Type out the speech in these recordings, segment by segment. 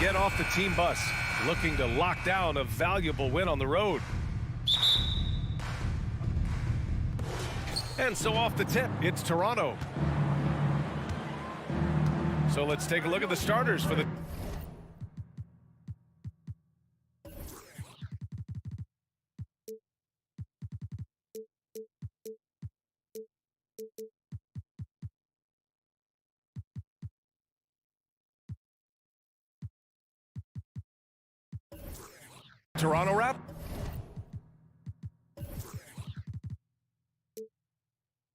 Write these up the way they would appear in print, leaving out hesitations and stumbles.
get off the team bus, looking to lock down a valuable win on the road. And so off the tip, it's Toronto. So let's take a look at the starters for the... Toronto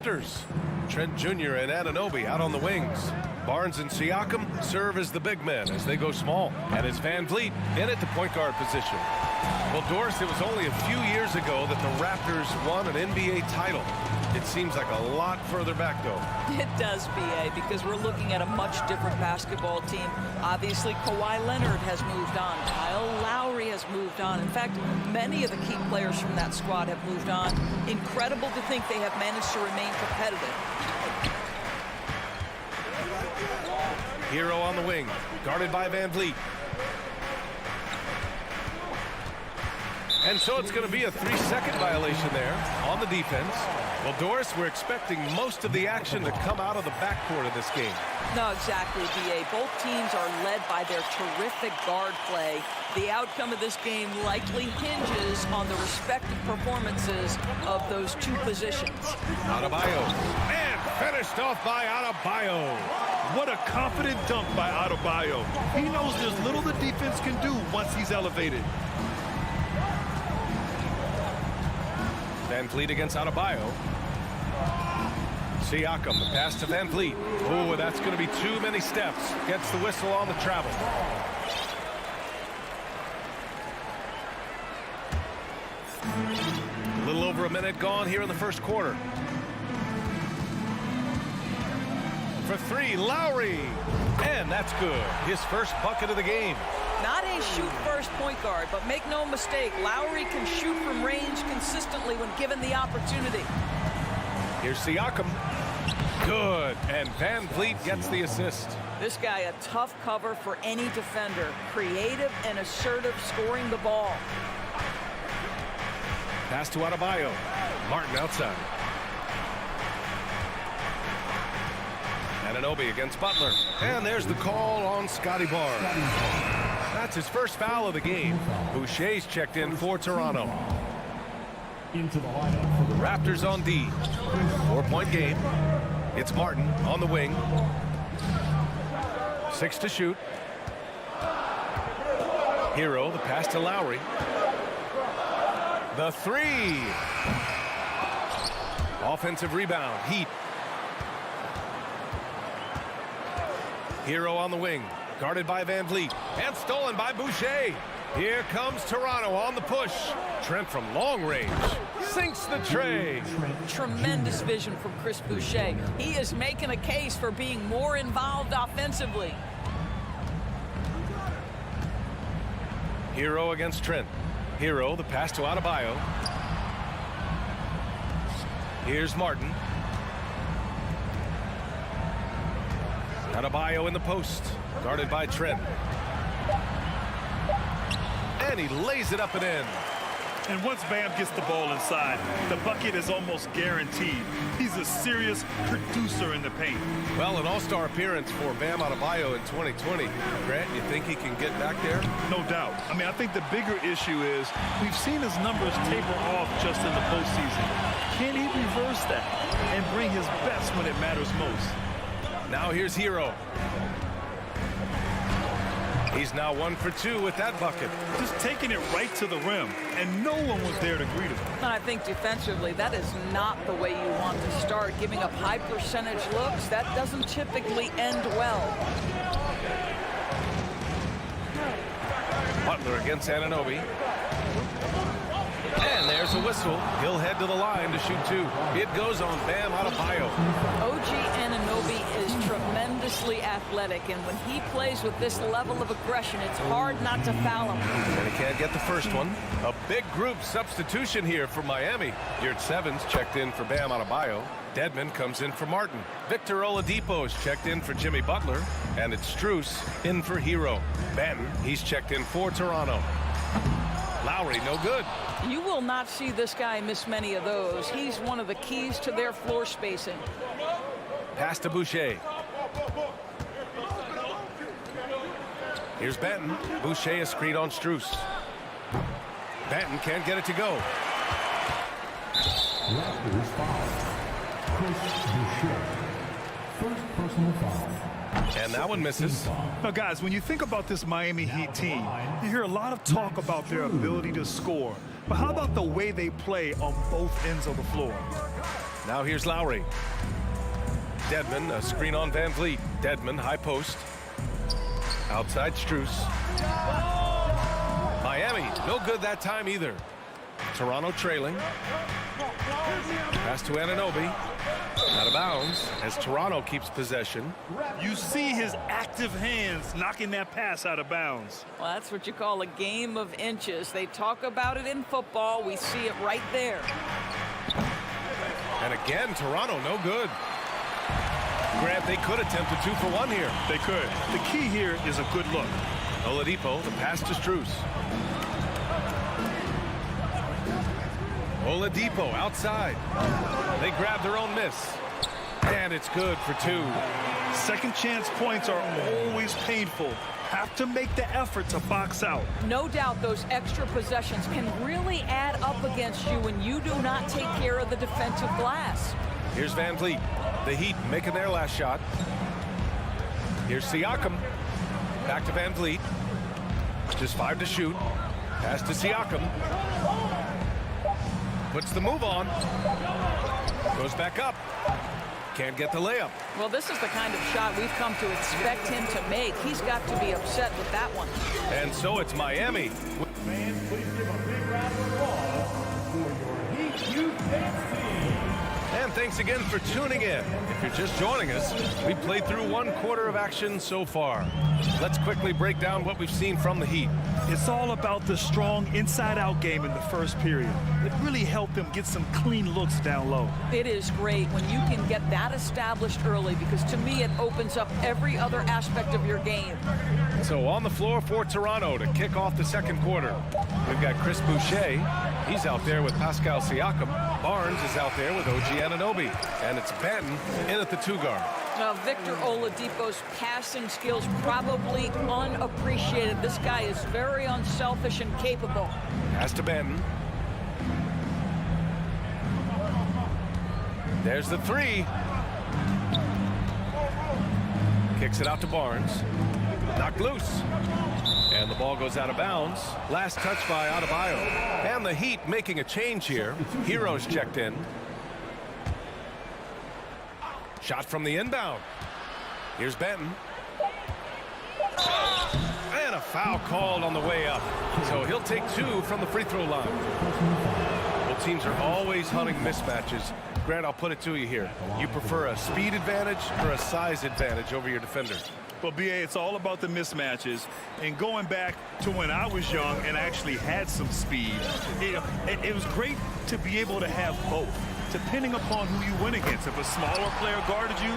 Raptors. Trent Jr. and Anunoby out on the wings. Barnes and Siakam serve as the big men as they go small. And it's Van Vliet in at the point guard position. Well, Doris, it was only a few years ago that the Raptors won an NBA title. It seems like a lot further back, though. It does, B.A., because we're looking at a much different basketball team. Obviously, Kawhi Leonard has moved on. Kyle Lowry has moved on. In fact, many of the key players from that squad have moved on. Incredible to think they have managed to remain competitive. Hero on the wing, guarded by Van Vliet. And so it's going to be a 3-second violation there on the defense. Well, Doris, we're expecting most of the action to come out of the backcourt of this game. No, exactly, B.A. Both teams are led by their terrific guard play. The outcome of this game likely hinges on the respective performances of those two positions. Adebayo, and finished off by Adebayo. What a confident dunk by Adebayo. He knows there's little the defense can do once he's elevated. Van Vliet against Adebayo. Siakam, the pass to Van Vliet. Oh, that's going to be too many steps. Gets the whistle on the travel. A little over a minute gone here in the first quarter. For three, Lowry. And that's good. His first bucket of the game. Not a shoot-first point guard, but make no mistake, Lowry can shoot from range consistently when given the opportunity. Here's Siakam. Good. And Van Vliet gets the assist. This guy, a tough cover for any defender. Creative and assertive scoring the ball. Pass to Adebayo. Martin outside. Anunoby against Butler. And there's the call on Scotty Barnes. That's his first foul of the game. Boucher's checked in for Toronto. Into the lineup for the Raptors on D. 4-point game. It's Martin on the wing. 6 to shoot. Hero, the pass to Lowry. The three. Offensive rebound. Heat. Hero on the wing. Guarded by Van Vliet. And stolen by Boucher. Here comes Toronto on the push. Trent from long range. Sinks the tray. Tremendous vision from Chris Boucher. He is making a case for being more involved offensively. Hero against Trent. Hero, the pass to Adebayo. Here's Martin. Adebayo in the post. Guarded by Trent. And he lays it up and in. And once Bam gets the ball inside, the bucket is almost guaranteed. He's a serious producer in the paint. Well, an all-star appearance for Bam Adebayo in 2020. Grant, you think he can get back there? No doubt. I mean, I think the bigger issue is we've seen his numbers taper off just in the postseason. Can he reverse that and bring his best when it matters most? Now here's Hero. He's now 1 for 2 with that bucket. Just taking it right to the rim, and no one was there to greet him. And I think defensively, that is not the way you want to start. Giving up high percentage looks, that doesn't typically end well. Butler against Anunoby. And there's a whistle. He'll head to the line to shoot 2. It goes on Bam Adebayo. OG Anunoby is tremendously athletic, and when he plays with this level of aggression, it's hard not to foul him. And he can't get the first one. A big group substitution here for Miami. Yurt Sevens checked in for Bam Adebayo. Dedmon comes in for Martin. Victor Oladipo's checked in for Jimmy Butler. And it's Strus in for Hero. Benton, he's checked in for Toronto. Lowry, no good. You will not see this guy miss many of those. He's one of the keys to their floor spacing. Pass to Boucher. Here's Benton. Boucher, a screen on Strus. Benton can't get it to go. Raptors foul. Chris Boucher. First personal foul. And that one misses. Now, guys, when you think about this Miami Heat team, you hear a lot of talk about their ability to score. But how about the way they play on both ends of the floor? Now here's Lowry. Dedmon, a screen on Van Vliet. Dedmon, high post. Outside Strus. Miami, no good that time either. Toronto trailing. Pass to Anunoby. Out of bounds as Toronto keeps possession. You see his active hands knocking that pass out of bounds. Well, that's what you call a game of inches. They talk about it in football. We see it right there. And again, Toronto, no good. Grant, they could attempt a 2-for-1 here. They could. The key here is a good look. Oladipo, the pass to Strus. Oladipo outside. They grab their own miss. And it's good for 2. Second chance points are always painful. Have to make the effort to box out. No doubt those extra possessions can really add up against you when you do not take care of the defensive glass. Here's Van Vliet. The Heat making their last shot. Here's Siakam. Back to Van Vliet. Just 5 to shoot. Pass to Siakam. Puts the move on. Goes back up. Can't get the layup. Well, this is the kind of shot we've come to expect him to make. He's got to be upset with that one. And so it's Miami. Fans, please give a big round of applause for your Heat UK team. And thanks again for tuning in. If you're just joining us, we've played through 1 quarter of action so far. Let's quickly break down what we've seen from the Heat. It's all about the strong inside-out game in the first period. It really helped them get some clean looks down low. It is great when you can get that established early because to me it opens up every other aspect of your game. So on the floor for Toronto to kick off the second quarter, we've got Chris Boucher. He's out there with Pascal Siakam. Barnes is out there with OG Anunoby. And it's Benton in at the 2 guard. Now, Victor Oladipo's passing skills probably unappreciated. This guy is very unselfish and capable. Pass to Benton. There's the 3. Kicks it out to Barnes. Knocked loose. And the ball goes out of bounds. Last touch by Adebayo. And the Heat making a change here. Hero's checked in. Shot from the inbound. Here's Benton. And a foul called on the way up. So he'll take 2 from the free throw line. Both teams are always hunting mismatches. Grant, I'll put it to you here. You prefer a speed advantage or a size advantage over your defenders? Well, BA, it's all about the mismatches. And going back to when I was young and actually had some speed, it was great to be able to have both, depending upon who you went against. If a smaller player guarded you,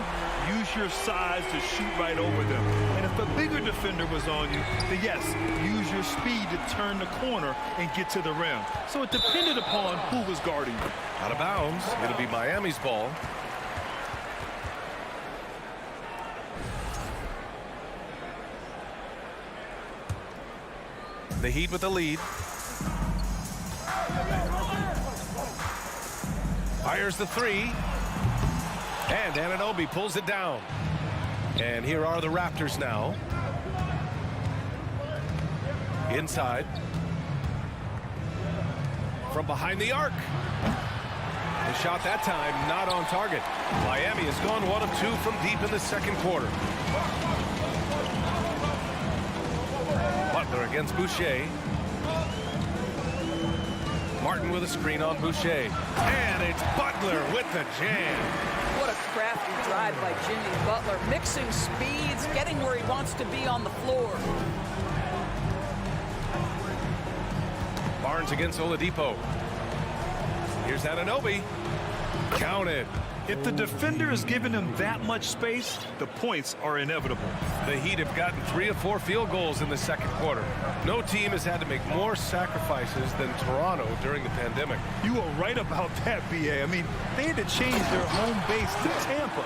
use your size to shoot right over them. And if a bigger defender was on you, then yes, use your speed to turn the corner and get to the rim. So it depended upon who was guarding you. Out of bounds. It'll be Miami's ball. The Heat with the lead. Fires the 3. And Anunoby pulls it down. And here are the Raptors now. Inside. From behind the arc. The shot that time not on target. Miami has gone 1 of 2 from deep in the second quarter. Butler against Boucher. Martin with a screen on Boucher. And it's Butler with the jam. What a crafty drive by Jimmy Butler. Mixing speeds, getting where he wants to be on the floor. Barnes against Oladipo. Here's Anunoby. Counted. If the defender is giving him that much space, the points are inevitable. The Heat have gotten 3 of 4 field goals in the second quarter. No team has had to make more sacrifices than Toronto during the pandemic. You are right about that, B.A. I mean, they had to change their home base to Tampa.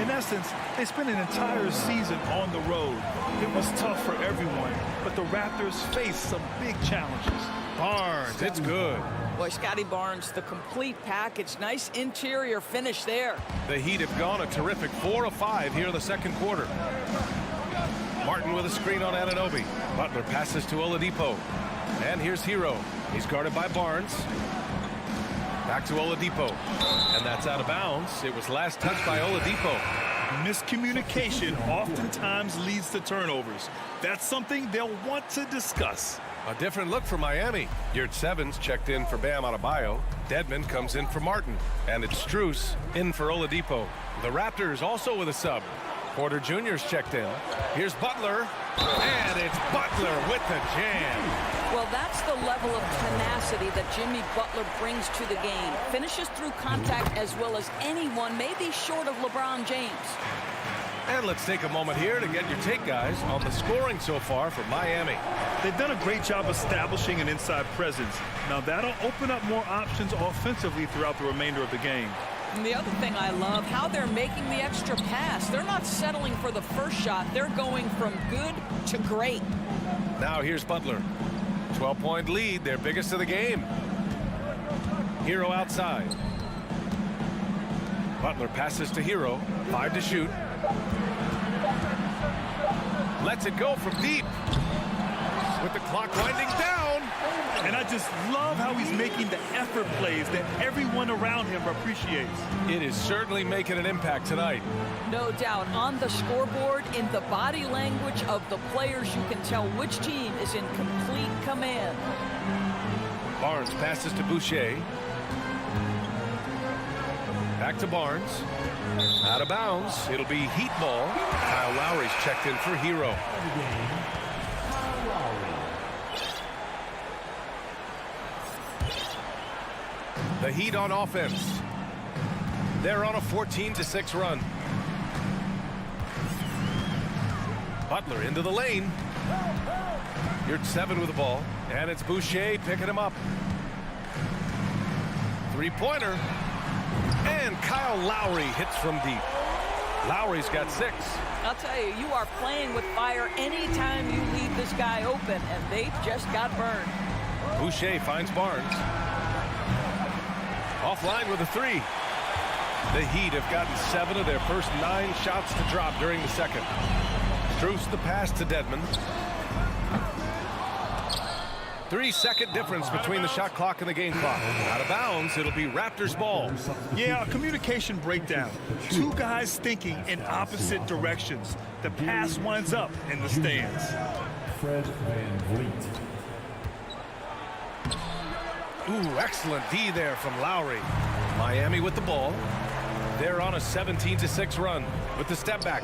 In essence, they spent an entire season on the road. It was tough for everyone, but the Raptors faced some big challenges. Barnes, it's good. Boy, Scotty Barnes, the complete package. Nice interior finish there. The Heat have gone a terrific 4 of 5 here in the second quarter. Martin with a screen on Anunoby. Butler passes to Oladipo. And here's Hero. He's guarded by Barnes. Back to Oladipo. And that's out of bounds. It was last touched by Oladipo. Miscommunication oftentimes leads to turnovers. That's something they'll want to discuss. A different look for Miami. Yurtsevens checked in for Bam Adebayo. Dedmon comes in for Martin. And it's Strus in for Oladipo. The Raptors also with a sub. Porter Jr.'s checked in. Here's Butler. And it's Butler with the jam. Well, that's the level of tenacity that Jimmy Butler brings to the game. Finishes through contact as well as anyone, maybe short of LeBron James. And let's take a moment here to get your take, guys, on the scoring so far for Miami. They've done a great job establishing an inside presence. Now that'll open up more options offensively throughout the remainder of the game. And the other thing I love, how they're making the extra pass. They're not settling for the first shot. They're going from good to great. Now here's Butler. 12-point lead, their biggest of the game. Hero outside. Butler passes to Hero. 5 to shoot. Lets it go from deep. With the clock winding down. And I just love how he's making the effort plays that everyone around him appreciates. It is certainly making an impact tonight. No doubt. On the scoreboard, in the body language of the players, you can tell which team is in complete command. Barnes passes to Boucher. Back to Barnes. Out of bounds. It'll be Heat ball. Kyle Lowry's checked in for Hero. The Heat on offense. They're on a 14-6 run. Butler into the lane. Yurtseven with the ball. And it's Boucher picking him up. Three-pointer. And Kyle Lowry hits from deep. Lowry's got 6. I'll tell you, you are playing with fire anytime you leave this guy open, and they just got burned. Boucher finds Barnes. Offline with a 3. The Heat have gotten 7 of their first 9 shots to drop during the second. Strus the pass to Dedmon. 3-second difference between the shot clock and the game clock. Out of bounds, it'll be Raptors ball. Yeah, a communication breakdown. 2 guys thinking in opposite directions. The pass winds up in the stands. Fred VanVleet. Ooh, excellent D there from Lowry. Miami with the ball. They're on a 17-6 run with the step back.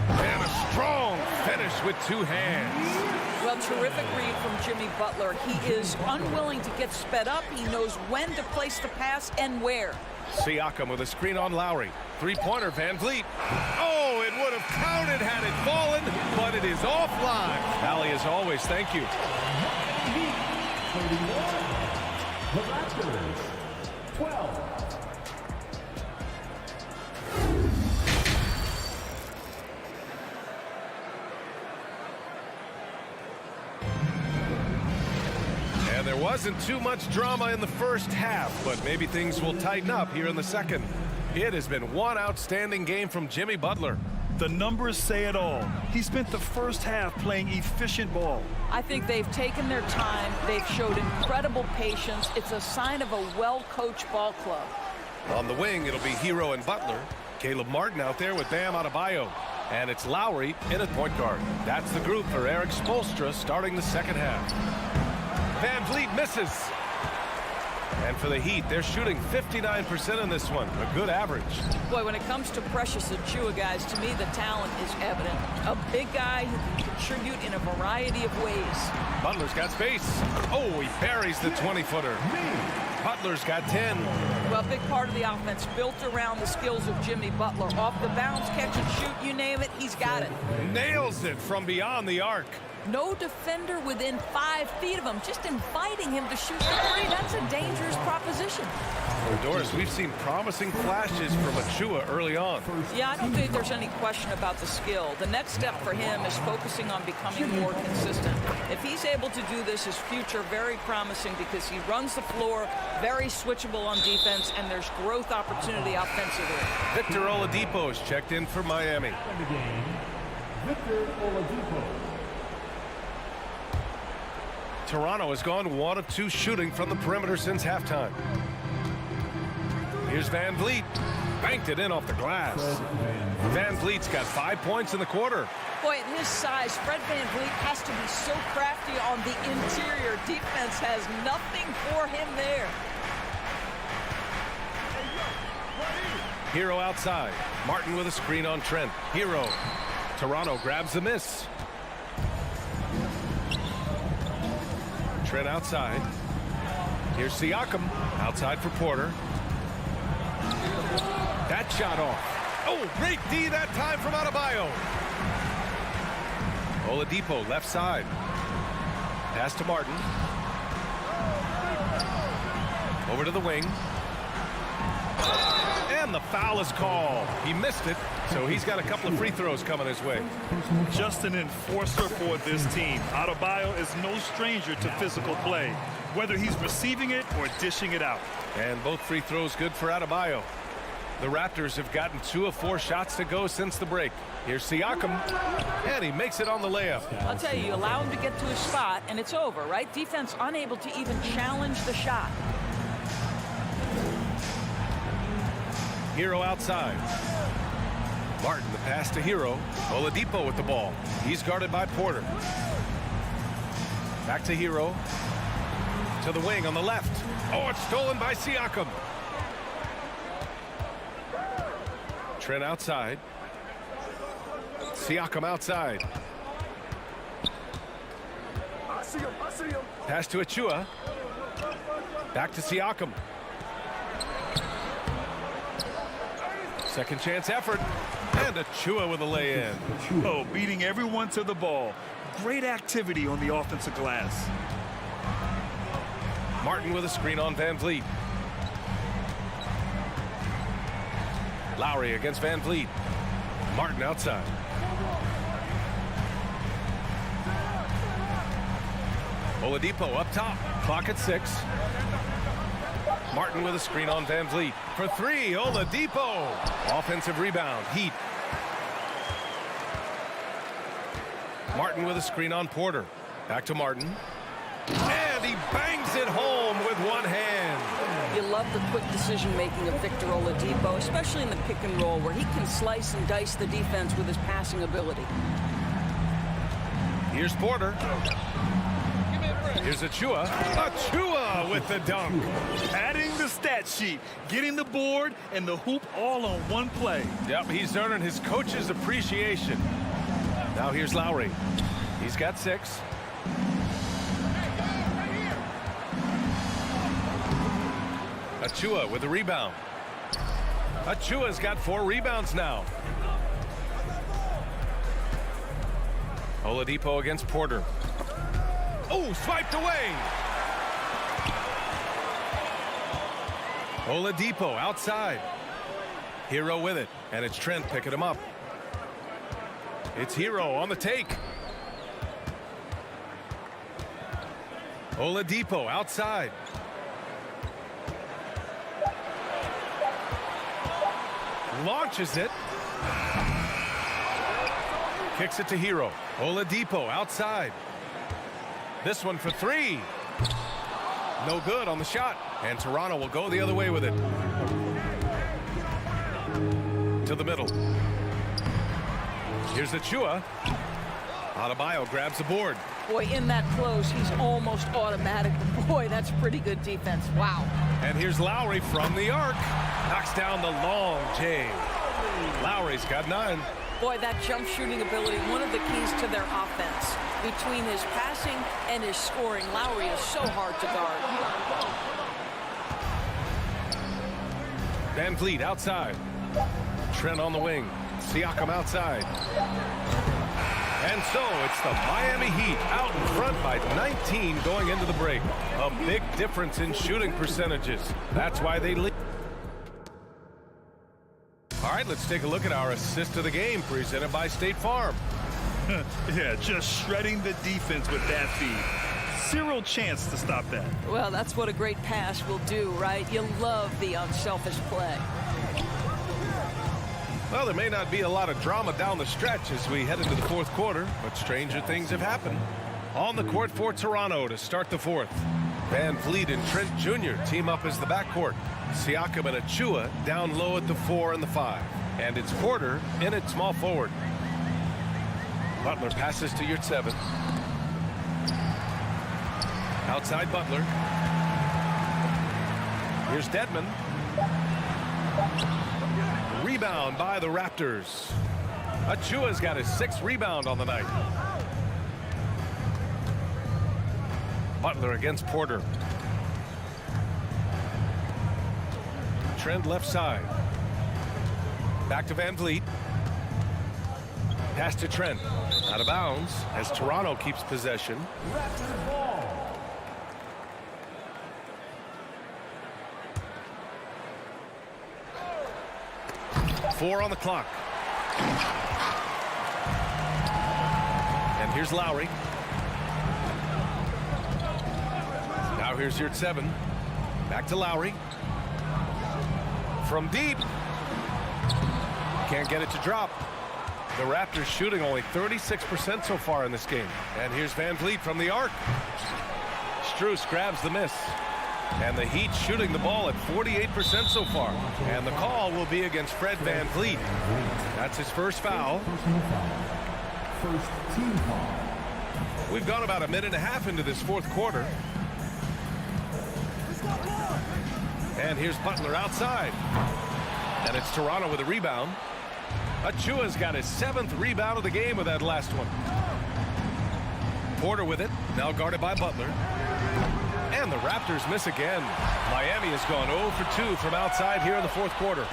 And a strong finish with 2 hands. Well, terrific read from Jimmy Butler. He is unwilling to get sped up. He knows when to place the pass and where. Siakam with a screen on Lowry. Three-pointer, VanVleet. Oh, it would have counted had it fallen, but it is offline. Allie, as always, thank you. The Raptors, 12. And there wasn't too much drama in the first half, but maybe things will tighten up here in the second. It has been one outstanding game from Jimmy Butler. The numbers say it all. He spent the first half playing efficient ball. I think they've taken their time. They've showed incredible patience. It's a sign of a well-coached ball club. On the wing, it'll be Hero and Butler. Caleb Martin out there with Bam Adebayo. And it's Lowry in at point guard. That's the group for Eric Spoelstra starting the second half. VanVleet misses. And for the Heat, they're shooting 59% in this one. A good average. Boy, when it comes to Precious Achiuwa, guys, to me the talent is evident. A big guy who can contribute in a variety of ways. Butler's got space. Oh, he buries the 20-footer. Butler's got 10. Well, a big part of the offense built around the skills of Jimmy Butler. Off the bounce, catch and shoot, you name it, he's got it. Nails it from beyond the arc. No defender within 5 feet of him, just inviting him to shoot the three. That's a dangerous proposition. Well, Doris, we've seen promising flashes from Achua early on. Yeah, I don't think there's any question about the skill. The next step for him is focusing on becoming more consistent. If he's able to do this, his future very promising because he runs the floor, very switchable on defense, and there's growth opportunity offensively. Victor Oladipo is checked in for Miami. In the game, Victor Oladipo. Toronto has gone 1 of 2 shooting from the perimeter since halftime. Here's Van Vliet. Banked it in off the glass. Van Vliet's got 5 points in the quarter. Boy, at his size, Fred Van Vliet has to be so crafty on the interior. Defense has nothing for him there. Hero outside. Martin with a screen on Trent. Hero. Toronto grabs the miss. Trent outside. Here's Siakam. Outside for Porter. That shot off. Oh, great D that time from Adebayo. Oladipo left side. Pass to Martin. Over to the wing. And the foul is called. He missed it, so he's got a couple of free throws coming his way. Just an enforcer for this team. Adebayo is no stranger to physical play, whether he's receiving it or dishing it out. And both free throws good for Adebayo. The Raptors have gotten 2 of 4 shots to go since the break. Here's Siakam, and he makes it on the layup. I'll tell you, you allow him to get to his spot, and it's over, right? Defense unable to even challenge the shot. Hero outside. Martin, the pass to Hero. Oladipo with the ball. He's guarded by Porter. Back to Hero. To the wing on the left. Oh, it's stolen by Siakam. Trent outside. Siakam outside. I see him. Pass to Achua. Back to Siakam. Second chance effort. And Achua with a lay-in. Oh, beating everyone to the ball. Great activity on the offensive glass. Martin with a screen on Van Vliet. Lowry against Van Vliet. Martin outside. Oladipo up top. Clock at 6. Martin with a screen on Van Vliet. For 3, Oladipo. Offensive rebound. Heat. Martin with a screen on Porter. Back to Martin. And he bangs it home with one hand. You love the quick decision-making of Victor Oladipo, especially in the pick and roll, where he can slice and dice the defense with his passing ability. Here's Porter. Here's Achua. Achua with the dunk. Adding the stat sheet, getting the board and the hoop all on one play. Yep, he's earning his coach's appreciation. Now here's Lowry. He's got 6. Achua with the rebound. Achua's got 4 rebounds now. Oladipo against Porter. Oh, swiped away. Oladipo outside. Hero with it, and it's Trent picking him up. It's Hero on the take. Oladipo outside. Launches it. Kicks it to Hero. Oladipo outside. This one for 3. No good on the shot. And Toronto will go the other way with it. To the middle. Here's Achua. Adebayo grabs the board. Boy, in that close, he's almost automatic. Boy, that's pretty good defense. Wow. And here's Lowry from the arc. Knocks down the long J. Lowry's got 9. Boy, that jump shooting ability, one of the keys to their offense. Between his passing and his scoring, Lowry is so hard to guard. Van Vliet outside. Trent on the wing. Siakam outside. And so it's the Miami Heat out in front by 19 going into the break. A big difference in shooting percentages. That's why they lead. All right, let's take a look at our assist of the game presented by State Farm. Yeah, just shredding the defense with that feed. Zero chance to stop that. Well, that's what a great pass will do, right? You love the unselfish play. Well, there may not be a lot of drama down the stretch as we head into the fourth quarter, but stranger things have happened. On the court for Toronto to start the fourth. Van Vliet and Trent Jr. team up as the backcourt. Siakam and Achua down low at the 4 and the 5. And it's Porter in at small forward. Butler passes to Yurtseven. Outside Butler. Here's Dedmon. Rebound by the Raptors. Achua's got his 6th rebound on the night. Butler against Porter. Trent left side. Back to Van Vliet. Pass to Trent. Out of bounds as Toronto keeps possession. Raptors ball. Four on the clock. And here's Lowry. Now here's Yurtseven. Back to Lowry. From deep. Can't get it to drop. The Raptors shooting only 36% so far in this game. And here's Van Vliet from the arc. Strus grabs the miss. And the Heat shooting the ball at 48% so far. And the call will be against Fred Van Vliet. That's his first foul. First team foul. We've gone about a minute and a half into this fourth quarter. And here's Butler outside. And it's Toronto with a rebound. Achua's got his 7th rebound of the game with that last one. Porter with it, now guarded by Butler. And the Raptors miss again. Miami has gone 0 for 2 from outside here in the fourth quarter.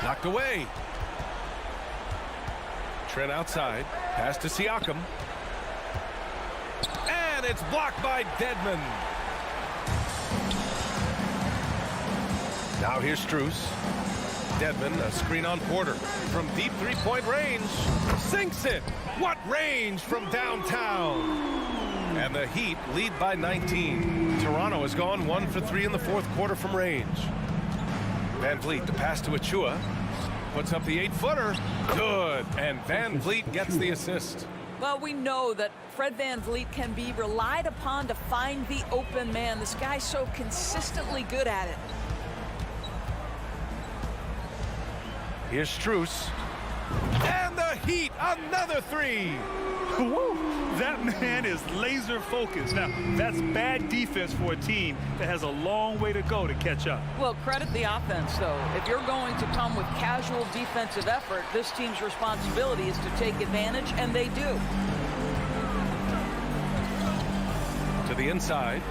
Knocked away. Trent outside, pass to Siakam. And it's blocked by Dedmon. Now here's Strus. Dedmon, a screen on Porter. From deep three-point range. Sinks it. What range from downtown. And the Heat lead by 19. Toronto has gone 1 for 3 in the fourth quarter from range. Van Vliet, the pass to Achua. Puts up the 8-footer. Good. And Van Vliet gets the assist. Well, we know that Fred Van Vliet can be relied upon to find the open man. This guy's so consistently good at it. Here's Strus. And the Heat, another 3. Woo! That man is laser focused. Now, that's bad defense for a team that has a long way to go to catch up. Well, credit the offense, though. If you're going to come with casual defensive effort, this team's responsibility is to take advantage, and they do. To the inside.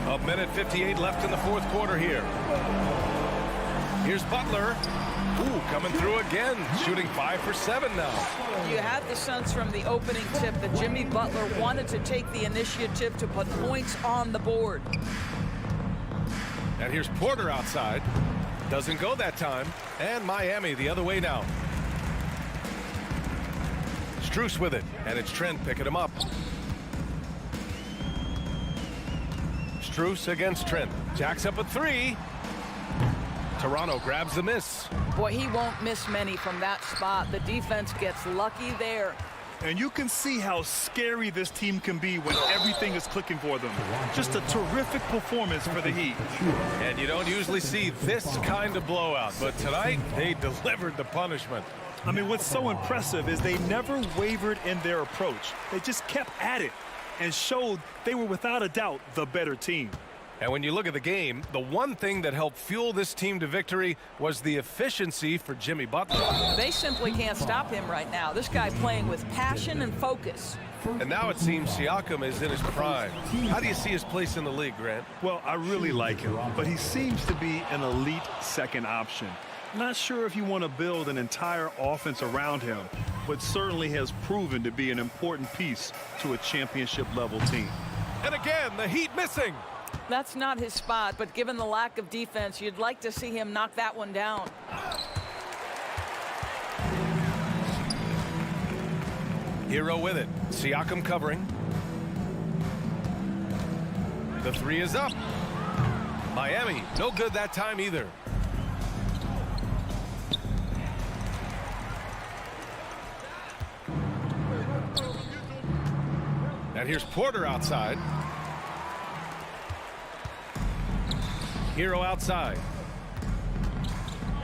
A minute 58 left in the fourth quarter here. Here's Butler. Ooh, coming through again, shooting 5 for 7 now. You had the sense from the opening tip that Jimmy Butler wanted to take the initiative to put points on the board. And here's Porter outside. Doesn't go that time. And Miami the other way now. Strus with it, and it's Trent picking him up. Strus against Trent. Jacks up a 3. Toronto grabs the miss. Boy, he won't miss many from that spot. The defense gets lucky there. And you can see how scary this team can be when everything is clicking for them. Just a terrific performance for the Heat. And you don't usually see this kind of blowout, but tonight they delivered the punishment. I mean, what's so impressive is they never wavered in their approach. They just kept at it and showed they were without a doubt the better team. And when you look at the game, the one thing that helped fuel this team to victory was the efficiency for Jimmy Butler. They simply can't stop him right now. This guy playing with passion and focus. And now it seems Siakam is in his prime. How do you see his place in the league, Grant? Well, I really like him, but he seems to be an elite second option. Not sure if you want to build an entire offense around him, but certainly has proven to be an important piece to a championship-level team. And again, the Heat missing. That's not his spot, but given the lack of defense, you'd like to see him knock that one down. Hero with it. Siakam covering. The three is up. Miami, no good that time either. And here's Porter outside. Hero outside.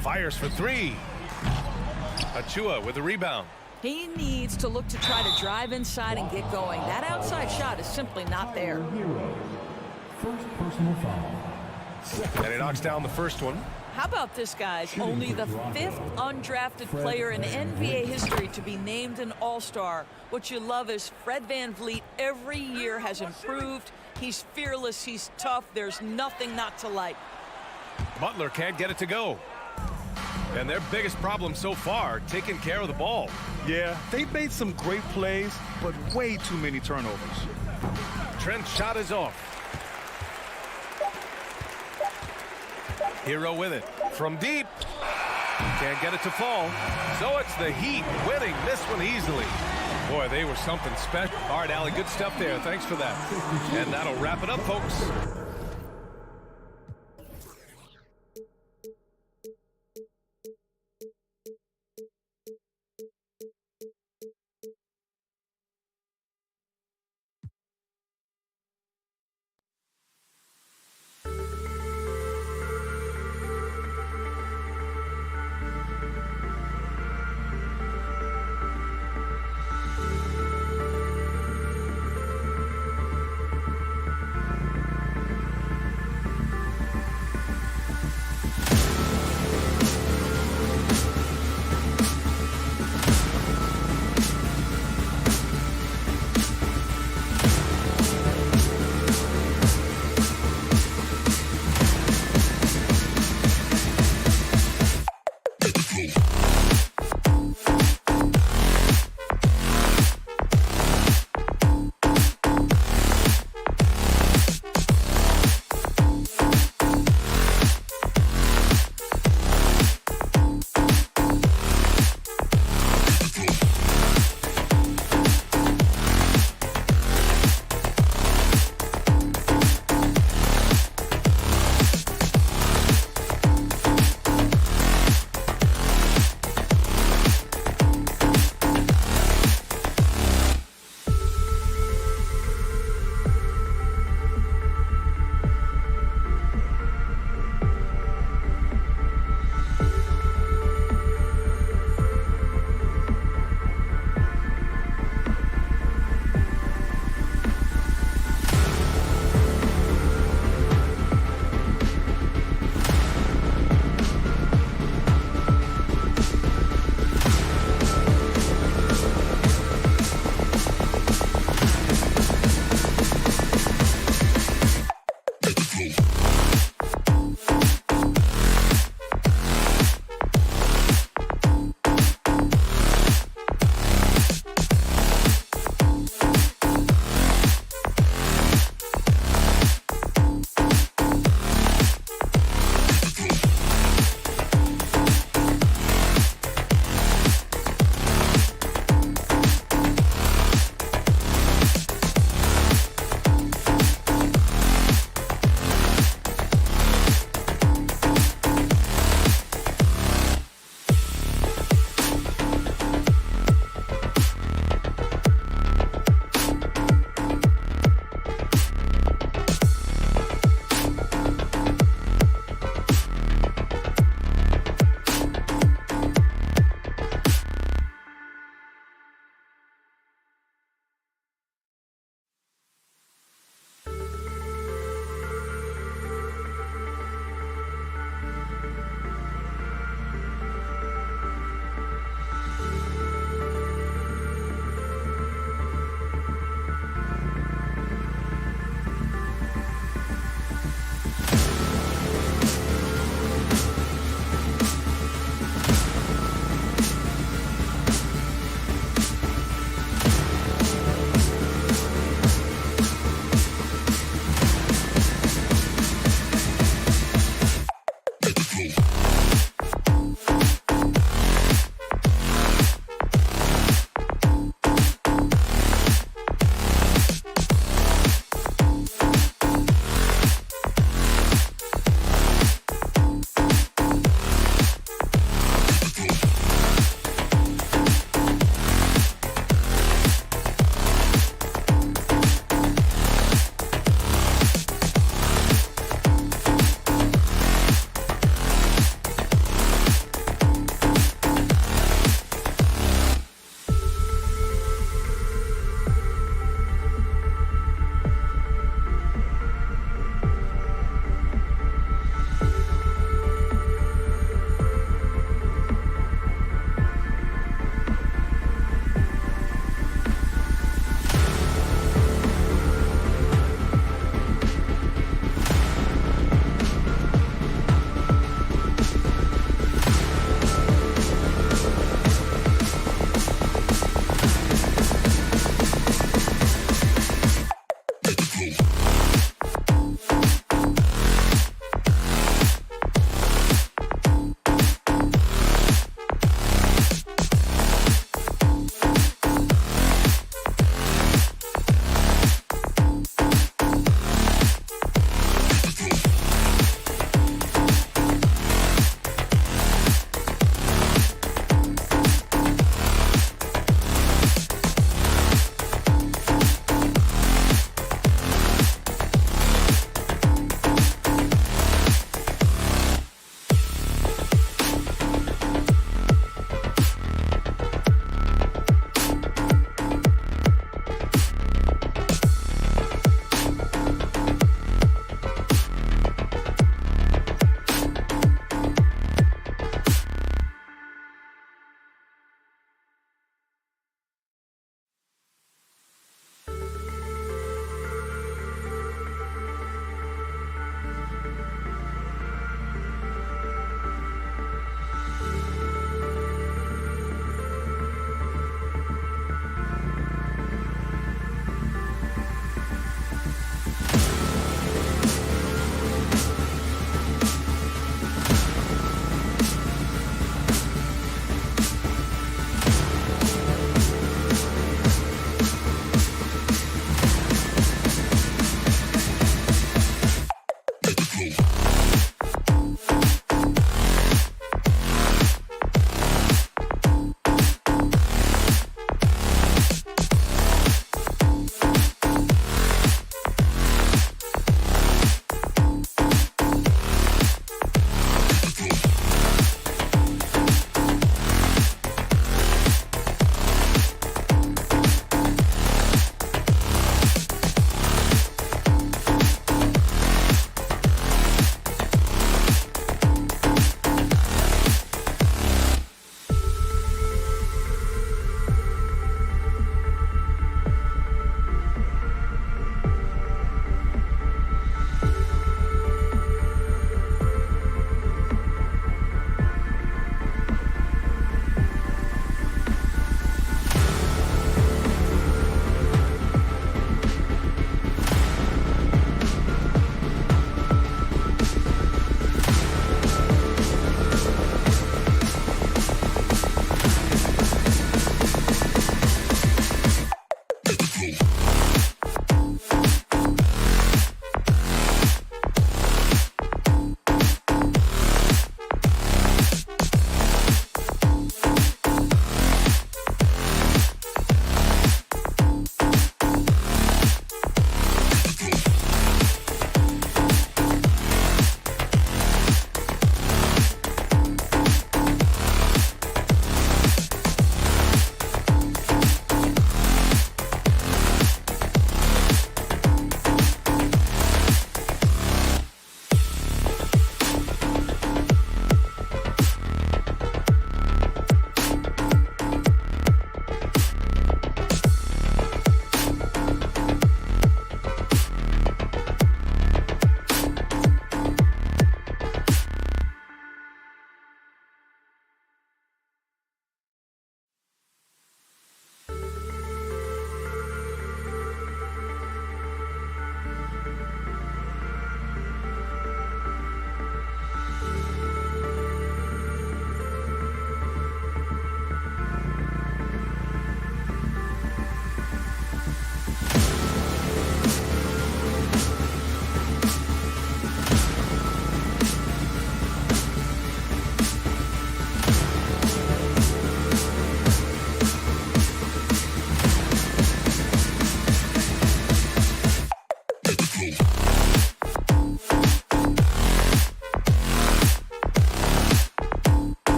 Fires for three. Achua with the rebound. He needs to look to try to drive inside and get going. That outside shot is simply not there. First personal foul. And he knocks down the first one. How about this, guys? Only the 5th undrafted player in NBA history to be named an All-Star. What you love is Fred VanVleet every year has improved. He's fearless. He's tough. There's nothing not to like. Butler can't get it to go. And their biggest problem so far, taking care of the ball. Yeah, they've made some great plays, but way too many turnovers. Trent's shot is off. Hero with it. From deep. Can't get it to fall. So it's the Heat winning this one easily. Boy, they were something special. All right, Allie, good stuff there. Thanks for that. And that'll wrap it up, folks.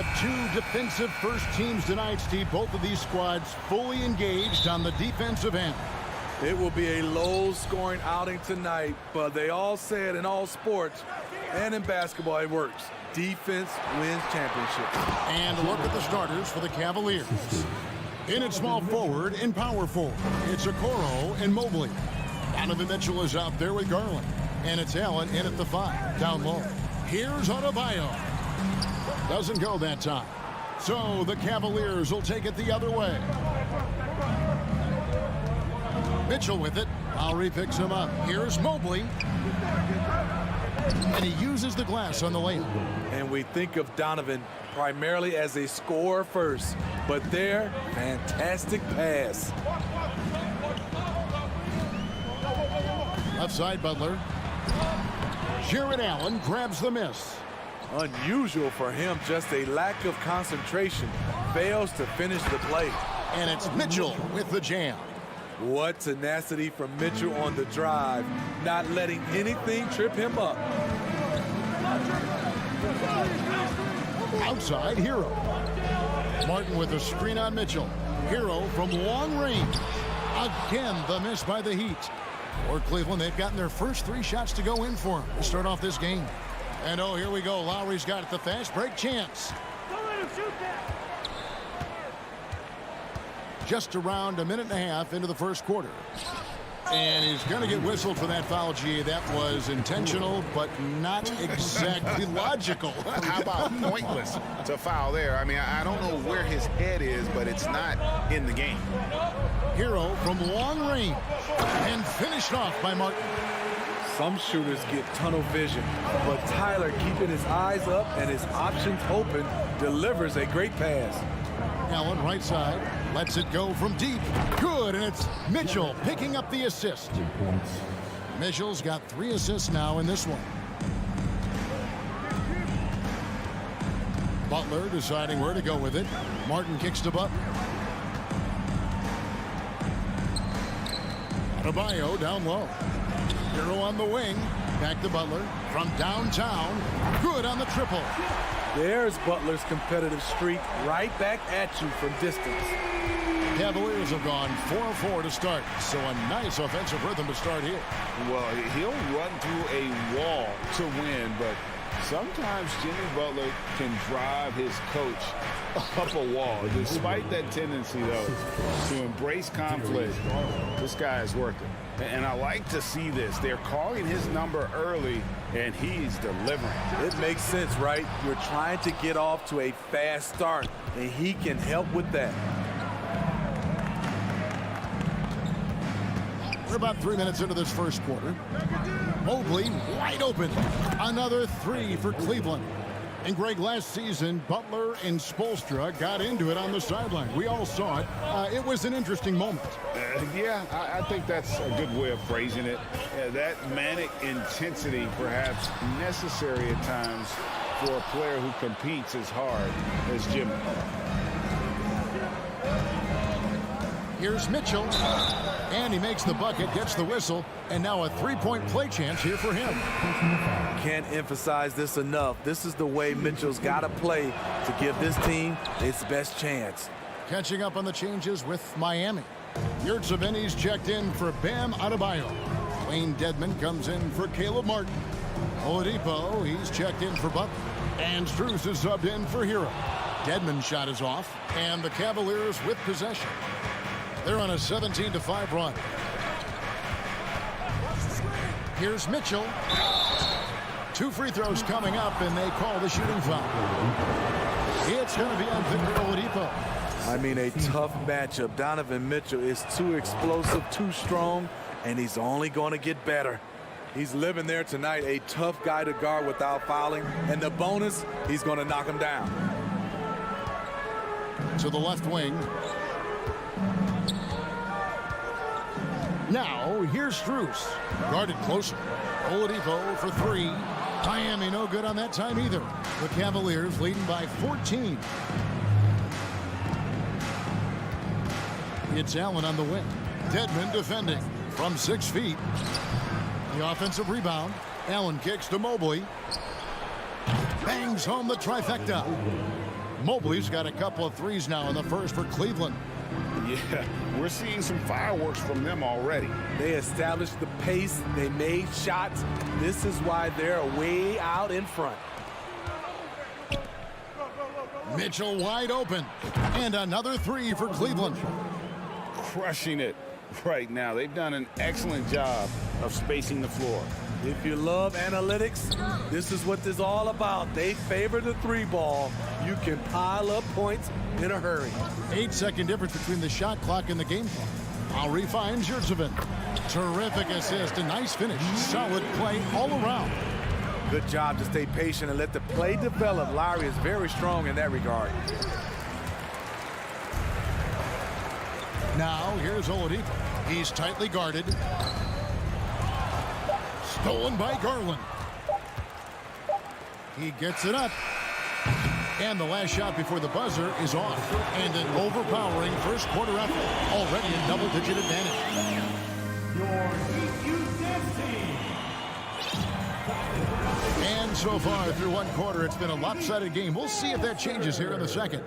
have two defensive first teams tonight, Steve. Both of these squads fully engaged on the defensive end. It will be a low-scoring outing tonight, but they all said in all sports and in basketball it works. Defense wins championships. And a look at the starters for the Cavaliers. In at small forward and power forward, it's Okoro and Mobley. Donovan Mitchell is out there with Garland. And it's Allen in at the 5, down low. Here's Adebayo. Doesn't go that time. So the Cavaliers will take it the other way. Mitchell with it. Lowry picks him up. Here's Mobley. And he uses the glass on the layup. And we think of Donovan primarily as a scorer first, but their fantastic pass. Left side, Butler. Jared Allen grabs the miss. Unusual for him, just a lack of concentration. Fails to finish the play. And it's Mitchell with the jam. What tenacity from Mitchell on the drive, not letting anything trip him up. Outside, Hero. Martin with a screen on Mitchell. Hero from long range. Again, the miss by the Heat. For Cleveland, they've gotten their first 3 shots to go in for him to start off this game. And oh, here we go. Lowry's got it, the fast break chance. Don't let him shoot that. Just around a minute and a half into the first quarter. And he's going to get whistled for that foul, G. That was intentional, but not exactly logical. How about pointless to foul there? I mean, I don't know where his head is, but it's not in the game. Hero from long range and finished off by Martin. Some shooters get tunnel vision, but Tyler, keeping his eyes up and his options open, delivers a great pass. Allen right side, lets it go from deep. Good, and it's Mitchell picking up the assist. Mitchell's got 3 assists now in this one. Butler deciding where to go with it. Martin kicks to Butler. Adebayo down low. Hero on the wing. Back to Butler from downtown. Good on the triple. There's Butler's competitive streak right back at you from distance. Cavaliers have gone 4-4 to start, so a nice offensive rhythm to start here. Well, he'll run through a wall to win, but sometimes Jimmy Butler can drive his coach up a wall. Despite that tendency, though, to embrace conflict, this guy is worth it. And I like to see this. They're calling his number early, and he's delivering. It makes sense, right? You're trying to get off to a fast start, and he can help with that. We're about 3 minutes into this first quarter. Mobley wide open. Another 3 for Cleveland. And Greg, last season, Butler and Spoelstra got into it on the sideline. We all saw it. It was an interesting moment. Yeah, I think that's a good way of phrasing it. That manic intensity, perhaps necessary at times for a player who competes as hard as Jimmy. Here's Mitchell. And he makes the bucket, gets the whistle, and now a 3-point play chance here for him. Can't emphasize this enough. This is the way Mitchell's got to play to give this team its best chance. Catching up on the changes with Miami. Yurtseven's checked in for Bam Adebayo. Wayne Dedmon comes in for Caleb Martin. Oladipo, he's checked in for Butler. And Strus is subbed in for Hero. Dedmon's shot is off, and the Cavaliers with possession. They're on a 17-5 run. Here's Mitchell. 2 free throws coming up, and they call the shooting foul. It's going to be on Victor Oladipo. I mean, a tough matchup. Donovan Mitchell is too explosive, too strong, and he's only going to get better. He's living there tonight, a tough guy to guard without fouling, and the bonus, he's going to knock him down. To the left wing. Now, here's Strus. Guarded closer. Oladipo for 3. Miami no good on that time either. The Cavaliers leading by 14. It's Allen on the wing. Dedmon defending from 6 feet. The offensive rebound. Allen kicks to Mobley. Bangs home the trifecta. Mobley's got a couple of threes now in the first for Cleveland. Yeah, we're seeing some fireworks from them already. They established the pace. They made shots. This is why they're way out in front. Mitchell wide open. And another three for Cleveland. Crushing it right now. They've done an excellent job of spacing the floor. If you love analytics, this is what this is all about. They favor the three ball. You can pile up points in a hurry. 8-second difference between the shot clock and the game clock. Lowry finds Yurtseven. Terrific assist, a nice finish. Solid play all around. Good job to stay patient and let the play develop. Lowry is very strong in that regard. Now here's Oladipo. He's tightly guarded. Stolen by Garland. He gets it up. And the last shot before the buzzer is off. And an overpowering first quarter effort. Already in double-digit advantage. Your Heat Youth Dance Team. And so far through one quarter, it's been a lopsided game. We'll see if that changes here in the second.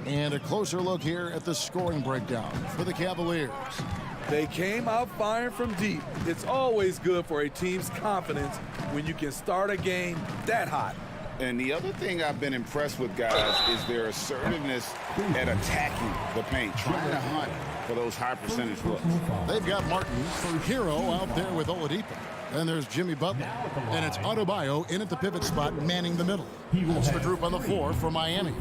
And a closer look here at the scoring breakdown for the Cavaliers. They came out firing from deep. It's always good for a team's confidence when you can start a game that hot. And the other thing I've been impressed with, guys, is their assertiveness at attacking the paint, trying to hunt for those high percentage looks. They've got Martin for Hero out there with Oladipo. Then there's Jimmy Butler. And it's Adebayo in at the pivot spot, manning the middle. That's the group on the floor for Miami.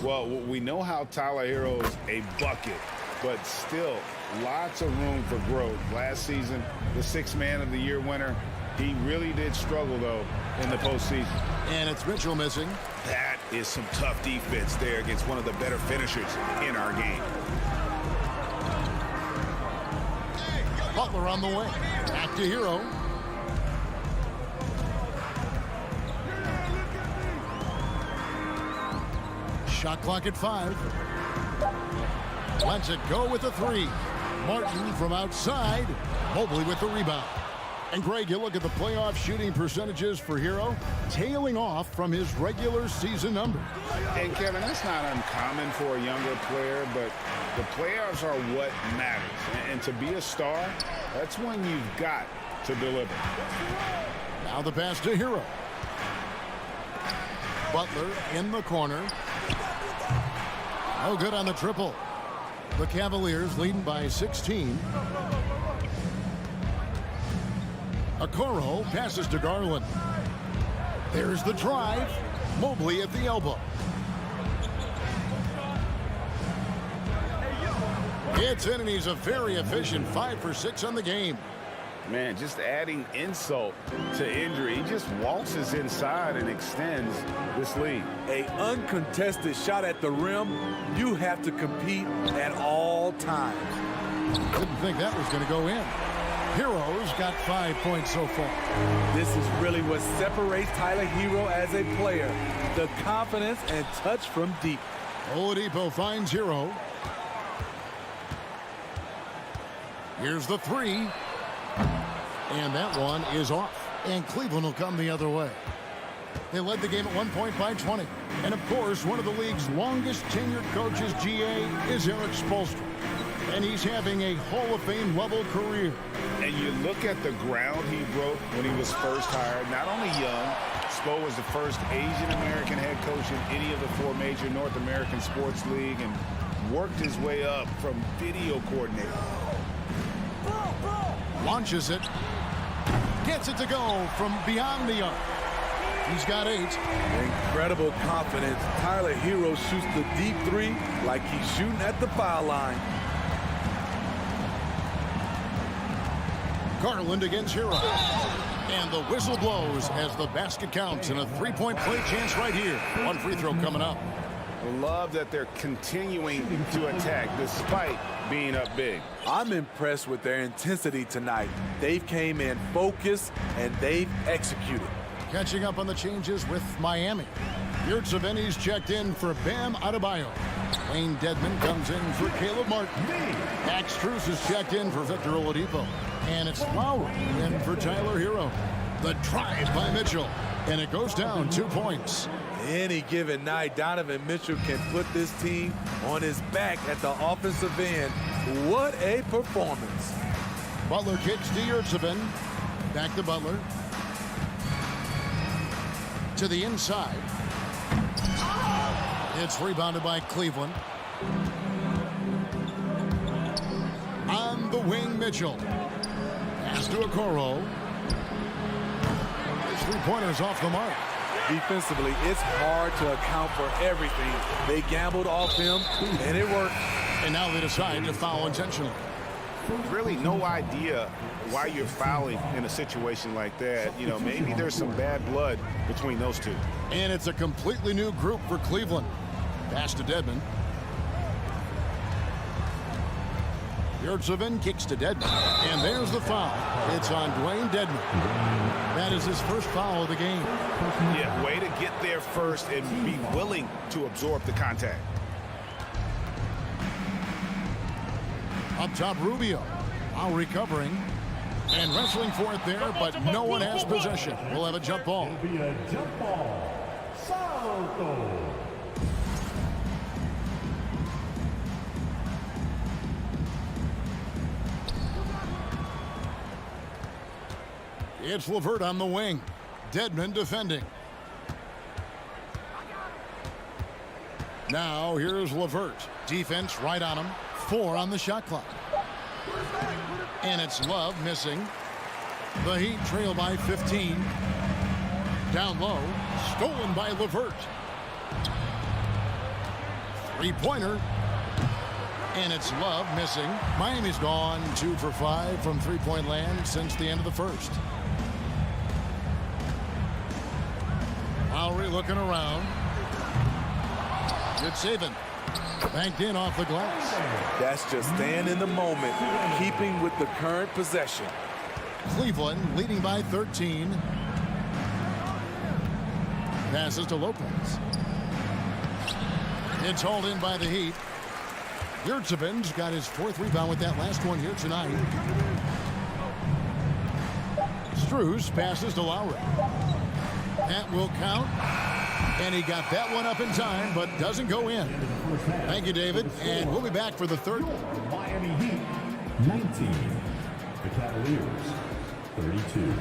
Well, we know how Tyler Hero's a bucket, but still lots of room for growth. Last season, the Sixth Man of the Year winner, he really did struggle, though, in the postseason. And it's Mitchell missing. That is some tough defense there against one of the better finishers in our game. Butler on the wing. Back to Hero. Shot clock at 5. Lets it go with a 3. Martin from outside. Mobley with the rebound. And Greg, you look at the playoff shooting percentages for Hero, tailing off from his regular season numbers. And Kevin, that's not uncommon for a younger player, but the playoffs are what matters. And to be a star, that's when you've got to deliver. Now the pass to Hero. Butler in the corner. No good on the triple. The Cavaliers leading by 16. Okoro passes to Garland. There's the drive. Mobley at the elbow. Gets in, and he's a very efficient 5 for 6 on the game. Man, just adding insult to injury. He just waltzes inside and extends this lead. An uncontested shot at the rim, you have to compete at all times. Didn't think that was going to go in. Hero's got 5 points so far. This is really what separates Tyler Hero as a player. The confidence and touch from deep. Oladipo finds Hero. Here's the 3. And that one is off. And Cleveland will come the other way. They led the game at one point by 20. And, of course, one of the league's longest tenured coaches, GA, is Eric Spoelstra. And he's having a Hall of Fame level career. And you look at the ground he broke when he was first hired. Not only young, Spo was the first Asian-American head coach in any of the 4 major North American sports league and worked his way up from video coordinator. Launches it. Gets it to go from beyond the arc. He's got 8. Incredible confidence. Tyler Hero shoots the deep 3 like he's shooting at the foul line. Garland against Hero. And the whistle blows as the basket counts, and a 3-point play chance right here. One free throw coming up. Love that they're continuing to attack despite being up big. I'm impressed with their intensity tonight. They've came in focused and they've executed. Catching up on the changes with Miami. Yurtseven's checked in for Bam Adebayo. Wayne Dedmon comes in for Caleb Martin. Max Strus is checked in for Victor Oladipo. And it's Lowry in for Tyler Hero. The drive by Mitchell. And it goes down 2 points. Any given night, Donovan Mitchell can put this team on his back at the offensive end. What a performance. Butler kicks to Yurtseven. Back to Butler. To the inside. It's rebounded by Cleveland. On the wing, Mitchell. Pass to Okoro. His three-pointer's off the mark. Defensively, it's hard to account for everything. They gambled off him, and it worked. And now they decide to foul intentionally. Really no idea why you're fouling in a situation like that. You know, maybe there's some bad blood between those two. And it's a completely new group for Cleveland. Pass to Dedmon. Yurtseven kicks to Dedmon. And there's the foul. It's on Dwayne Dedmon. That is his first foul of the game. Yeah, way to get there first and be willing to absorb the contact. Up top, Rubio. Now recovering. And wrestling for it there, but no one has possession. We'll have a jump ball. It'll be a jump ball. Salto. It's LeVert on the wing. Dedmon defending. Now here's LeVert. Defense right on him. 4 on the shot clock. And it's Love missing. The Heat trail by 15. Down low. Stolen by LeVert. Three-pointer. And it's Love missing. Miami's gone 2 for 5 from three-point land since the end of the first. Lowry looking around. Good saving. Banked in off the glass. That's just staying in the moment, keeping with the current possession. Cleveland leading by 13. Passes to Lopez. It's hauled in by the Heat. Yurtseven's got his 4th rebound with that last one here tonight. Strus passes to Lowry. That will count. And he got that one up in time, but doesn't go in. Thank you, David. And we'll be back for the third. Miami Heat, 19. The Cavaliers, 32.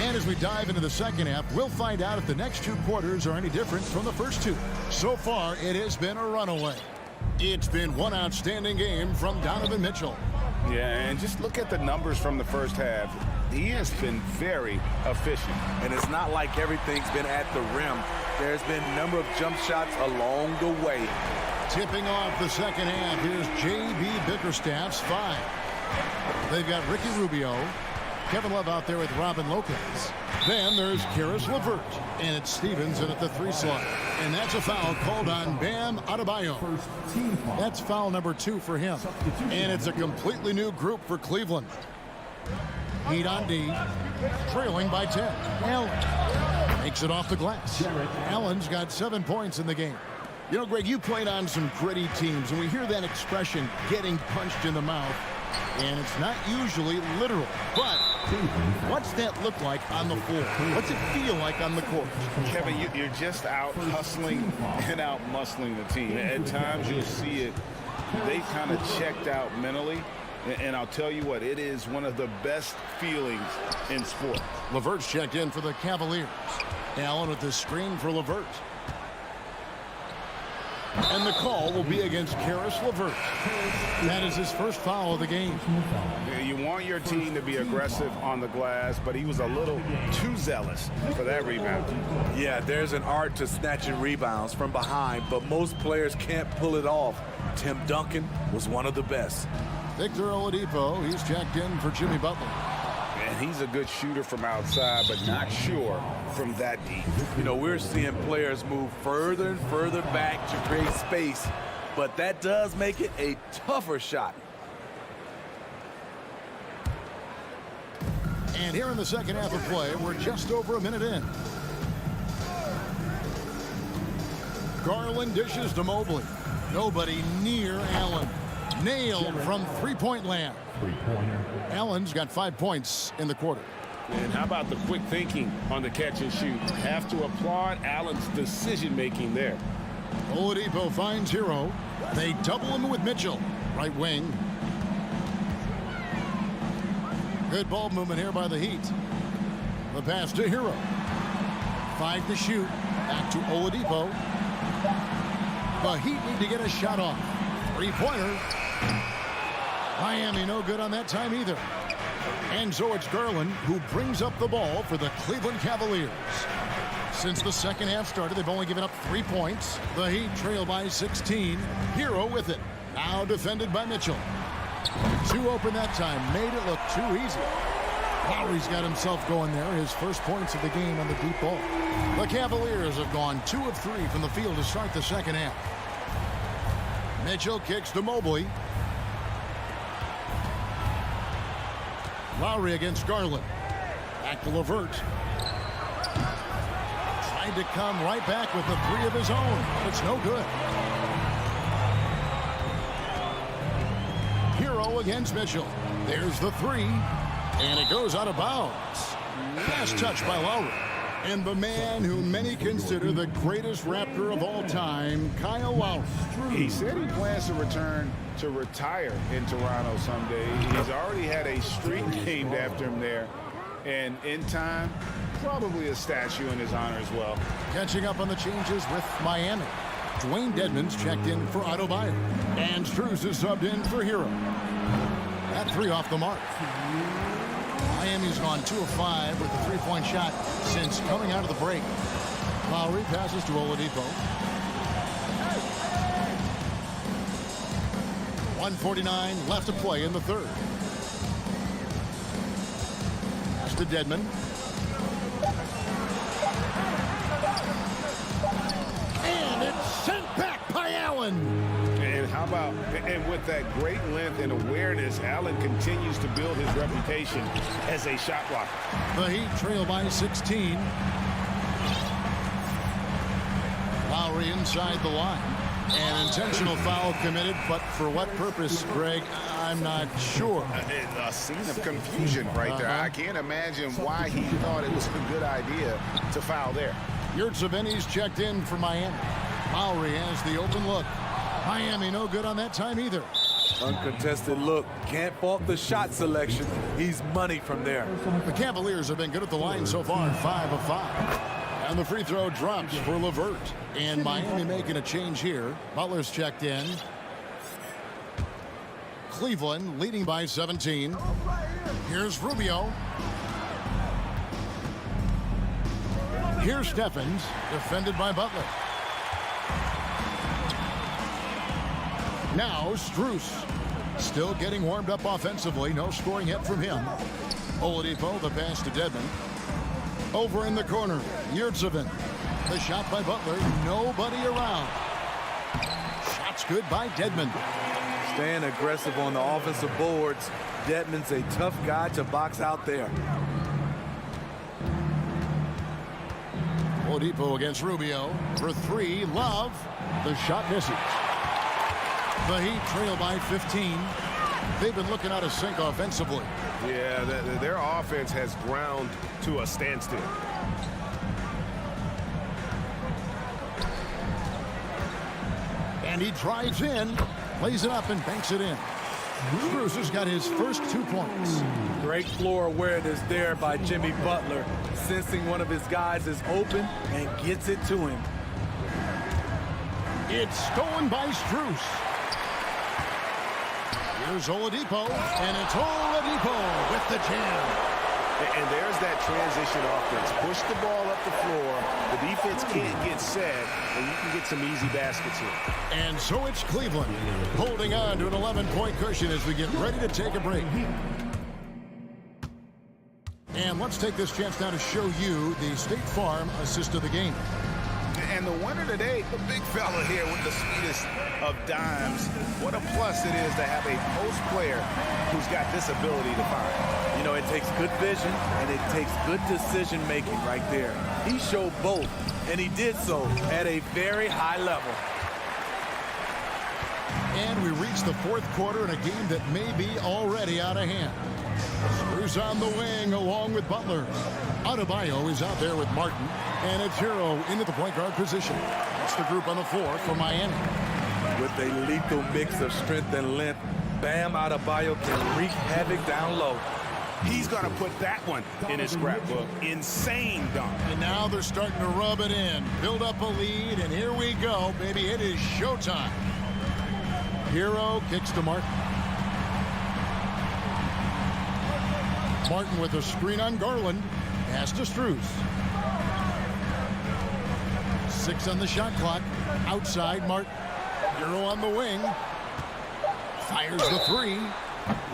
And as we dive into the second half, we'll find out if the next 2 quarters are any different from the first 2. So far, it has been a runaway. It's been one outstanding game from Donovan Mitchell. Yeah, and just look at the numbers from the first half. He has been very efficient. And it's not like everything's been at the rim. There's been a number of jump shots along the way. Tipping off the second half, here's J.B. Bickerstaff's 5. They've got Ricky Rubio. Kevin Love out there with Robin Lopez. Then there's Karis LeVert. And it's Stevens in at the 3 slot. And that's a foul called on Bam Adebayo. That's foul number 2 for him. And it's a completely new group for Cleveland. Heat on D. Trailing by 10. Allen makes it off the glass. Allen's got 7 points in the game. You know, Greg, you played on some gritty teams, and we hear that expression, getting punched in the mouth. And it's not usually literal. But what's that look like on the floor? What's it feel like on the court? Kevin, you're just out hustling and out muscling the team. At times you'll see it. They kind of checked out mentally. And I'll tell you what, it is one of the best feelings in sport. LeVert's checked in for the Cavaliers. Allen with the screen for LeVert. And the call will be against Karis LeVert. That is his first foul of the game. You want your team to be aggressive on the glass, but he was a little too zealous for that rebound. Yeah, there's an art to snatching rebounds from behind, but most players can't pull it off. Tim Duncan was one of the best. Victor Oladipo, he's checked in for Jimmy Butler. And he's a good shooter from outside, but not sure from that deep. You know, we're seeing players move further and further back to create space, but that does make it a tougher shot. And here in the second half of play, we're just over a minute in. Garland dishes to Mobley. Nobody near Allen. Nailed from three-point land. Allen's got 5 points in the quarter. And how about the quick thinking on the catch and shoot? Have to applaud Allen's decision-making there. Oladipo finds Hero. They double him with Mitchell. Right wing. Good ball movement here by the Heat. The pass to Hero. 5 to shoot. Back to Oladipo. The Heat need to get a shot off. Three-pointer. Miami no good on that time either. And so it's Garland who brings up the ball for the Cleveland Cavaliers. Since the second half started, they've only given up 3 points. The Heat trail by 16. Hero with it. Now defended by Mitchell. Too open that time. Made it look too easy. Lowry's got himself going there. His first points of the game on the deep ball. The Cavaliers have gone 2 of 3 from the field to start the second half. Mitchell kicks to Mobley. Lowry against Garland. Back to LeVert. Tried to come right back with the 3 of his own. It's no good. Hero against Mitchell. There's the 3. And it goes out of bounds. Fast touch by Lowry. And the man who many consider the greatest Raptor of all time, Kyle Lowry. He said he plans to return to retire in Toronto someday. He's already had a street named after him there. And in time, probably a statue in his honor as well. Catching up on the changes with Miami. Dwayne Dedmon's checked in for Adebayo. And Strus is subbed in for Hero. That 3 off the mark. Miami's gone 2 of 5 with the 3-point shot since coming out of the break. Lowry passes to Oladipo. 1:49 left to play in the third. Pass to Dedmon. And it's sent back by Allen. And how about, and with that great length and awareness, Allen continues to build his reputation as a shot blocker. The Heat trail by 16. Lowry inside the line. An intentional foul committed, but for what purpose, Greg, I'm not sure. A scene of confusion right there. I can't imagine why he thought it was a good idea to foul there. Yurtseven's checked in for Miami. Lowry has the open look. Miami no good on that time either. Uncontested look. Can't fault the shot selection. He's money from there. The Cavaliers have been good at the line so far, 5 of 5. And the free throw drops for LeVert. And Miami making a change here. Butler's checked in. Cleveland leading by 17. Here's Rubio. Here's Stephens, defended by Butler. Now Strus, still getting warmed up offensively. No scoring yet from him. Oladipo, the pass to Dedmon. Over in the corner, Yurtseven. The shot by Butler, nobody around. Shot's good by Dedmon. Staying aggressive on the offensive boards. Dedmon's a tough guy to box out there. Oladipo against Rubio for 3. Love. The shot misses. The Heat trail by 15. They've been looking out of sync offensively. Yeah, their offense has ground to a standstill. And he drives in, plays it up, and banks it in. Strus has got his first 2 points. Great floor awareness there by Jimmy Butler, sensing one of his guys is open and gets it to him. It's stolen by Strus. Here's Oladipo, and it's Oladipo with the jam. And there's that transition offense. Push the ball up the floor. The defense can't get set, and you can get some easy baskets here. And so it's Cleveland holding on to an 11-point cushion as we get ready to take a break. And let's take this chance now to show you the State Farm assist of the game. And the winner today, the big fella here with the sweetest of dimes. What a plus it is to have a post player who's got this ability to find. You know, it takes good vision and it takes good decision making right there. He showed both, and he did so at a very high level. And we reach the fourth quarter in a game that may be already out of hand. Screws on the wing along with Butler. Adebayo is out there with Martin. And it's Hero into the point guard position. That's the group on the floor for Miami. With a lethal mix of strength and length, Bam Adebayo can wreak havoc down low. He's going to put that one in his scrapbook. Insane dunk. And now they're starting to rub it in. Build up a lead, and here we go, baby. It is showtime. Hero kicks to Martin. Martin with a screen on Garland. Pass to Strus. 6 on the shot clock. Outside, Martin. Hero on the wing. Fires the 3.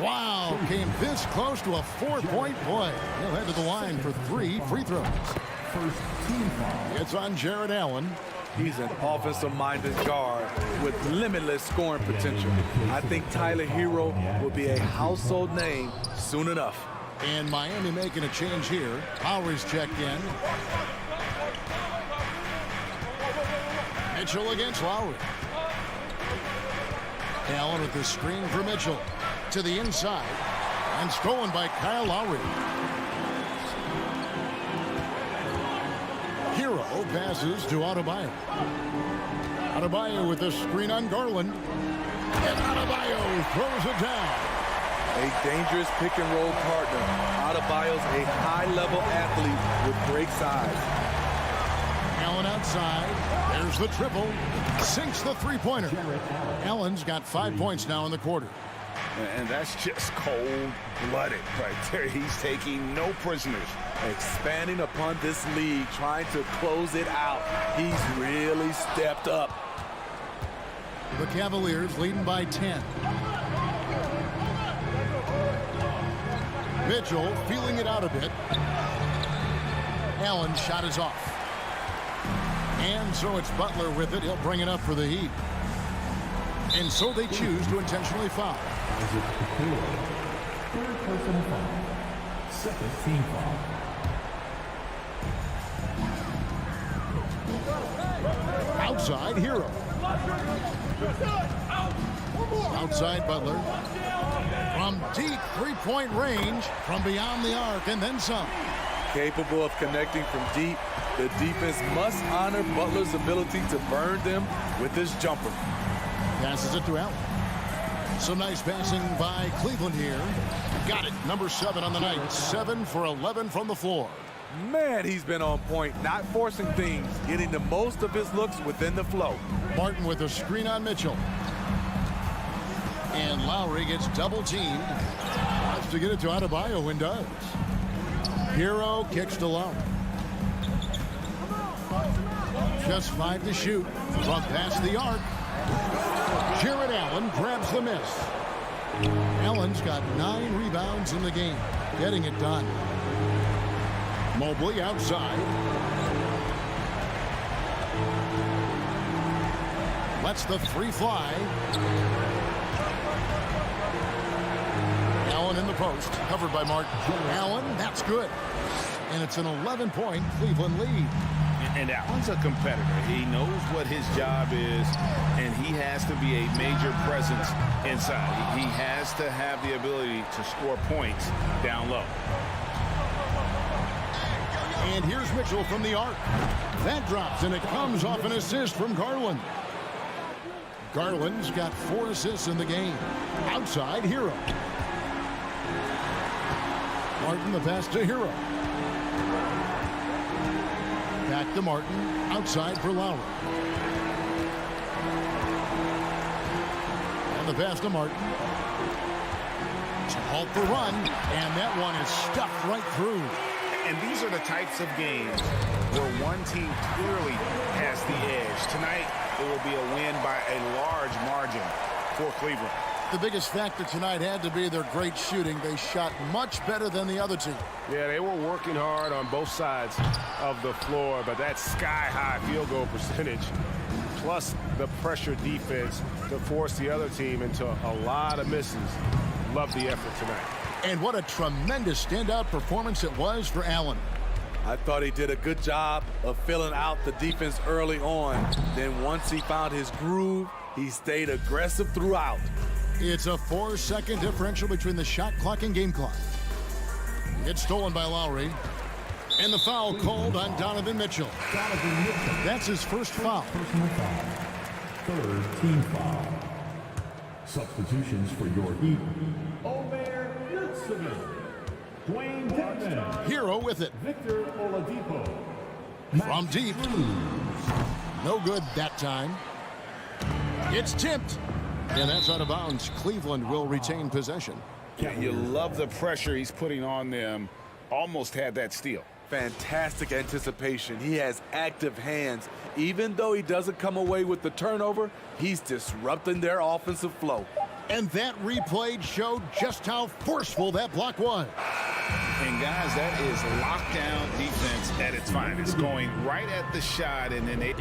Wow, came this close to a 4-point play. He'll head to the line for 3 free throws. First team foul. It's on Jared Allen. He's an offensive-minded guard with limitless scoring potential. I think Tyler Hero will be a household name soon enough. And Miami making a change here. Lowry's checked in. Mitchell against Lowry. Allen with the screen for Mitchell. To the inside. And stolen by Kyle Lowry. Hero passes to Adebayo. Adebayo with the screen on Garland. And Adebayo throws it down. A dangerous pick-and-roll partner. Adebayo's a high-level athlete with great size. Allen outside. There's the triple. Sinks the three-pointer. Allen's got 5 points now in the quarter. And that's just cold-blooded right there. He's taking no prisoners. Expanding upon this lead, trying to close it out. He's really stepped up. The Cavaliers leading by 10. Mitchell feeling it out a bit. Allen's shot is off. And so it's Butler with it. He'll bring it up for the Heat. And so they choose to intentionally foul. Third personal foul. Second team foul. Outside, Hero. Outside, Butler. From deep three-point range, from beyond the arc, and then some. Capable of connecting from deep, the defense must honor Butler's ability to burn them with his jumper. Passes it to Allen. Some nice passing by Cleveland here. Got it. Number 7 on the night. 7 for 11 from the floor. Man, he's been on point, not forcing things, getting the most of his looks within the flow. Martin with a screen on Mitchell. And Lowry gets double-teamed. Has to get it to Adebayo and does. Hero kicks to Lowry. Just 5 to shoot. From past the arc. Jared Allen grabs the miss. Allen's got 9 rebounds in the game. Getting it done. Mobley outside. Lets the 3 fly. Allen in the post. Covered by Martin. Allen, that's good. And it's an 11-point Cleveland lead. And Allen's a competitor. He knows what his job is, and he has to be a major presence inside. He has to have the ability to score points down low. And here's Mitchell from the arc. That drops, and it comes off an assist from Garland. Garland's got 4 assists in the game. Outside, Hero. Martin the pass to Hero. Back to Martin. Outside for Lowry. And the pass to Martin. To halt the run. And that one is stuffed right through. And these are the types of games where one team clearly has the edge. Tonight, it will be a win by a large margin for Cleveland. The biggest factor tonight had to be their great shooting. They shot much better than the other team. Yeah, they were working hard on both sides of the floor, but that sky-high field goal percentage, plus the pressure defense to force the other team into a lot of misses. Love the effort tonight. And what a tremendous standout performance it was for Allen. I thought he did a good job of filling out the defense early on. Then once he found his groove, He stayed aggressive throughout. It's a 4-second differential between the shot clock and game clock. It's stolen by Lowry. And the foul called on Donovan Mitchell. That's his first foul. Personal foul. Third team foul. Substitutions for your Heat. Omer Yurtseven. Dwayne Dedmon. Hero with it. Victor Oladipo. From deep. No good that time. It's tipped. And that's out of bounds. Cleveland will retain possession. You love the pressure he's putting on them. Almost had that steal. Fantastic anticipation. He has active hands. Even though he doesn't come away with the turnover, he's disrupting their offensive flow. And that replay showed just how forceful that block was. And guys, that is lockdown defense at its finest. Going right at the shot and then they...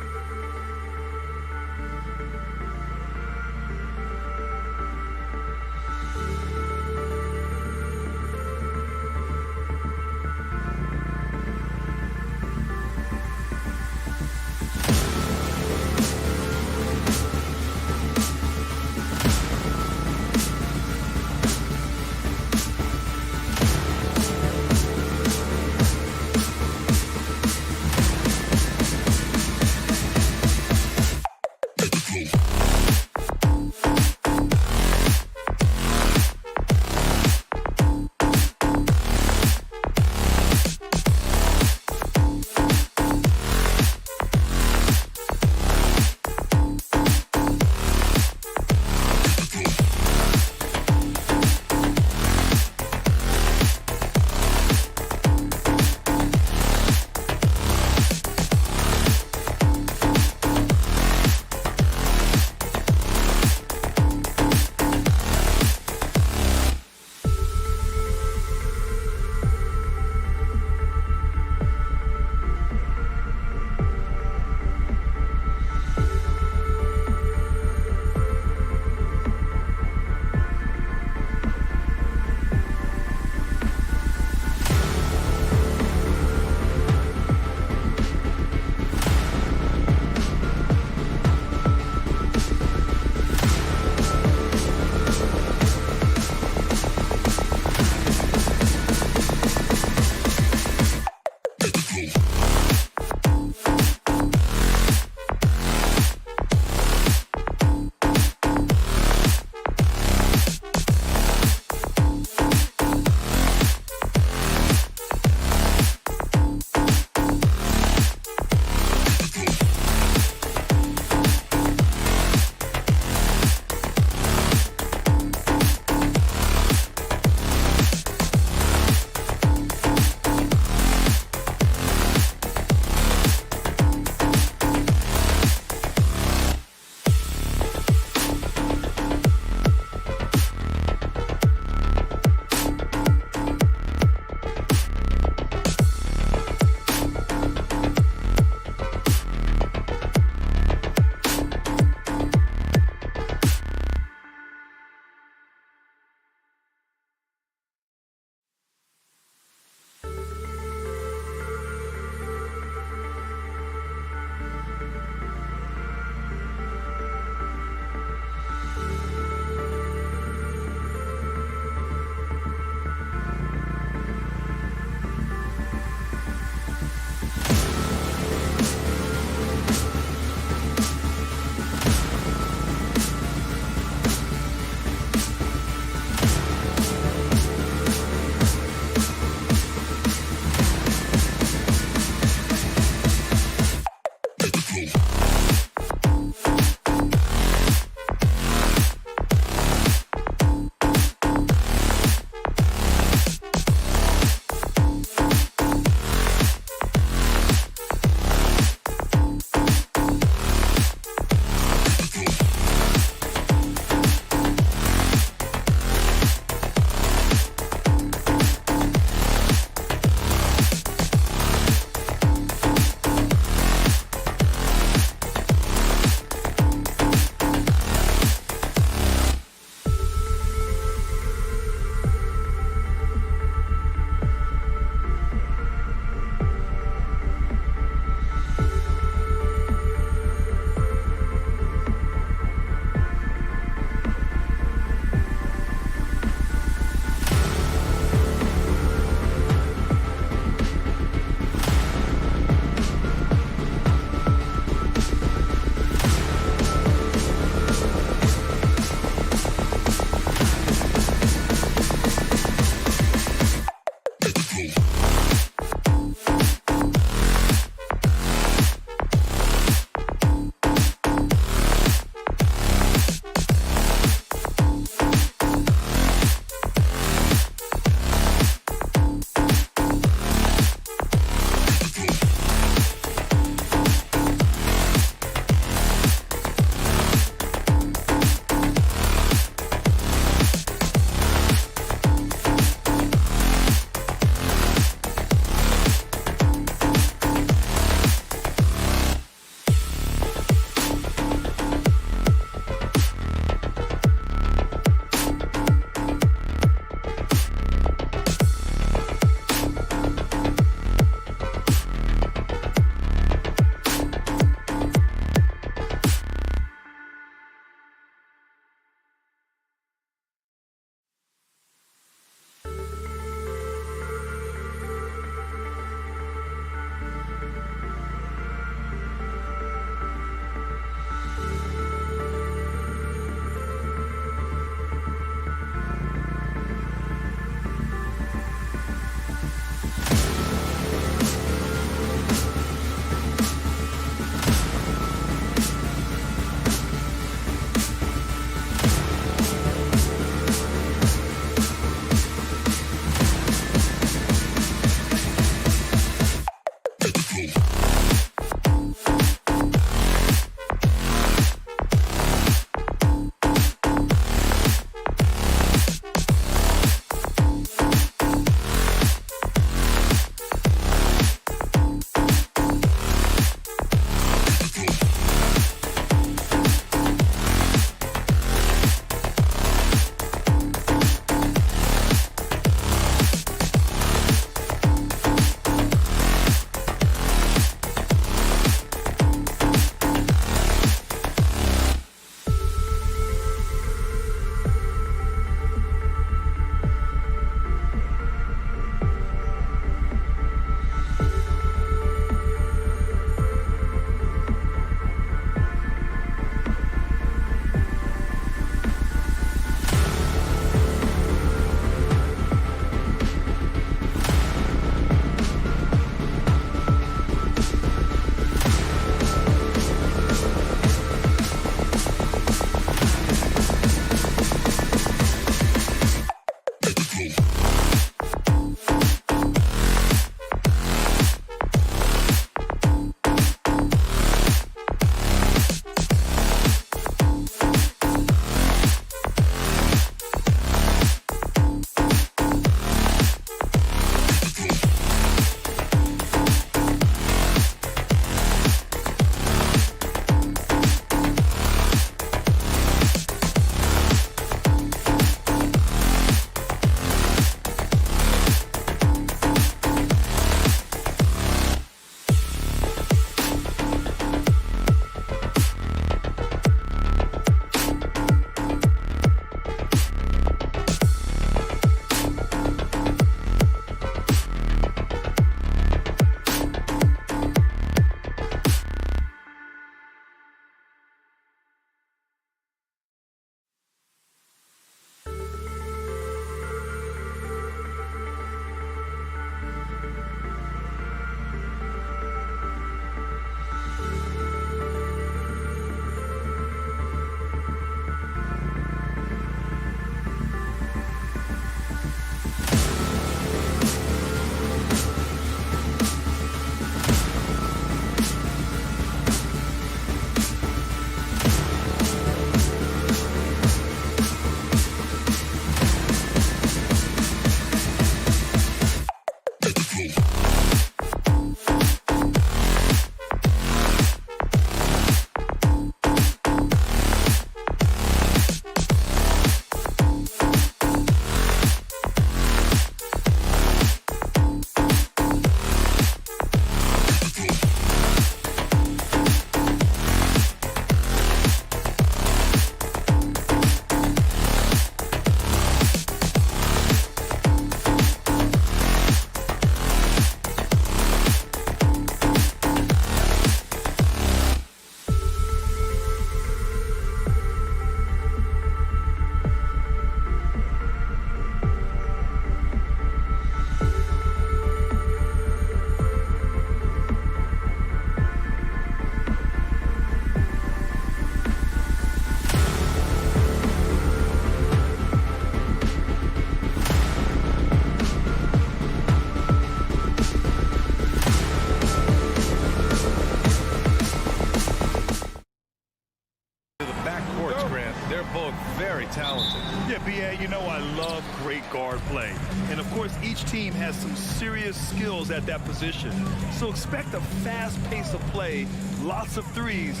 They're both very talented. Yeah, B.A., you know I love great guard play. And, of course, each team has some serious skills at that position. So expect a fast pace of play, lots of threes.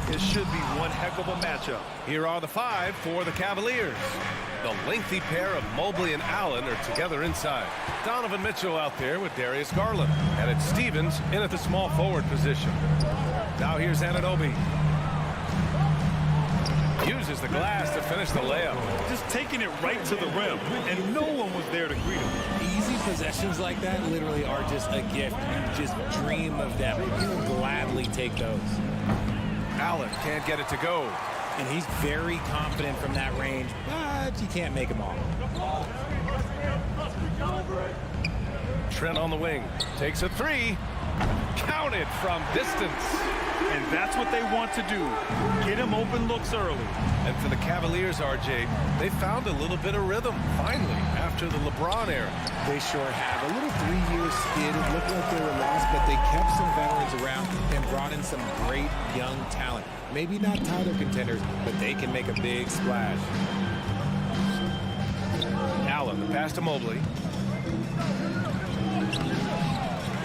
It should be one heck of a matchup. Here are the 5 for the Cavaliers. The lengthy pair of Mobley and Allen are together inside. Donovan Mitchell out there with Darius Garland. And it's Stevens in at the small forward position. Now here's Anunoby. Uses the glass to finish the layup. Just taking it right to the rim, and no one was there to greet him. Easy possessions like that literally are just a gift. You just dream of them. You'll gladly take those. Allen can't get it to go. And he's very confident from that range, but you can't make him all. Trent on the wing. Takes a 3. Counted from distance. And that's what they want to do. Get him open looks early. And for the Cavaliers, RJ, they found a little bit of rhythm, finally, after the LeBron era. They sure have. A little 3-year skid. It looked like they were lost, but they kept some veterans around and brought in some great young talent. Maybe not title contenders, but they can make a big splash. Allen, the pass to Mobley.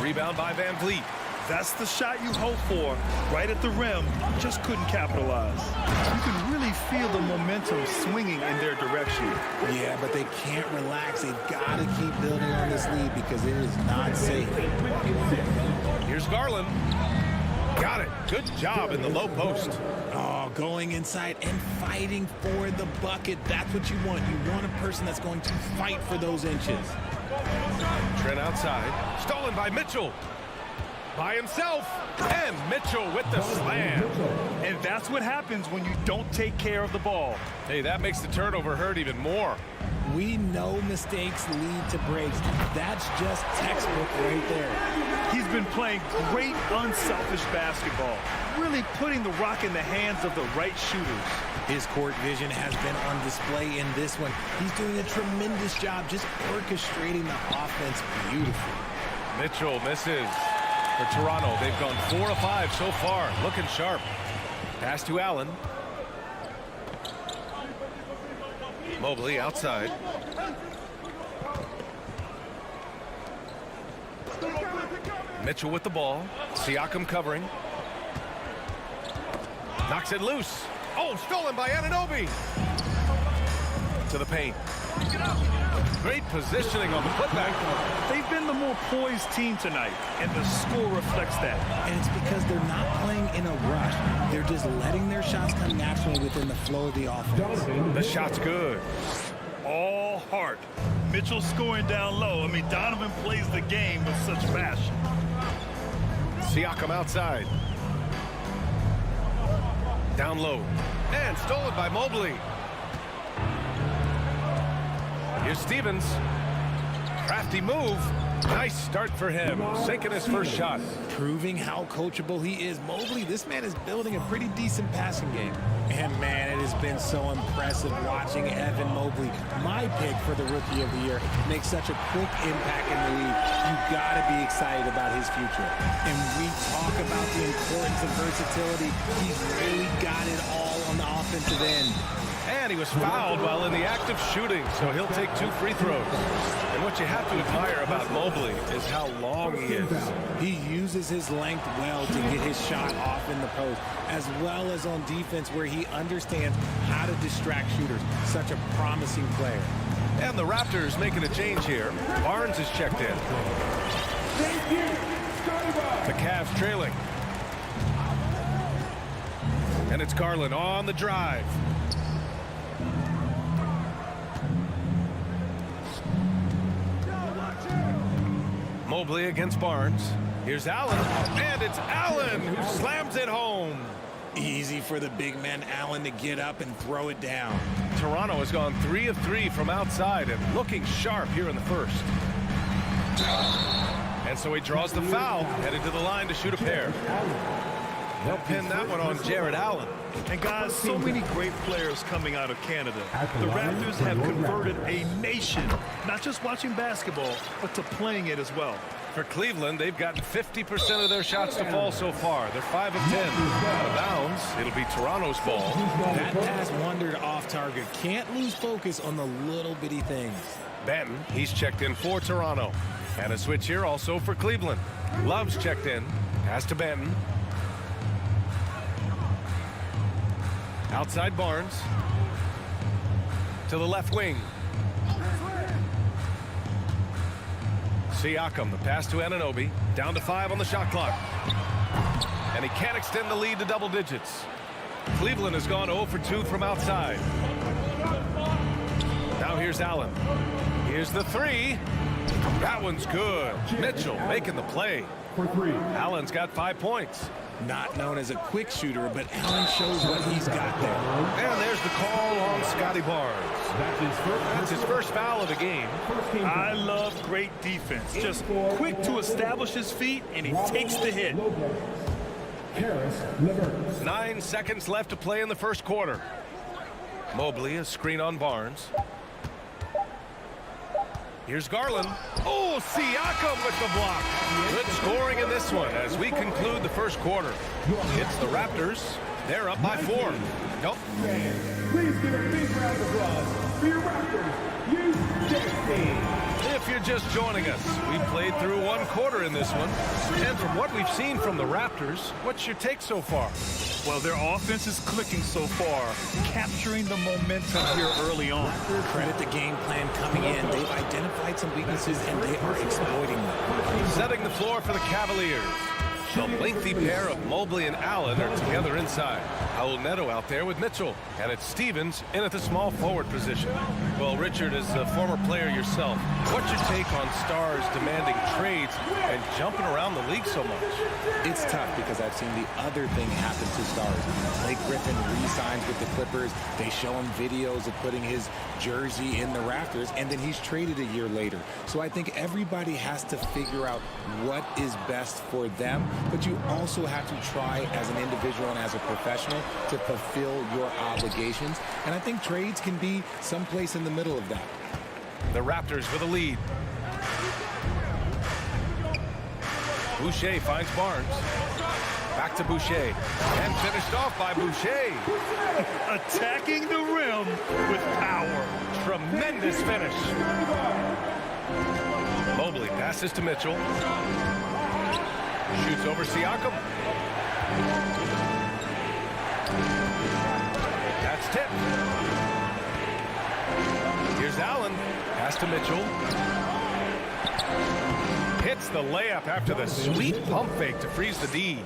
Rebound by Van Vliet. That's the shot you hope for. Right at the rim, just couldn't capitalize. You can really feel the momentum swinging in their direction. Yeah, but they can't relax. They've got to keep building on this lead because it is not safe. Here's Garland. Got it. Good job in the low post. Oh, going inside and fighting for the bucket. That's what you want. You want a person that's going to fight for those inches. Trent outside. Stolen by Mitchell. By himself. And Mitchell with the slam. And that's what happens when you don't take care of the ball. Hey, that makes the turnover hurt even more. We know mistakes lead to breaks. That's just textbook right there. He's been playing great, unselfish basketball, really putting the rock in the hands of the right shooters. His court vision has been on display in this one. He's doing a tremendous job just orchestrating the offense beautifully. Mitchell misses. For Toronto, they've gone 4 of 5 so far, looking sharp. Pass to Allen. Mobley outside. Mitchell with the ball. Siakam covering. Knocks it loose. Oh, stolen by Anunoby. To the paint. Great positioning on the putback. They've been the more poised team tonight, and the score reflects that. And it's because they're not playing in a rush. They're just letting their shots come naturally within the flow of the offense. The shot's good. All heart. Mitchell scoring down low. I mean, Donovan plays the game with such passion. Siakam outside. Down low. And stolen by Mobley. Here's Stevens. Crafty move. Nice start for him. Sinking his first shot. Proving how coachable he is. Mobley, this man is building a pretty decent passing game. And man, it has been so impressive watching Evan Mobley, my pick for the Rookie of the Year, make such a quick impact in the league. You've got to be excited about his future. And we talk about the importance of versatility. He's really got it all on the offensive end. And he was fouled while in the act of shooting, so he'll take 2 free throws. And what you have to admire about Mobley is how long he is. He uses his length well to get his shot off in the post, as well as on defense where he understands how to distract shooters. Such a promising player. And the Raptors making a change here. Barnes is checked in. The Cavs trailing. And it's Garland on the drive. Mobley against Barnes. Here's Allen, and it's Allen who slams it home. Easy for the big man Allen to get up and throw it down. Toronto has gone 3 of 3 from outside and looking sharp here in the first. And so he draws the foul, headed to the line to shoot a pair. They'll pin that one on Jared Allen. And guys, so many great players coming out of Canada. The Raptors have converted a nation, not just watching basketball, but to playing it as well. For Cleveland, they've gotten 50% of their shots to fall so far. They're 5 of 10. Out of bounds, it'll be Toronto's ball. That pass wandered off target. Can't lose focus on the little bitty things. Benton, he's checked in for Toronto. And a switch here also for Cleveland. Love's checked in. Pass to Benton. Outside Barnes. To the left wing. Siakam, the pass to Anunoby. Down to 5 on the shot clock. And he can't extend the lead to double digits. Cleveland has gone 0 for 2 from outside. Now here's Allen. Here's the 3. That one's good. Mitchell making the play. Allen's got 5 points. Not known as a quick shooter, but Allen shows what he's got there. And there's the call on Scotty Barnes. That's his first foul of the game. I love great defense. Just quick to establish his feet, and he takes the hit. 9 seconds left to play in the first quarter. Mobley, a screen on Barnes. Here's Garland. Oh, Siakam with the block. Good scoring in this one as we conclude the first quarter. It's the Raptors. They're up by 4. Nope. Please give a big round of applause for your Raptors. If you're just joining us, we played through 1 quarter in this one. And from what we've seen from the Raptors, what's your take so far? Well, their offense is clicking so far, capturing the momentum here early on. Credit the game plan coming in. They've identified some weaknesses, and they are exploiting them. Setting the floor for the Cavaliers. The lengthy pair of Mobley and Allen are together inside. Raul Neto out there with Mitchell. And it's Stevens in at the small forward position. Well, Richard, as a former player yourself, what's your take on stars demanding trades and jumping around the league so much? It's tough because I've seen the other thing happen to stars. Blake Griffin re-signs with the Clippers. They show him videos of putting his jersey in the rafters, and then he's traded a year later. So I think everybody has to figure out what is best for them, but you also have to try as an individual and as a professional to fulfill your obligations. And I think trades can be someplace in the middle of that. The Raptors with a lead. Boucher finds Barnes. Back to Boucher. And finished off by Boucher. Attacking the rim with power. Tremendous finish. Mobley passes to Mitchell. Shoots over Siakam. That's tipped. Here's Allen. Pass to Mitchell. Hits the layup after the sweet pump fake to freeze the D.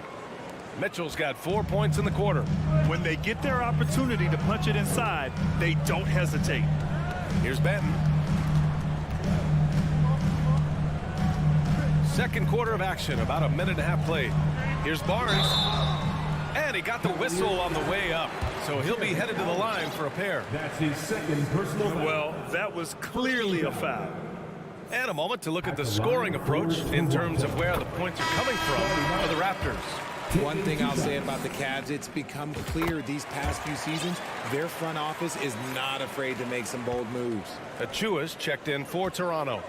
Mitchell's got 4 points in the quarter. When they get their opportunity to punch it inside, they don't hesitate. Here's Benton. Second quarter of action, about a minute and a half played. Here's Barnes. And he got the whistle on the way up. So he'll be headed to the line for a pair. That's his second personal foul. Well, that was clearly a foul. And a moment to look at the scoring approach in terms of where the points are coming from for the Raptors. One thing I'll say about the Cavs, it's become clear these past few seasons, their front office is not afraid to make some bold moves. Achua's checked in for Toronto.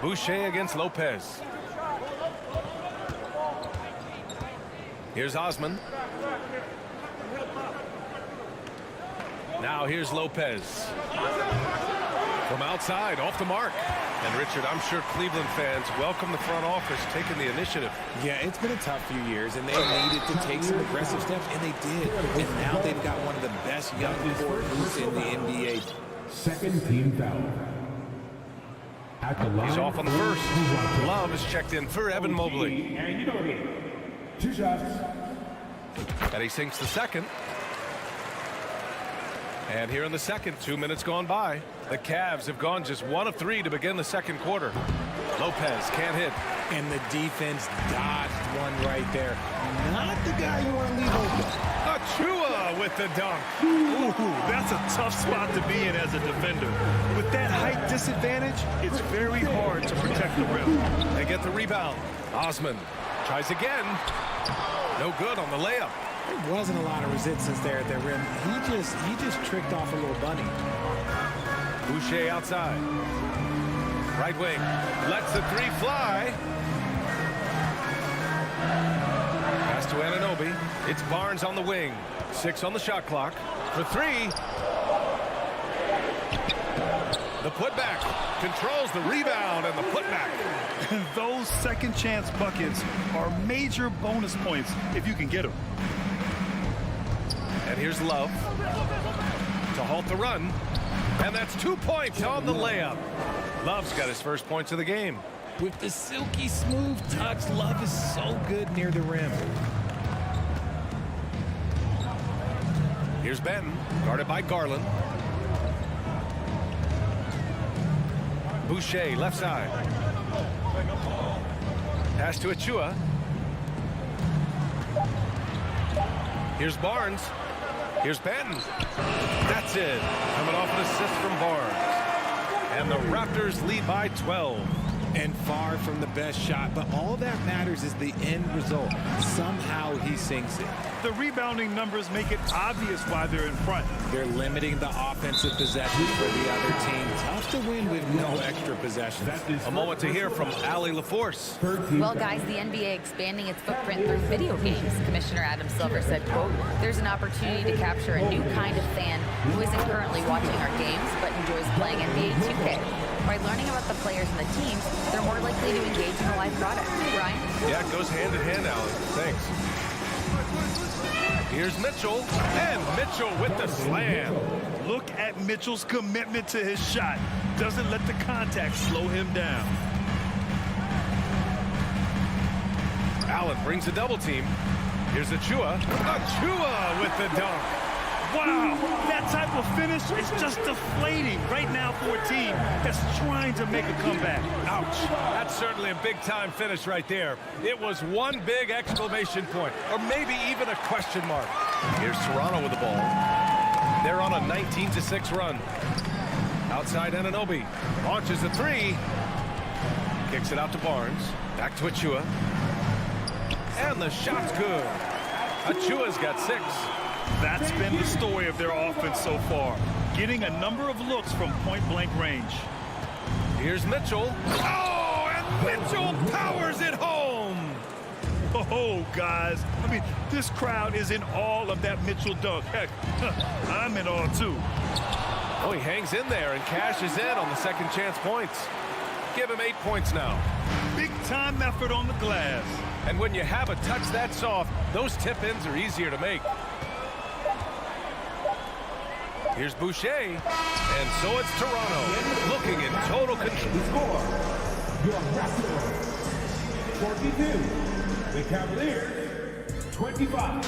Boucher against Lopez. Here's Osman. Now here's Lopez. From outside, off the mark. And Richard, I'm sure Cleveland fans welcome the front office taking the initiative. Yeah, it's been a tough few years, and they needed to take some aggressive steps, and they did. And now they've got one of the best young core groups in the NBA. Second team foul. At the line. He's off on the first. Love is checked in for Evan Mobley. And you know it. 2 shots. And he sinks the second. And here in the second, 2 minutes gone by. The Cavs have gone just 1 of 3 to begin the second quarter. Lopez can't hit. And the defense dodged one right there. Not the guy you want to leave open. Achua Achua with the dunk. Ooh, that's a tough spot to be in as a defender. With that height disadvantage, it's very hard to protect the rim. They get the rebound. Osman tries again. No good on the layup. There wasn't a lot of resistance there at the rim. He just tricked off a little bunny. Boucher outside. Right wing. Lets the three fly. Pass to Anunoby. It's Barnes on the wing. 6 on the shot clock. For 3. The putback. Controls the rebound and the putback. Those second chance buckets are major bonus points if you can get them. And here's Love to halt the run. And that's 2 points on the layup. Love's got his first points of the game. With the silky smooth touch, Love is so good near the rim. Here's Benton, guarded by Garland. Boucher, left side. Pass to Achua. Here's Barnes. Here's Benton. That's it. Coming off an assist from Barnes. And the Raptors lead by 12. And far from the best shot, but all that matters is the end result. Somehow he sinks it. The rebounding numbers make it obvious why they're in front. They're limiting the offensive possessions for the other team. Tough to win with no extra possessions. A moment to hear from Allie LaForce. Well, guys, the NBA expanding its footprint through video games. Commissioner Adam Silver said, quote, "There's an opportunity to capture a new kind of fan who isn't currently watching our games but enjoys playing NBA 2K. By learning about the players and the teams, they're more likely to engage in the live product." Ryan? Yeah, it goes hand in hand, Allie. Thanks. Here's Mitchell, and Mitchell with the slam. Look at Mitchell's commitment to his shot. Doesn't let the contact slow him down. Allen brings a double team. Here's Achua. Achua with the dunk. Wow, that type of finish is just deflating right now for a team that's trying to make a comeback. Ouch. That's certainly a big-time finish right there. It was one big exclamation point, or maybe even a question mark. Here's Toronto with the ball. They're on a 19-6 run. Outside Anunoby. Launches a 3. Kicks it out to Barnes. Back to Achua. And the shot's good. Achua's got 6. That's been the story of their offense so far, getting a number of looks from point-blank range. Here's Mitchell. Oh, and Mitchell powers it home. Oh, guys, I mean, this crowd is in awe of that Mitchell dunk. Heck, I'm in awe, too. Oh, he hangs in there and cashes in on the second chance points. Give him 8 points now. Big-time effort on the glass. And when you have a touch that soft, those tip-ins are easier to make. Here's Boucher, and so it's Toronto, looking in total control. The score, your Raptors, 42, the Cavaliers, 25.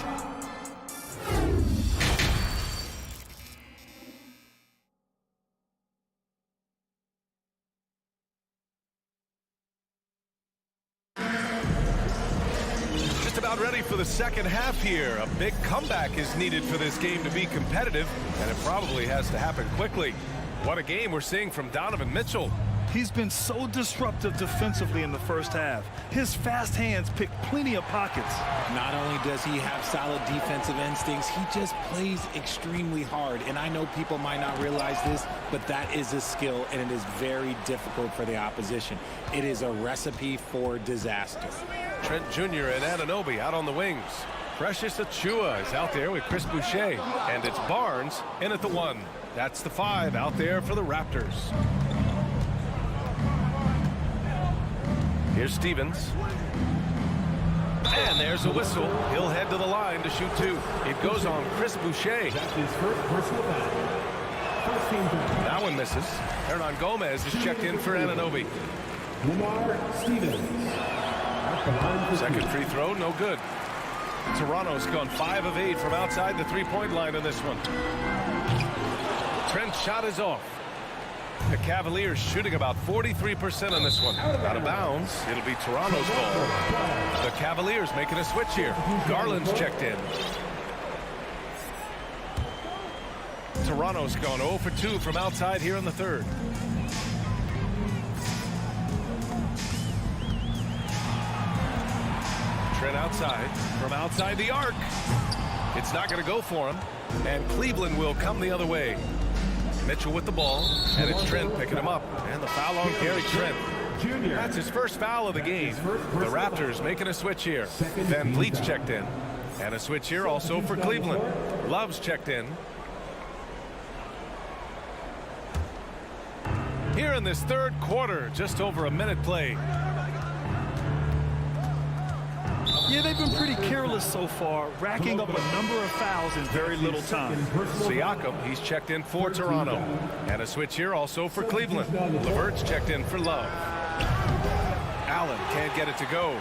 Ready for the second half here. A big comeback is needed for this game to be competitive, and it probably has to happen quickly. What a game we're seeing from Donovan Mitchell. He's been so disruptive defensively in the first half. His fast hands pick plenty of pockets. Not only does he have solid defensive instincts, he just plays extremely hard. And I know people might not realize this, but that is a skill, and it is very difficult for the opposition. It is a recipe for disaster. Trent Jr. and Anunoby out on the wings. Precious Achua is out there with Chris Boucher. And it's Barnes in at the 1. That's the 5 out there for the Raptors. Here's Stevens. And there's a whistle. He'll head to the line to shoot 2. It goes on Chris Boucher. That's his first personal foul. First team foul. That one misses. Hernan Gomez is checked in for Anunoby. Lamar Stevens. Second free throw, no good. Toronto's gone 5 of 8 from outside the three-point line in this one. Trent's shot is off. The Cavaliers shooting about 43% on this one. Out of bounds. It'll be Toronto's ball. The Cavaliers making a switch here. Garland's checked in. Toronto's gone 0 for 2 from outside here in the third. Trent outside, from outside the arc. It's not going to go for him, and Cleveland will come the other way. Mitchell with the ball, and it's Trent picking him up. And the foul on Gary Trent. That's his first foul of the game. The Raptors making a switch here. Van Vliet's checked in. And a switch here also for Cleveland. Love's checked in. Here in this third quarter, just over a minute played. Yeah, they've been pretty careless so far, racking up a number of fouls in very little time. Siakam, he's checked in for Toronto. And a switch here also for Cleveland. LeVert's checked in for Love. Allen can't get it to go.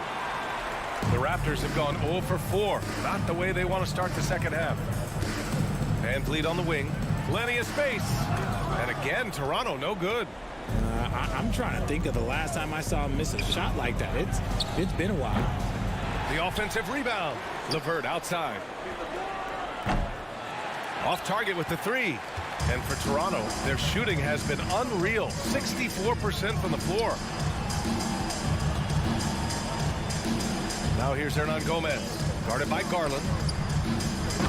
The Raptors have gone 0 for 4. Not the way they want to start the second half. Van Vliet on the wing. Plenty of space. And again, Toronto no good. I'm trying to think of the last time I saw him miss a shot like that. It's been a while. The offensive rebound. LeVert outside. Off target with the three. And for Toronto, their shooting has been unreal. 64% from the floor. Now here's Hernan Gomez. Guarded by Garland.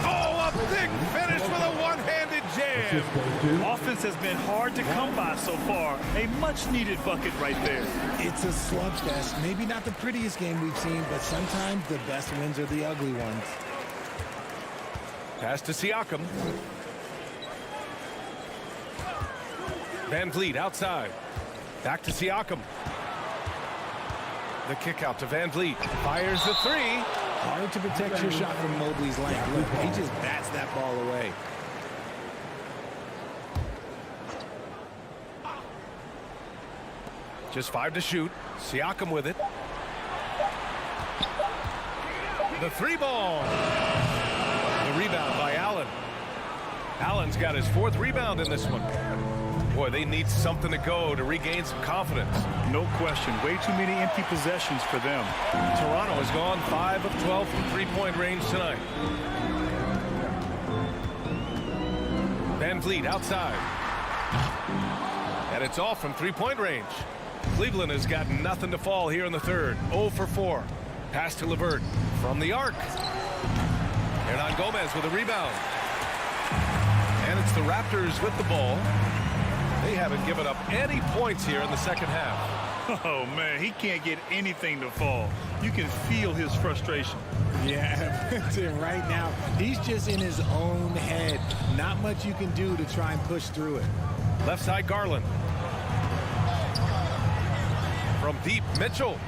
Oh, a big finish with a one-handed jam. Offense has been hard to come by so far. A much-needed bucket right there. It's a slugfest. Maybe not the prettiest game we've seen, but sometimes the best wins are the ugly ones. Pass to Siakam. Van Vliet outside. Back to Siakam. The kick out to Van Vliet. Fires the three. Hard to protect your shot from Mobley's length. Look, he just bats that ball away. Just 5 to shoot. Siakam with it. The three ball. The rebound by Allen. Allen's got his 4th rebound in this one. Boy, they need something to go to regain some confidence. No question. Way too many empty possessions for them. Toronto has gone 5 of 12 from three-point range tonight. Van Vliet outside. And it's off from three-point range. Cleveland has got nothing to fall here in the third. 0 for 4. Pass to LeVert from the arc. Hernan Gomez with a rebound. And it's the Raptors with the ball. They haven't given up any points here in the second half. Oh, man, he can't get anything to fall. You can feel his frustration. Yeah, right now, he's just in his own head. Not much you can do to try and push through it. Left side, Garland. From deep, Mitchell.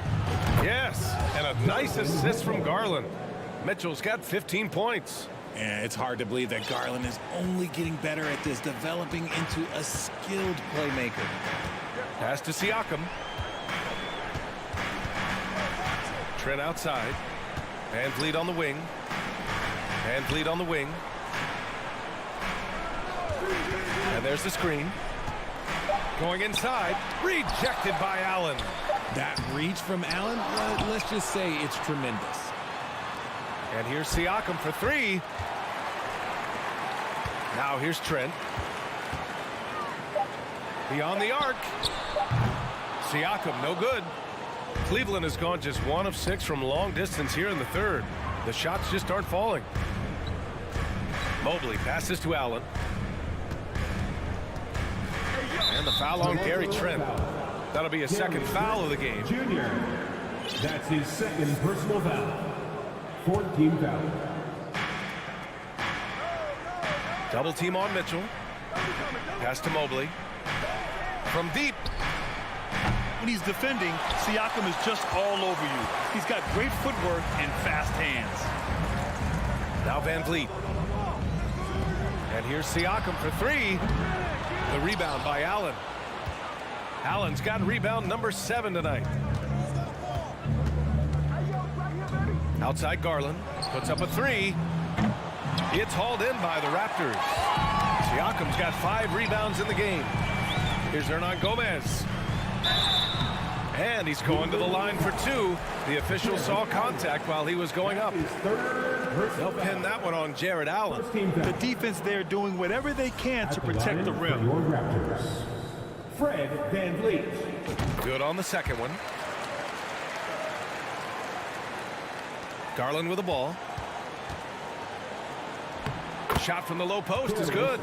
Yes, and a nice assist from Garland. Mitchell's got 15 points. Yeah, it's hard to believe that Garland is only getting better at this, developing into a skilled playmaker. Pass to Siakam. Trent outside. Van Vliet on the wing. Van Vliet on the wing. And there's the screen. Going inside. Rejected by Allen. That reach from Allen, let's just say it's tremendous. And here's Siakam for three. Now here's Trent. Beyond the arc. Siakam, no good. Cleveland has gone just 1 of 6 from long distance here in the third. The shots just aren't falling. Mobley passes to Allen. And the foul on Gary Trent. That'll be a second foul of the game. Junior. That's his second personal foul. 14 foul. Double team on Mitchell. Pass to Mobley. From deep. When he's defending, Siakam is just all over you. He's got great footwork and fast hands. Now Van Vliet. And here's Siakam for three. The rebound by Allen. Allen's got rebound number 7 tonight. Outside Garland. Puts up a three. It's hauled in by the Raptors. Siakam's got 5 rebounds in the game. Here's Hernan Gomez. And he's going to the line for 2. The official saw contact while he was going up. His third They'll pin that one on Jared Allen. The defense there doing whatever they can to protect the rim. Your Raptors, Fred VanVleet. Good on the second one. Garland with the ball. Shot from the low post is good.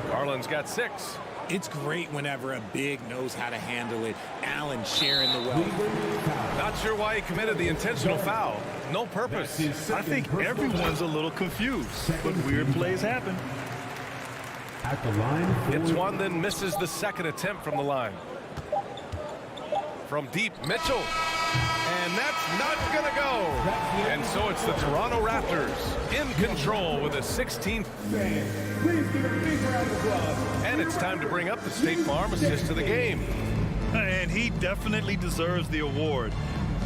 Garland's got 6. It's great whenever a big knows how to handle it. Allen sharing the wealth. Not sure why he committed the intentional foul. No purpose. I think everyone's a little confused, but weird plays happen. At the line. Hits one, then misses the second attempt from the line. From deep, Mitchell. And that's not going to go. And so it's the Toronto Raptors in control with a 16th. Please give a big round of applause. And it's time to bring up the State Farm assist of the game. And he definitely deserves the award.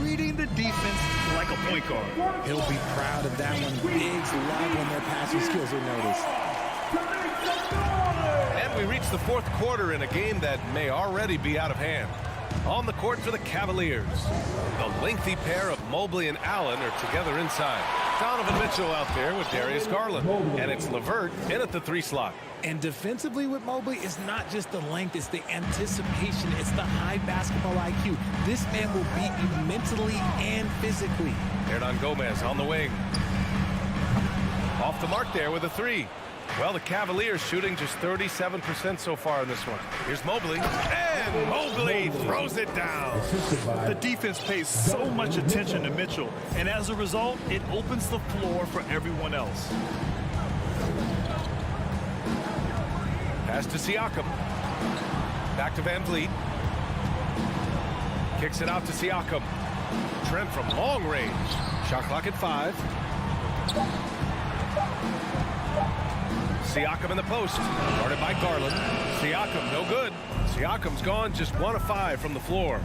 Reading the defense like a point guard. He'll be proud of that one. Bigs love when their passing skills are noticed. And we reach the fourth quarter in a game that may already be out of hand. On the court for the Cavaliers. The lengthy pair of Mobley and Allen are together inside. Donovan Mitchell out there with Darius Garland. And it's LeVert in at the 3 slot. And defensively with Mobley, it's not just the length, it's the anticipation, it's the high basketball IQ. This man will beat you mentally and physically. Hernan Gomez on the wing. Off the mark there with a 3. Well, the Cavaliers shooting just 37% so far in this one. Here's Mobley, and Mobley throws it down. The defense pays so much attention to Mitchell, and as a result, it opens the floor for everyone else. Pass to Siakam. Back to VanVleet. Kicks it out to Siakam. Trent from long range. Shot clock at 5. Siakam in the post. Guarded by Garland. Siakam, no good. Siakam's gone just 1 of 5 from the floor.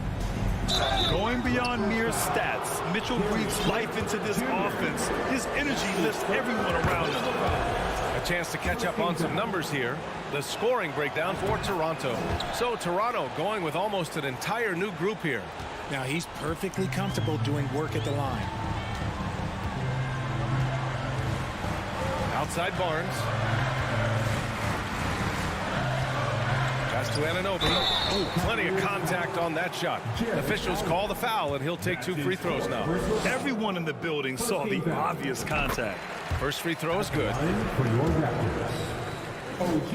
Going beyond mere stats, Mitchell breathes life into this offense. His energy lifts everyone around him. A chance to catch up on some numbers here. The scoring breakdown for Toronto. So Toronto going with almost an entire new group here. Now he's perfectly comfortable doing work at the line. Outside Barnes. Pass to Anunoby. Oh, plenty of contact on that shot. Officials call the foul, and he'll take 2 free throws now. Everyone in the building saw the obvious contact. First free throw is good. For your Raptors, OG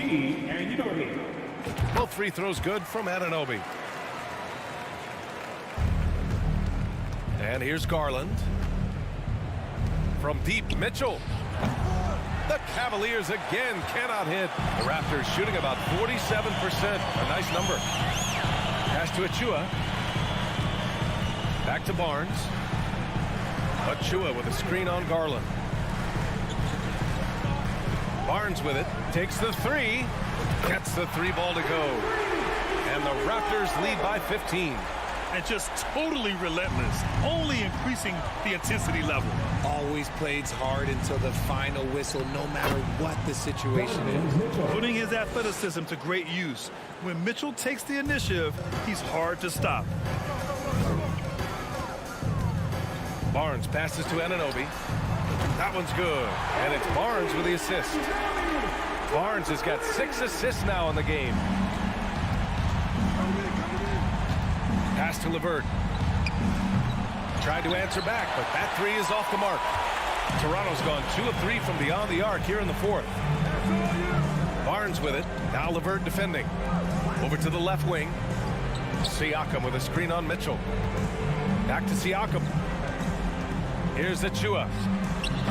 and Anunoby. Both free throws good from Anunoby. And here's Garland. From deep, Mitchell. The Cavaliers again cannot hit. The Raptors shooting about 47%. A nice number. Pass to Achua. Back to Barnes. Achua with a screen on Garland. Barnes with it. Takes the 3. Gets the 3 ball to go. And the Raptors lead by 15. And just totally relentless, only increasing the intensity level. Always plays hard until the final whistle, no matter what the situation is. Putting his athleticism to great use. When Mitchell takes the initiative, he's hard to stop. Barnes passes to Anunoby. That one's good. And it's Barnes with the assist. Barnes has got 6 assists now in the game. Pass to LeVert. Tried to answer back, but that 3 is off the mark. Toronto's gone 2 of 3 from beyond the arc here in the 4th. Barnes with it. Now LeVert defending. Over to the left wing. Siakam with a screen on Mitchell. Back to Siakam. Here's Achua.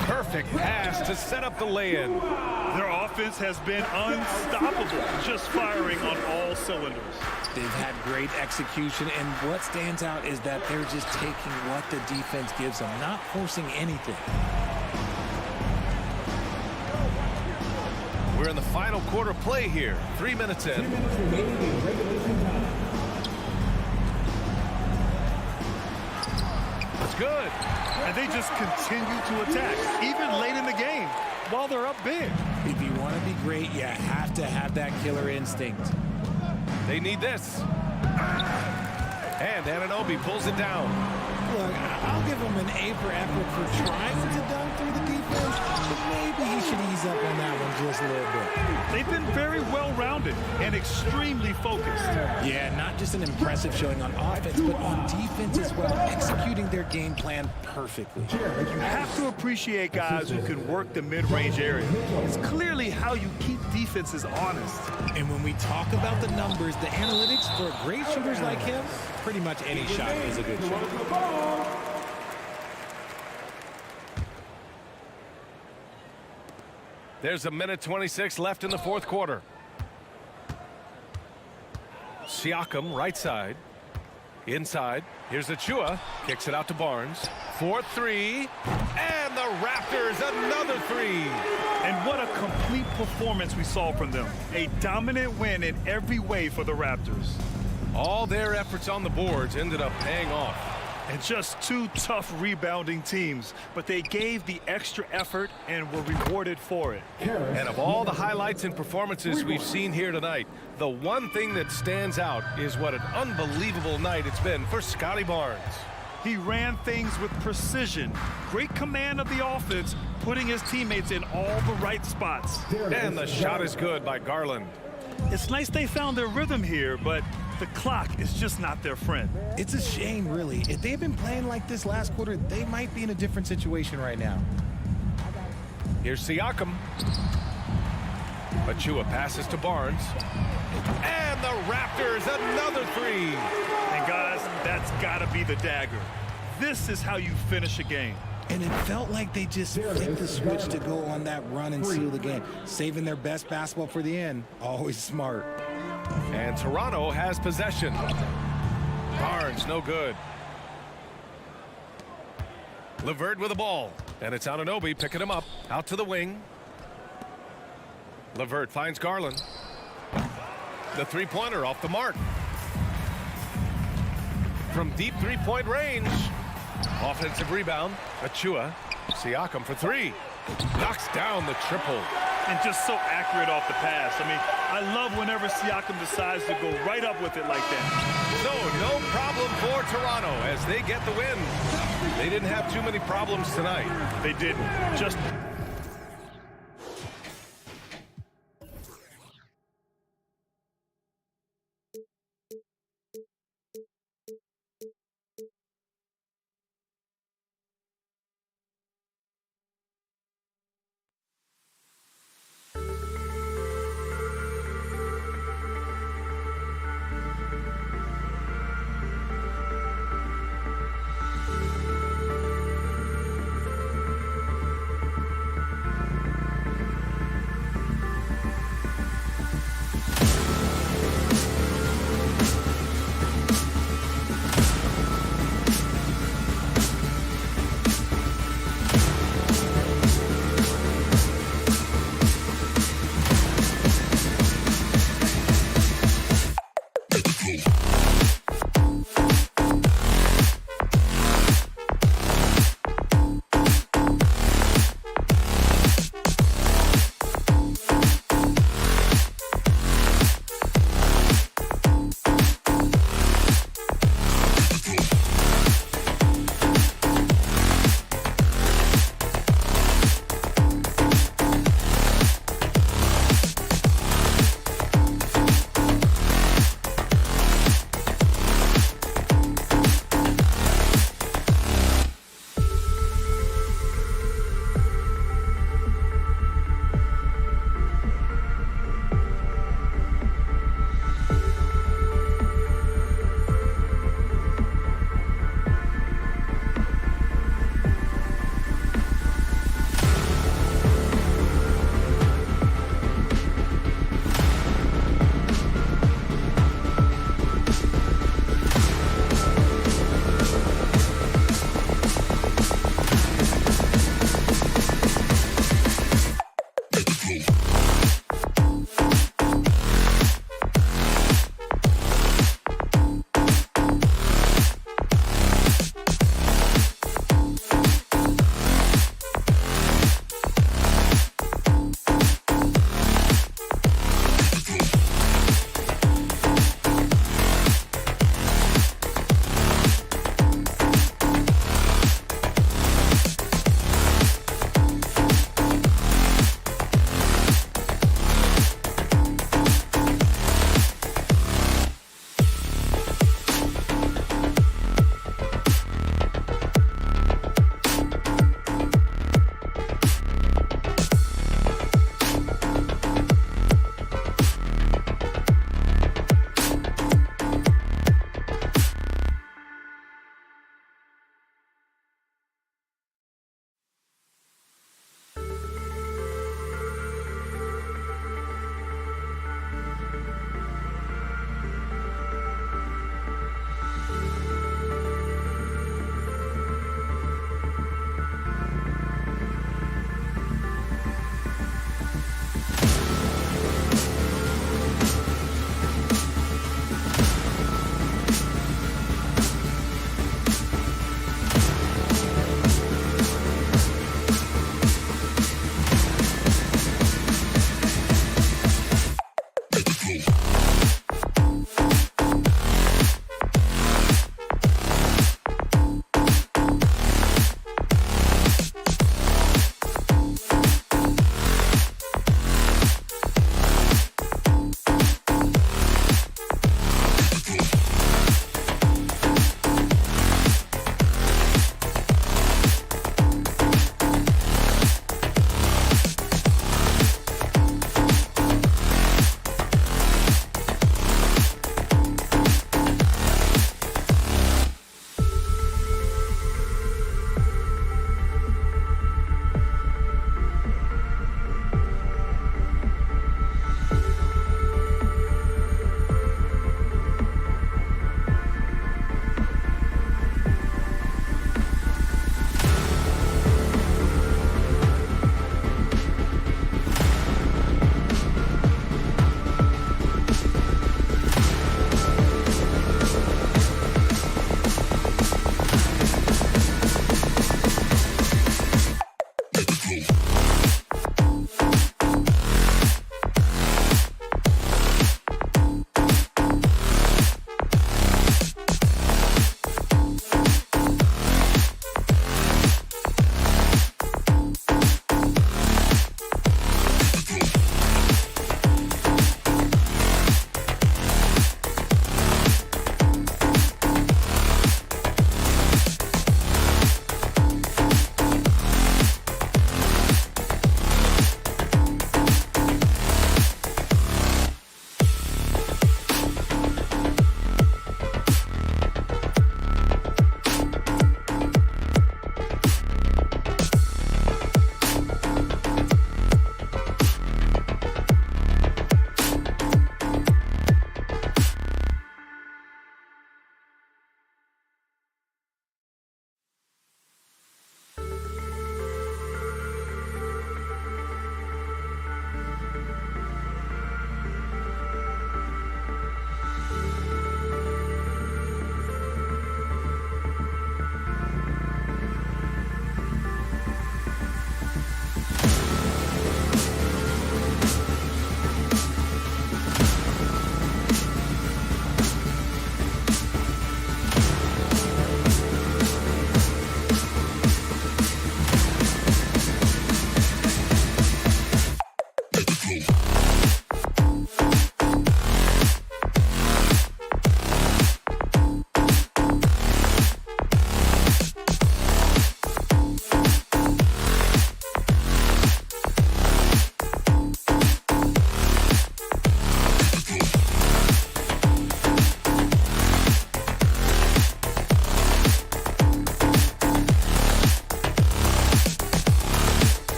Perfect pass to set up the lay-in. Their offense has been unstoppable, just firing on all cylinders. They've had great execution, and what stands out is that they're just taking what the defense gives them, not forcing anything. We're in the final quarter play here. 3 minutes in. That's good. And they just continue to attack, even late in the game, while they're up big. If you want to be great, you have to have that killer instinct. They need this. And Anunoby pulls it down. Look, I'll give him an A for effort for trying to dunk through the defense, but maybe he should ease up on that one just a little bit. They've been very well-rounded and extremely focused. Yeah, not just an impressive showing on offense, but on defense as well, executing their game plan perfectly. You have to appreciate guys who can work the mid-range area. It's clearly how you keep defenses honest. And when we talk about the numbers, the analytics for great shooters like him, pretty much any shot is a good shot. There's 1:26 left in the fourth quarter. Siakam, right side. Inside. Here's Achua. Kicks it out to Barnes. 4-3. And the Raptors, another three. And what a complete performance we saw from them. A dominant win in every way for the Raptors. All their efforts on the boards ended up paying off. And just two tough rebounding teams, but they gave the extra effort and were rewarded for it. And of all the highlights and performances we've seen here tonight, the one thing that stands out is what an unbelievable night it's been for Scotty Barnes. He ran things with precision, great command of the offense, putting his teammates in all the right spots. And the shot is good by Garland. It's nice they found their rhythm here, but the clock is just not their friend. It's a shame, really. If they've been playing like this last quarter, they might be in a different situation right now. Here's Siakam. Achua passes to Barnes. And the Raptors, another three. And guys, that's got to be the dagger. This is how you finish a game. And it felt like they just flipped the switch to go on that run and seal the game. Saving their best basketball for the end. Always smart. And Toronto has possession. Barnes, no good. LeVert with the ball. And it's Anunoby picking him up. Out to the wing. LeVert finds Garland. The three-pointer off the mark. From deep three-point range. Offensive rebound. Achua. Siakam for three. Knocks down the triple. And just so accurate off the pass. I mean, I love whenever Siakam decides to go right up with it like that. No problem for Toronto as they get the win. They didn't have too many problems tonight. They didn't. Just...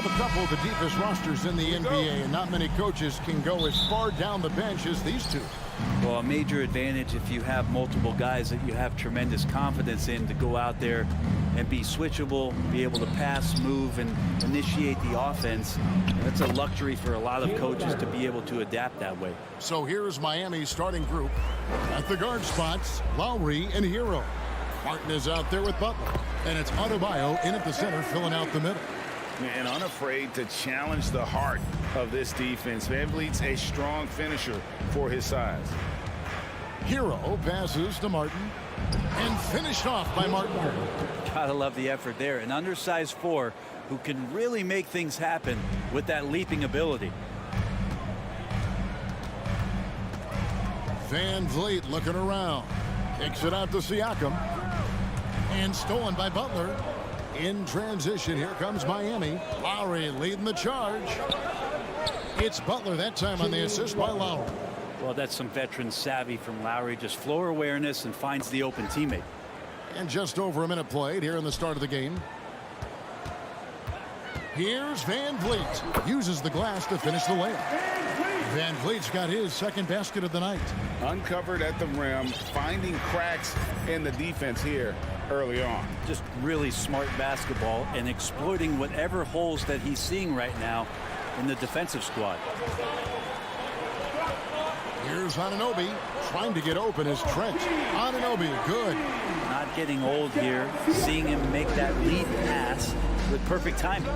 have a couple of the deepest rosters in the NBA, and not many coaches can go as far down the bench as these two. Well, a major advantage if you have multiple guys that you have tremendous confidence in to go out there and be switchable, be able to pass, move, and initiate the offense. That's a luxury for a lot of coaches to be able to adapt that way. So here's Miami's starting group. At the guard spots, Lowry and Hero. Martin is out there with Butler, and it's Adebayo in at the center, filling out the middle. And unafraid to challenge the heart of this defense. VanVleet's a strong finisher for his size. Hero passes to Martin and finished off by Martin. Gotta love the effort there. An undersized 4 who can really make things happen with that leaping ability. VanVleet looking around. Kicks it out to Siakam. And stolen by Butler. In transition, here comes Miami. Lowry leading the charge. It's Butler that time on the assist by Lowry. Well, that's some veteran savvy from Lowry. Just floor awareness and finds the open teammate. And just over a minute played here in the start of the game. Here's VanVleet. Uses the glass to finish the layup. VanVleet's got his second basket of the night. Uncovered at the rim, finding cracks in the defense here early on. Just really smart basketball and exploiting whatever holes that he's seeing right now in the defensive squad. Here's Anunoby trying to get open as Trent. Anunoby, good. Not getting old here. Seeing him make that lead pass with perfect timing.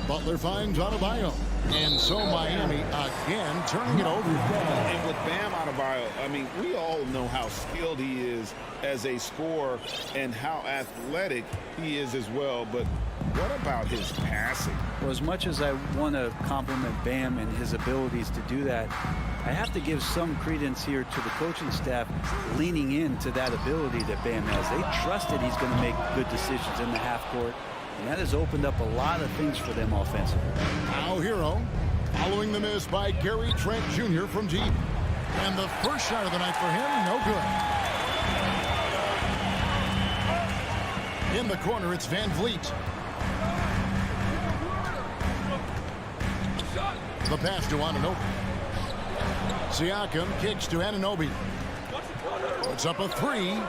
Butler finds Adebayo. And so Miami again turning it over. And with Bam Adebayo, I mean, we all know how skilled he is as a scorer and how athletic he is as well. But what about his passing? Well, as much as I want to compliment Bam and his abilities to do that, I have to give some credence here to the coaching staff leaning into that ability that Bam has. They trusted he's going to make good decisions in the half court. And that has opened up a lot of things for them offensively. Now Hero, following the miss by Gary Trent Jr. from deep. And the first shot of the night for him, no good. In the corner, it's VanVleet. The pass to Anunoby. Siakam kicks to Anunoby. Puts up a 3.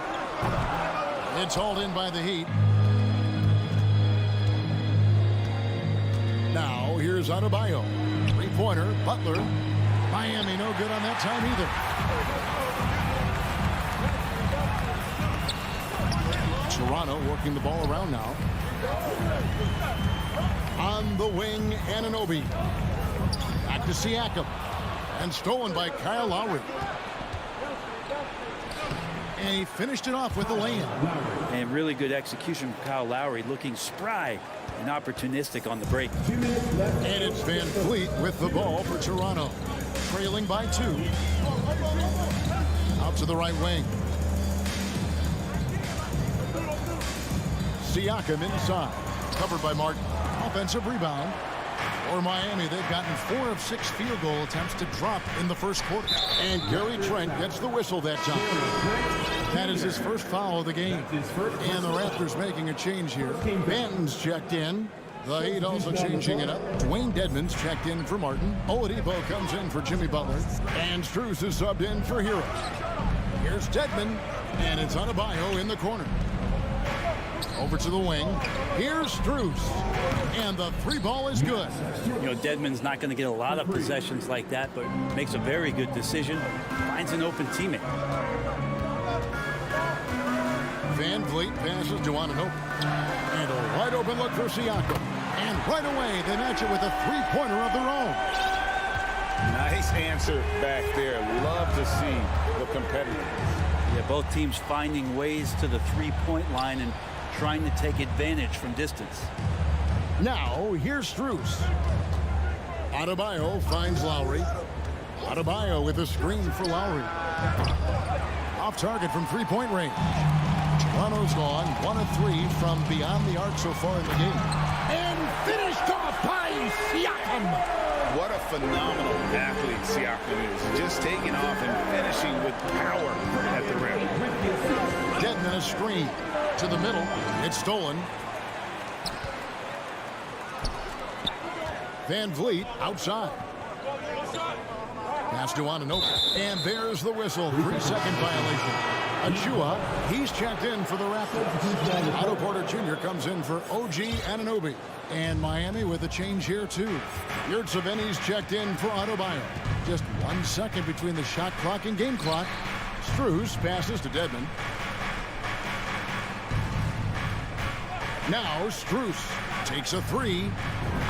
It's hauled in by the Heat. Now, here's Adebayo. Three-pointer, Butler. Miami no good on that time either. Toronto working the ball around now. On the wing, Anunoby. Back to Siakam. And stolen by Kyle Lowry. And he finished it off with a lay-in. And really good execution from Kyle Lowry, looking spry and opportunistic on the break. And it's VanVleet with the ball for Toronto. Trailing by 2. Out to the right wing. Siakam inside. Covered by Martin. Offensive rebound. For Miami, they've gotten 4 of 6 field goal attempts to drop in the first quarter. And Gary Trent gets the whistle that time. That is his first foul of the game. And the Raptors making a change here. Banton's checked in. The Heat also changing it up. Dwayne Dedmon's checked in for Martin. Oladipo comes in for Jimmy Butler. And Strus is subbed in for Hero. Here's Dedmon. And it's Adebayo in the corner. Over to the wing. Here's Strus. And the 3-ball is good. You know, Dedmon's not going to get a lot of possessions like that, but makes a very good decision. Finds an open teammate. VanVleet passes to Anunoby. And a wide open look for Siakam. And right away, they match it with a 3-pointer of their own. Nice answer back there. Love to see the competitors. Yeah, both teams finding ways to the 3-point line and trying to take advantage from distance. Now, here's Strus. Adebayo finds Lowry. Adebayo with a screen for Lowry. Off target from 3-point range. Toronto's gone 1 of 3 from beyond the arc so far in the game. And finished off by Siakam. What a phenomenal athlete Siakam is. Just taking off and finishing with power at the rim. Dedmon a screen to the middle. It's stolen. Van Vliet outside. Pass to Anunoby. And there's the whistle. 3-second violation. Achua, he's checked in for the Raptors. Otto Porter Jr. comes in for OG Anunoby. And Miami with a change here, too. Yurtseven's checked in for Adebayo. Just 1 second between the shot clock and game clock. Strus passes to Dedmon. Now Strus takes a three.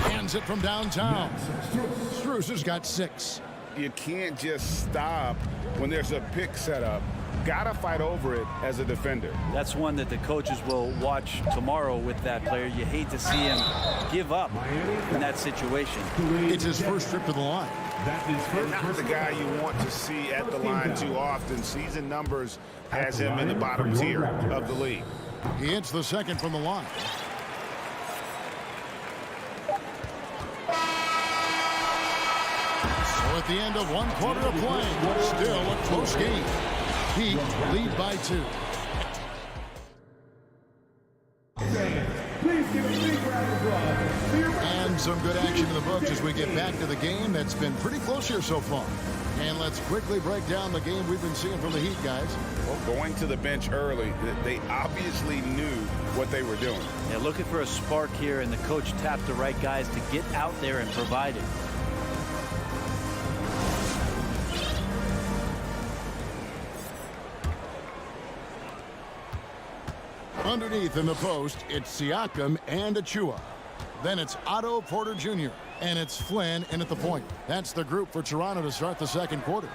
Hands it from downtown. Strus has got 6. You can't just stop when there's a pick set up. Gotta fight over it as a defender. That's one that the coaches will watch tomorrow with that player. You hate to see him give up in that situation. It's his first trip to the line. And not the guy you want to see at the line too often. Season numbers has him in the bottom tier of the league. He hits the second from the line. So at the end of 1 quarter of play, still a close game. Heat lead by 2. And some good action in the books as we get back to the game that's been pretty close here so far. And let's quickly break down the game we've been seeing from the Heat, guys. Well, going to the bench early, they obviously knew what they were doing. Yeah, looking for a spark here, and the coach tapped the right guys to get out there and provide it. Underneath in the post, it's Siakam and Achua. Then it's Otto Porter Jr. and it's Flynn in at the point. That's the group for Toronto to start the second quarter.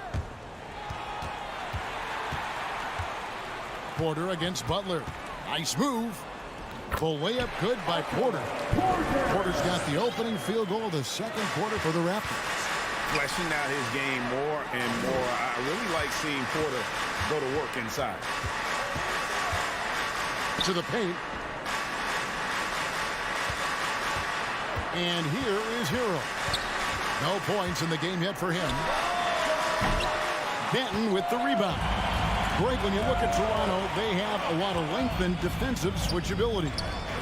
Porter against Butler. Nice move. Full layup good by Porter. Porter's got the opening field goal of the second quarter for the Raptors. Fleshing out his game more and more. I really like seeing Porter go to work inside. To the paint. And here is Hero. No points in the game yet for him. Benton with the rebound. Greg, when you look at Toronto, they have a lot of length and defensive switchability.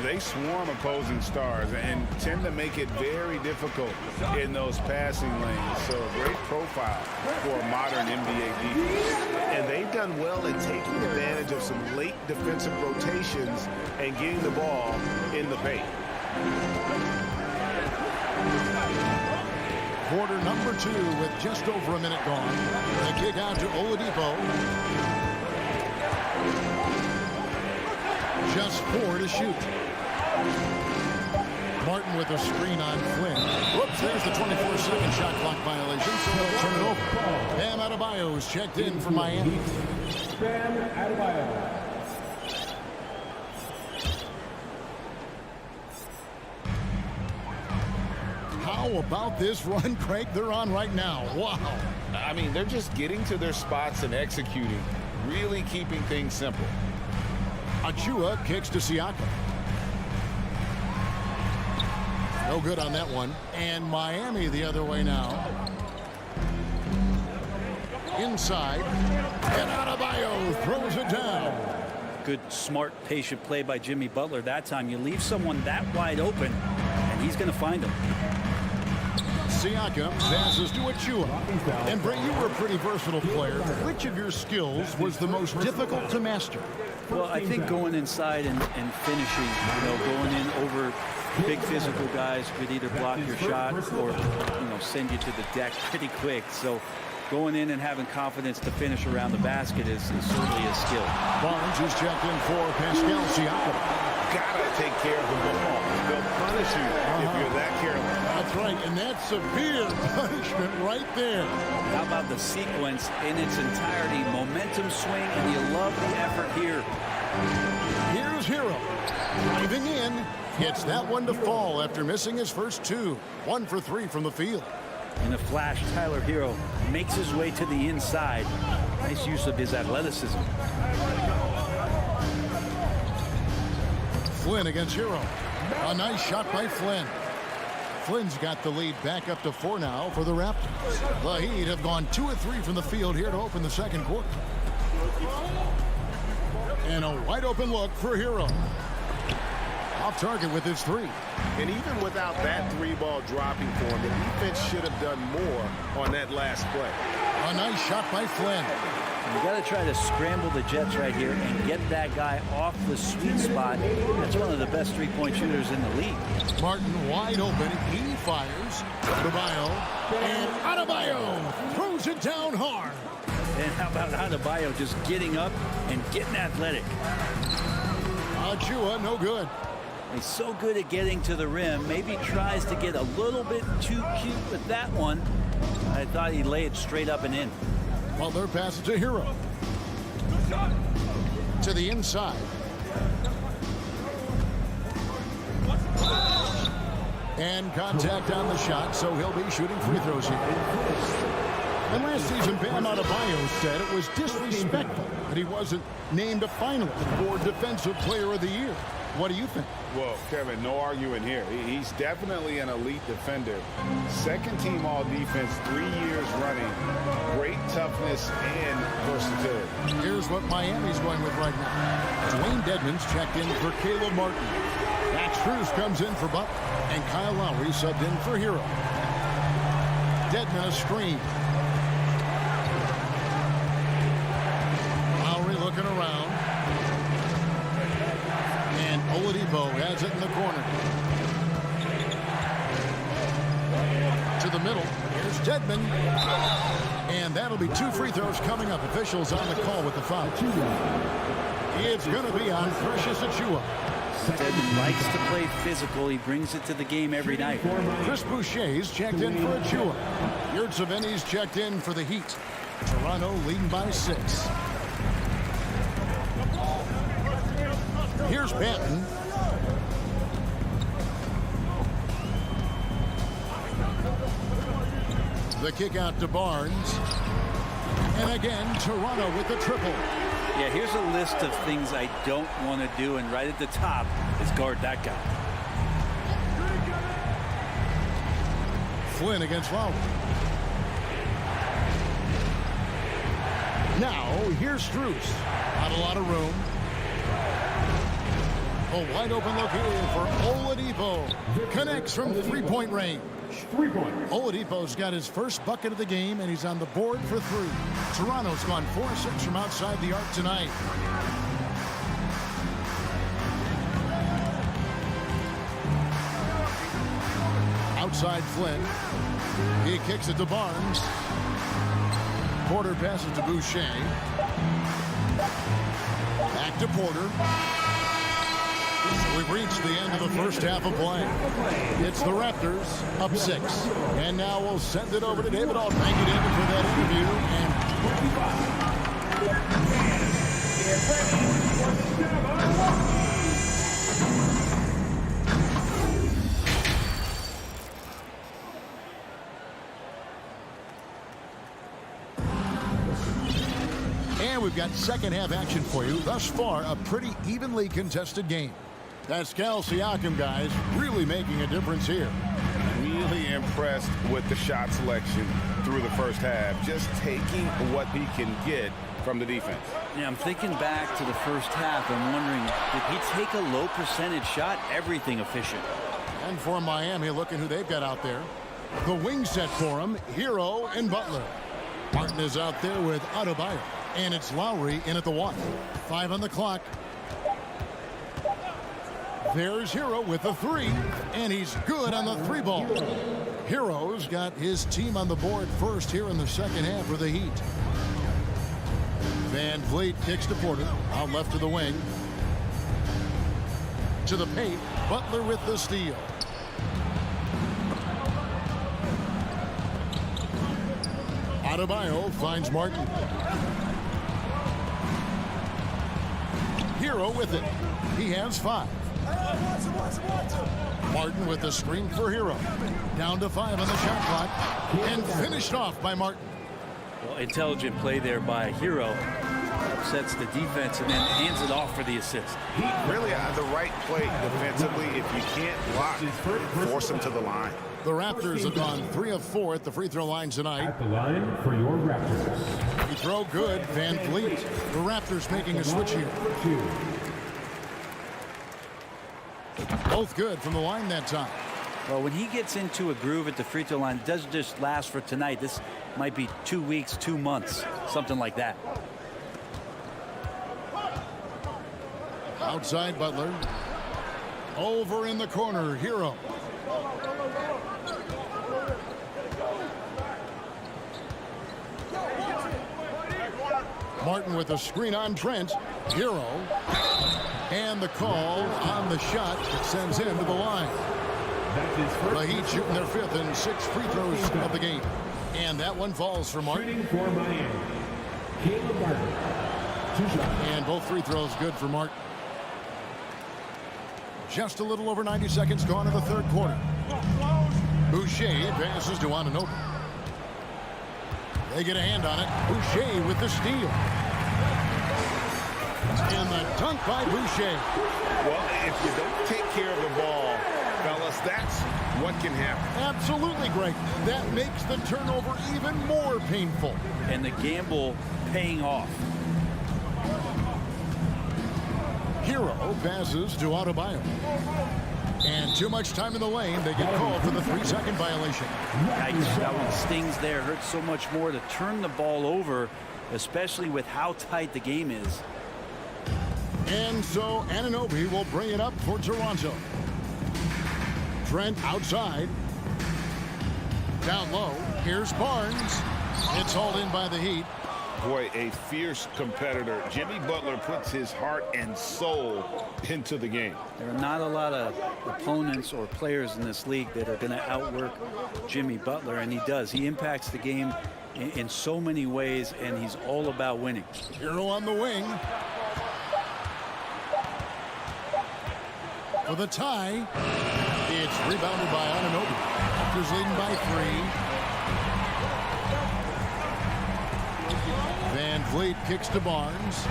They swarm opposing stars and tend to make it very difficult in those passing lanes. So a great profile for a modern NBA defense. And they've done well in taking advantage of some late defensive rotations and getting the ball in the paint. Quarter number 2 with just over a minute gone. The kick out to Oladipo. Just 4 to shoot. Martin with a screen on Flynn. Whoops, there's the 24-second shot clock violation, so they'll turn it over. Bam Adebayo is checked in for Miami. Bam Adebayo. How about this run, Craig? They're on right now. Wow. I mean, they're just getting to their spots and executing, really keeping things simple. Achua kicks to Siakam. No good on that one. And Miami the other way now. Inside. And Adebayo throws it down. Good, smart, patient play by Jimmy Butler. That time you leave someone that wide open, and he's going to find him. Siakam passes to Achua. And Bray, you were a pretty versatile player. Which of your skills was the most difficult to master? Well, I think going inside and finishing, going in over big physical guys could either block your shot or, send you to the deck pretty quick. So going in and having confidence to finish around the basket is certainly a skill. Barnes is checked in for Pascal Siakam. Gotta take care of the ball. They'll punish you if you're that careless. That's right, and that's severe punishment right there. How about the sequence in its entirety? Momentum swing, and you love the effort here. Here's Hero. Driving in. Gets that one to fall after missing his first 2. 1 for 3 from the field. In a flash, Tyler Hero makes his way to the inside. Nice use of his athleticism. Flynn against Hero. A nice shot by Flynn. Flynn's got the lead back up to 4 now for the Raptors. The Heat have gone 2 of 3 from the field here to open the second quarter. And a wide open look for Hero. Off target with his three. And even without that three ball dropping for him, the defense should have done more on that last play. A nice shot by Flynn. You got to try to scramble the Jets right here and get that guy off the sweet spot. That's one of the best three-point shooters in the league. Martin wide open. He fires. Adebayo. And Adebayo throws it down hard. And how about Adebayo just getting up and getting athletic? Achua, no good. He's so good at getting to the rim. Maybe tries to get a little bit too cute with that one. I thought he'd lay it straight up and in. Butler passes to Hero. To the inside. And contact on the shot, so he'll be shooting free throws here. And last season, Bam Adebayo said it was disrespectful that he wasn't named a finalist for Defensive Player of the Year. What do you think? Well, Kevin, no arguing here. He's definitely an elite defender. Second team all defense, 3 years running. Great toughness and versatility. Here's what Miami's going with right now. Dwayne Dedmon's checked in for Caleb Martin. Max Strus comes in for Butler. And Kyle Lowry subbed in for Hero. Dedmon a screen. Lowry looking around. And Oladipo has it in the corner. To the middle. Here's Dedmon. And that'll be 2 free throws coming up. Officials on the call with the foul. It's going to be on Precious Achua. Dedmon likes to play physical. He brings it to the game every night. Chris Boucher's checked in for Achua. Yurtseven's checked in for the Heat. Toronto leading by 6. Here's Banton. The kick out to Barnes. And again, Toronto with the triple. Yeah, here's a list of things I don't want to do, and right at the top is guard that guy. Flynn against Lowry. Now, here's Strus. Not a lot of room. A wide open look here for Oladipo. Connects from 3-point range. Oladipo's got his first bucket of the game, and he's on the board for 3. Toronto's gone 4-6 from outside the arc tonight. Outside Flynn. He kicks it to Barnes. Porter passes to Boucher. Back to Porter. We've reached the end of the first half of play. It's the Raptors up 6. And now we'll send it over to David Alden. Thank you, David, for that interview. And we've got second half action for you. Thus far, a pretty evenly contested game. Pascal Siakam, guys, really making a difference here. Really impressed with the shot selection through the first half. Just taking what he can get from the defense. Yeah, I'm thinking back to the first half. I'm wondering, did he take a low percentage shot? Everything efficient. And for Miami, looking who they've got out there. The wing set for him, Hero and Butler. Martin is out there with Adebayo. And it's Lowry in at the 1. 5 on the clock. There's Hero with the 3, and he's good on the 3 ball. Hero's got his team on the board first here in the second half for the Heat. Van Vliet kicks to Porter, out left to the wing. To the paint, Butler with the steal. Adebayo finds Martin. Hero with it. He has 5. Martin with the screen for Hero. Down to 5 on the shot clock. And finished off by Martin. Well, intelligent play there by Hero. Upsets the defense and then hands it off for the assist. Really the right play defensively. If you can't block, force him to the line. The Raptors have gone 3 of 4 at the free throw line tonight. At the line for your Raptors. Free throw good. Van Vliet. The Raptors making a switch here. Both good from the line that time. Well, when he gets into a groove at the free throw line, it doesn't just last for tonight. This might be 2 weeks, 2 months, something like that. Outside Butler. Over in the corner, Hero. Martin with a screen on Trent. Hero. And the call on the shot that sends him to the line. The Heat shooting their 5th and 6th free throws of the game. And that one falls for Martin. Shooting for Miami, Caleb Martin. 2 shots. And both free throws good for Martin. Just a little over 90 seconds gone in the 3rd quarter. Boucher passes to Anunoby. They get a hand on it. Boucher with the steal. And the dunk by Boucher. Well, if you don't take care of the ball, fellas, that's what can happen. Absolutely, Greg. That makes the turnover even more painful. And the gamble paying off. Hero passes to Adebayo. And too much time in the lane. They get called for the 3-second violation. Yikes, that one stings there. Hurts so much more to turn the ball over, especially with how tight the game is. And so Anunoby will bring it up for Toronto. Trent outside. Down low. Here's Barnes. It's hauled in by the Heat. Boy, a fierce competitor. Jimmy Butler puts his heart and soul into the game. There are not a lot of opponents or players in this league that are going to outwork Jimmy Butler, and he does. He impacts the game in so many ways, and he's all about winning. Hero on the wing. For the tie. It's rebounded by Anunoby. Raptors leading by 3. Van Vliet kicks to Barnes.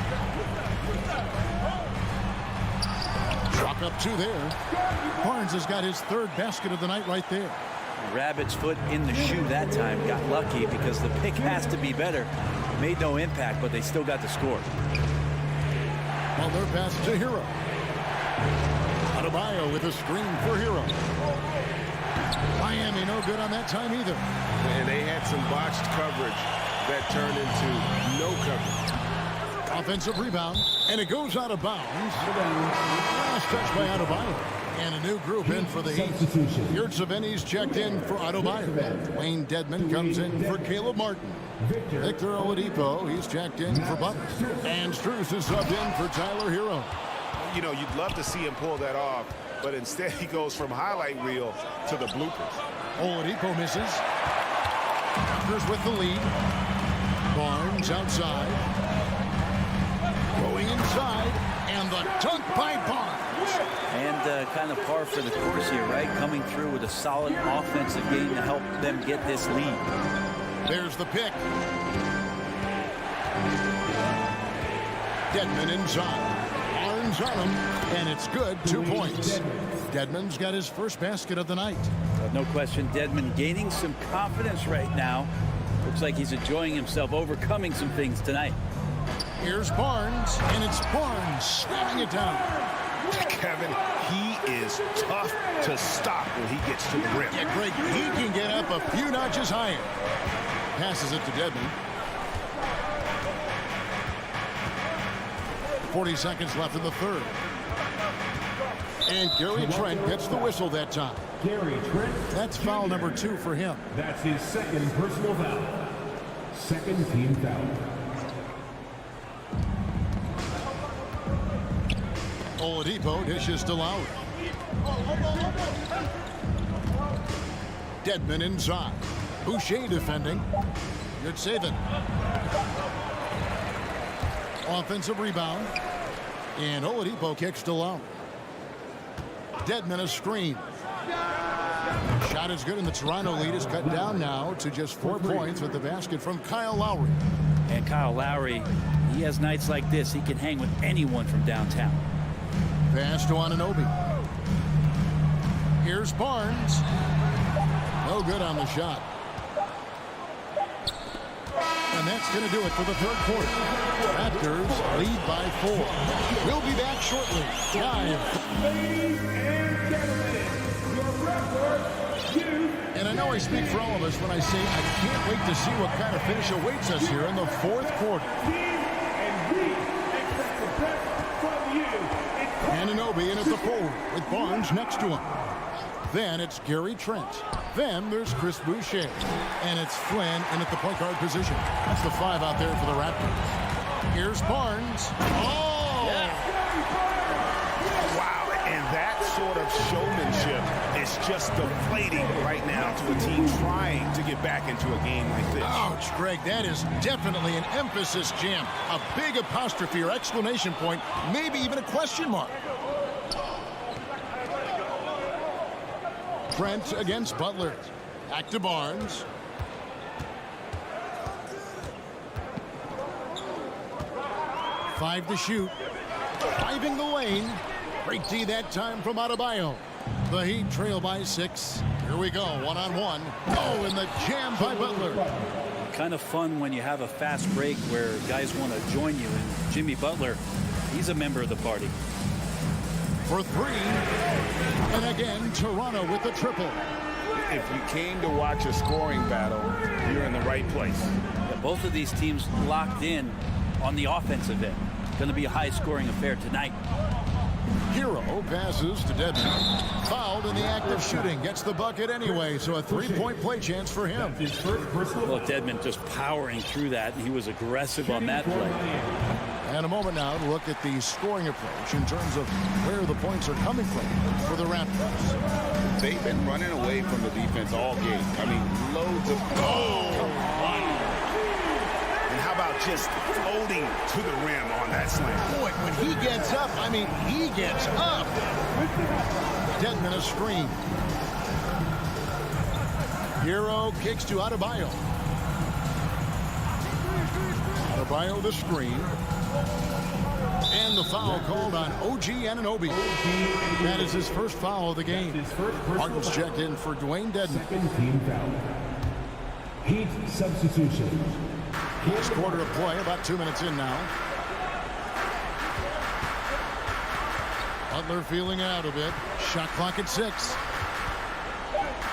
Chalk up 2 there. Barnes has got his 3rd basket of the night right there. Rabbit's foot in the shoe that time. Got lucky because the pick has to be better. Made no impact, but they still got the score. Butler pass to Hero. Adebayo with a screen for Hero. Miami no good on that time either. And they had some botched coverage that turned into no coverage. Offensive rebound, and it goes out of bounds. Last touch by Adebayo. And a new group in for the Heat. Yurtseven's checked in for Adebayo. Wayne Dedmon comes in for Caleb Martin. Victor Oladipo, he's checked in for Butler. And Strus is subbed in for Tyler Hero. You know, you'd love to see him pull that off, but instead he goes from highlight reel to the bloopers. Oladipo misses. Raptors with the lead. Barnes outside. Going inside. And the dunk by Barnes. And kind of par for the course here, right? Coming through with a solid offensive game to help them get this lead. There's the pick. Dedmon inside. Barnes on him. And it's good. 2 points. Dedmon's got his 1st basket of the night. No question, Dedmon gaining some confidence right now. Looks like he's enjoying himself, overcoming some things tonight. Here's Barnes, and it's Barnes slamming it down. Kevin, he is tough to stop when he gets to the rim. Yeah, Greg, he can get up a few notches higher. Passes it to Dedmon. 40 seconds left in the 3rd. And Gary Trent gets the whistle that time. Gary Trent. That's foul number 2 for him. That's his 2nd personal foul. 2nd team foul. Oladipo dishes to Lowry. Dedmon inside. Boucher defending. Good saving. Offensive rebound. And Oladipo kicks to Lowry. Dedmon a screen. Shot is good, and the Toronto lead is cut down now to just 4 points with the basket from Kyle Lowry. And Kyle Lowry, he has nights like this. He can hang with anyone from downtown. Pass to Anunoby. Here's Barnes. No good on the shot. And that's going to do it for the third quarter. Raptors lead by 4. We'll be back shortly. Ladies and gentlemen, your record, and I know I speak for all of us when I say I can't wait to see what kind of finish awaits us here in the fourth quarter. and we expect the best from you. Anunoby in at the forward with Barnes next to him. Then it's Gary Trent. Then there's Chris Boucher. And it's Flynn in at the point guard position. That's the 5 out there for the Raptors. Here's Barnes. Oh! Wow, and that sort of showmanship is just deflating right now to a team trying to get back into a game like this. Ouch, Greg, that is definitely an emphasis jam. A big apostrophe or exclamation point, maybe even a question mark. Trent against Butler. Back to Barnes. Five to shoot. Driving the lane. Great D that time from Adebayo. The Heat trail by 6. Here we go, one-on-one. Oh, and the jam by Butler. Kind of fun when you have a fast break where guys want to join you. And Jimmy Butler, he's a member of the party. For 3. And again, Toronto with the triple. If you came to watch a scoring battle, you're in the right place. Yeah, both of these teams locked in on the offensive end. Going to be a high-scoring affair tonight. Hero passes to Dedmon. Fouled in the act of shooting. Gets the bucket anyway, so a 3-point play chance for him. Well, Dedmon just powering through that. He was aggressive on that play. And a moment now to look at the scoring approach in terms of where the points are coming from for the Raptors. They've been running away from the defense all game. I mean, loads of... And how about just floating to the rim on that slam? Boy, when he gets up, I mean, he gets up. Dedmon a screen. Hero kicks to Adebayo. Adebayo the screen. And the foul called on OG Anunoby. That is his first foul of the game. Martin's checked in for Dwayne Dedmon. Second team foul. Heat substitution. First quarter of play, about 2 minutes in now. Butler feeling out a bit. Shot clock at 6.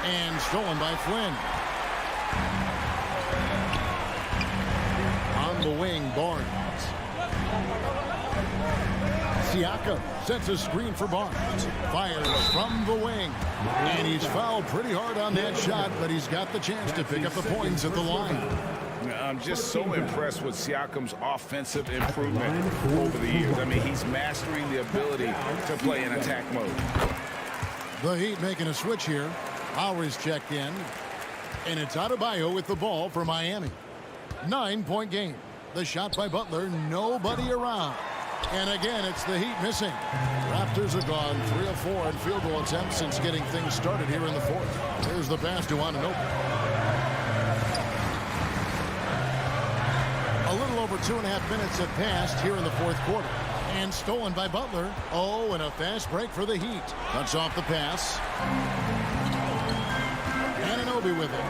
And stolen by Flynn. On the wing, Barnes. Siakam sets a screen for Barnes. Fires from the wing. And he's fouled pretty hard on that shot, but he's got the chance to pick up the points at the line. I'm just so impressed with Siakam's offensive improvement over the years. I mean, he's mastering the ability to play in attack mode. The Heat making a switch here. Lowry's checked in. And it's Adebayo with the ball for Miami. 9-point game. The shot by Butler, nobody around. And again, it's the Heat missing. Raptors have gone 3 of 4 in field goal attempts since getting things started here in the fourth. There's the pass to Anunoby. A little over 2.5 minutes have passed here in the fourth quarter. And stolen by Butler. Oh, and a fast break for the Heat. Cuts off the pass. Anunoby with it.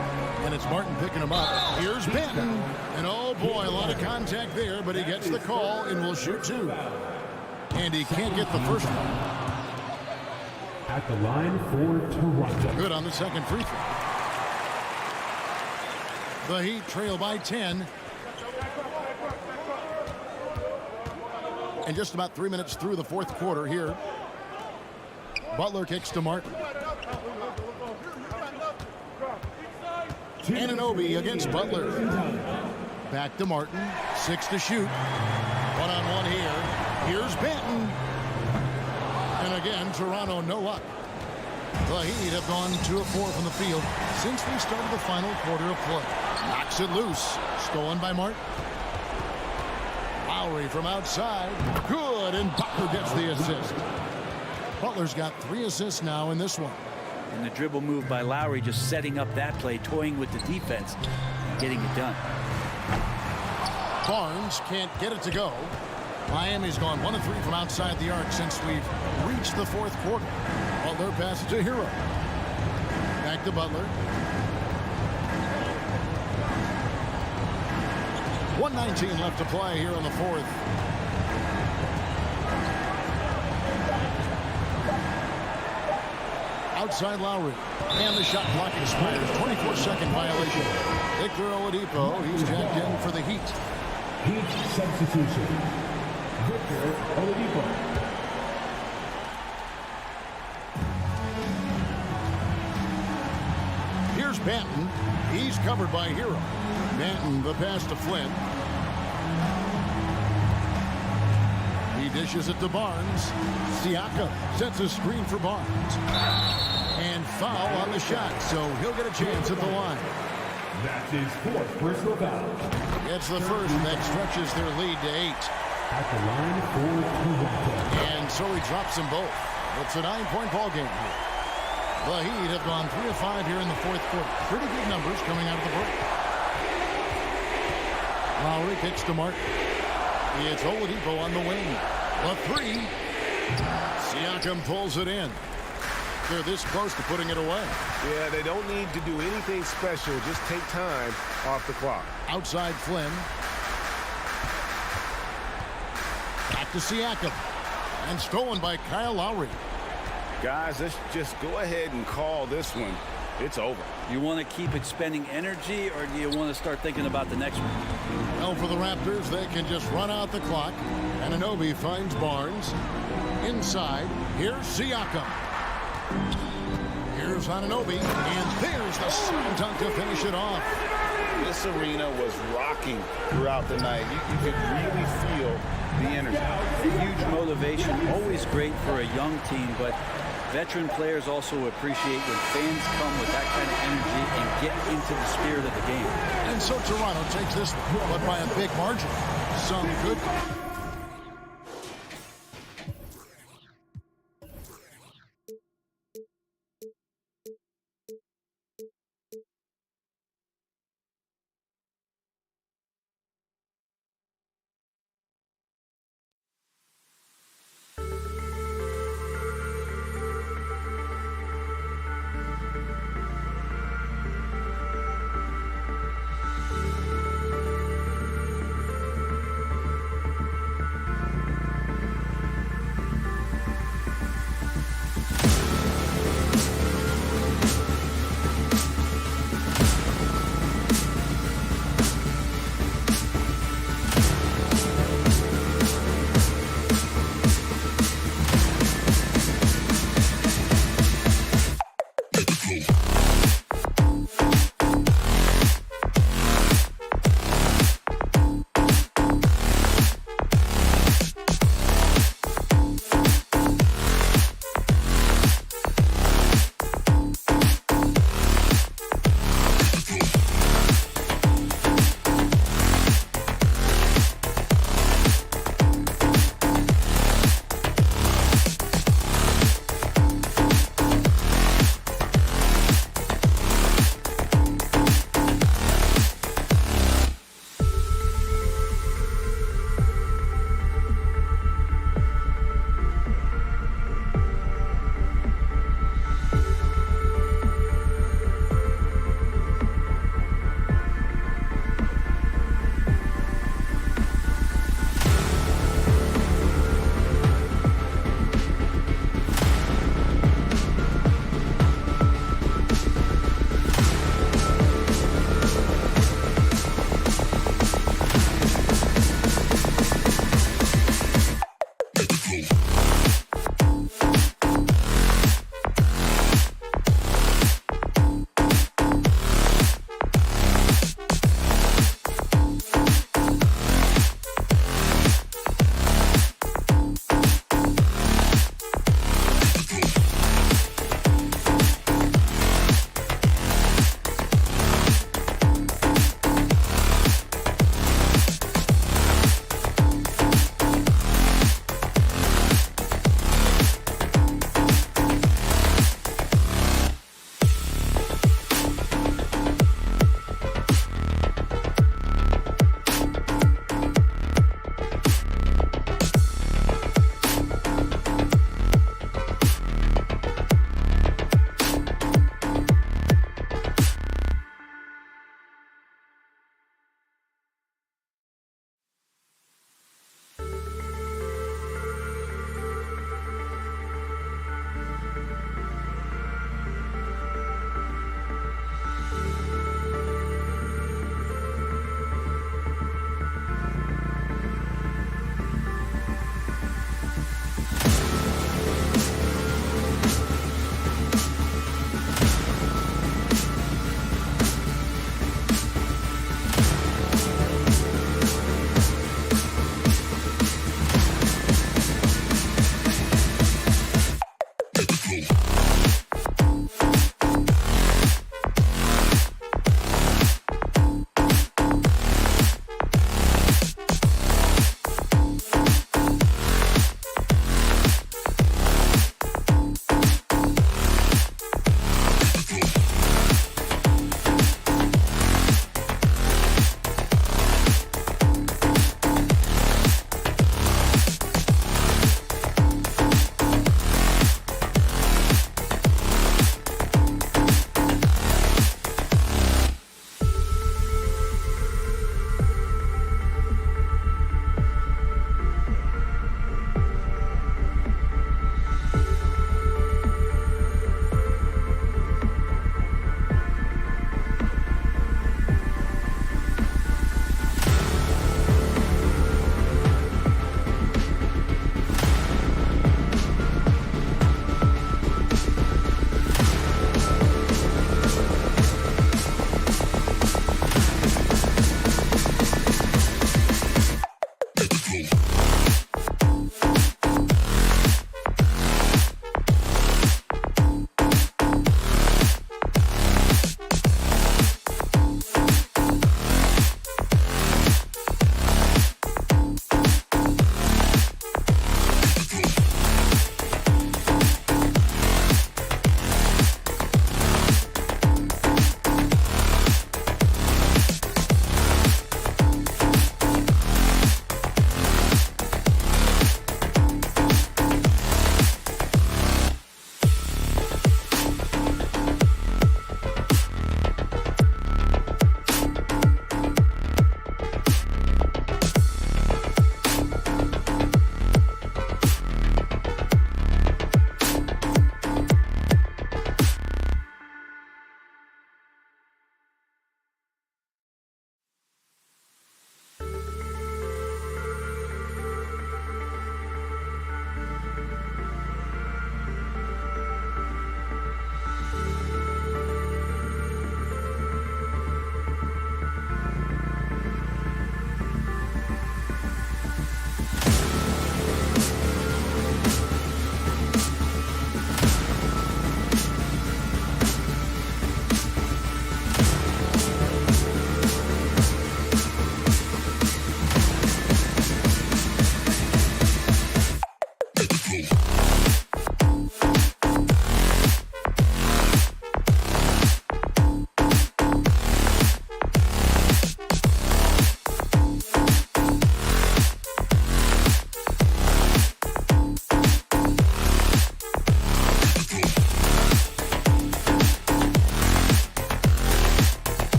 And it's Martin picking him up. Here's Benton. And oh boy, a lot of contact there, but he gets the call and will shoot 2. And he can't get the first one. At the line for Toronto. Good on the second free throw. The Heat trail by 10. And just about 3 minutes through the fourth quarter here. Butler kicks to Martin. Anunoby against Butler. Back to Martin. 6 to shoot. One-on-one here. Here's Benton. And again, Toronto no luck. The Heat have gone 2 of 4 from the field since we started the final quarter of play. Knocks it loose. Stolen by Martin. Lowry from outside. Good, and Butler gets the assist. Butler's got 3 assists now in this one. And the dribble move by Lowry, just setting up that play, toying with the defense, and getting it done. Barnes can't get it to go. Miami's gone 1 of 3 from outside the arc since we've reached the fourth quarter. Butler passes to Hero. Back to Butler. 1:19 left to play here in the fourth. Outside Lowry. And the shot clock expires. 24-second violation. Victor Oladipo, he's checked in for the Heat. Heat substitution. Victor Oladipo. Here's Banton. He's covered by Hero. Banton, the pass to Flynn. He dishes it to Barnes. Siakam sets a screen for Barnes. And foul on the shot, so he'll get a chance at the line. That's his fourth personal foul. It's the first that stretches their lead to 8. At the line for Toronto. And so he drops them both. It's a 9-point ball game here. The Heat have gone 3 of 5 here in the fourth quarter. Pretty good numbers coming out of the break. Lowry kicks to Martin. It's Oladipo on the wing. The 3. Siakam pulls it in. They're this close to putting it away. Yeah, they don't need to do anything special. Just take time off the clock. Outside Flynn. Back to Siakam. And stolen by Kyle Lowry. Guys, let's just go ahead and call this one. It's over. You want to keep expending energy, or do you want to start thinking about the next one? Well, for the Raptors, they can just run out the clock. Anunoby finds Barnes. Inside, here's Siakam. Here's Anunoby, and there's the slam dunk to finish it off. This arena was rocking throughout the night. You could really feel the energy. A huge motivation, always great for a young team, but veteran players also appreciate when fans come with that kind of energy and get into the spirit of the game. And so Toronto takes this one, but by a big margin. Some good.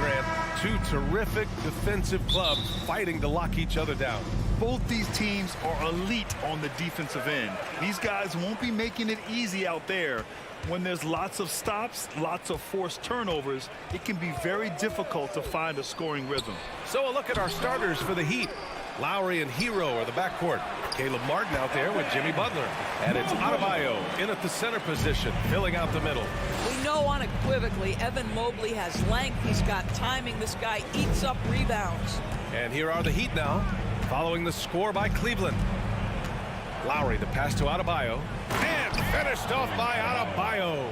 Grant. Two terrific defensive clubs fighting to lock each other down. Both these teams are elite on the defensive end. These guys won't be making it easy out there. When there's lots of stops, lots of forced turnovers, it can be very difficult to find a scoring rhythm. So a look at our starters for the Heat. Lowry and Hero are the backcourt. Caleb Martin out there with Jimmy Butler. And it's Adebayo in at the center position, filling out the middle. We know unequivocally Evan Mobley has length. He's got timing. This guy eats up rebounds. And here are the Heat now, following the score by Cleveland. Lowry, the pass to Adebayo. And finished off by Adebayo.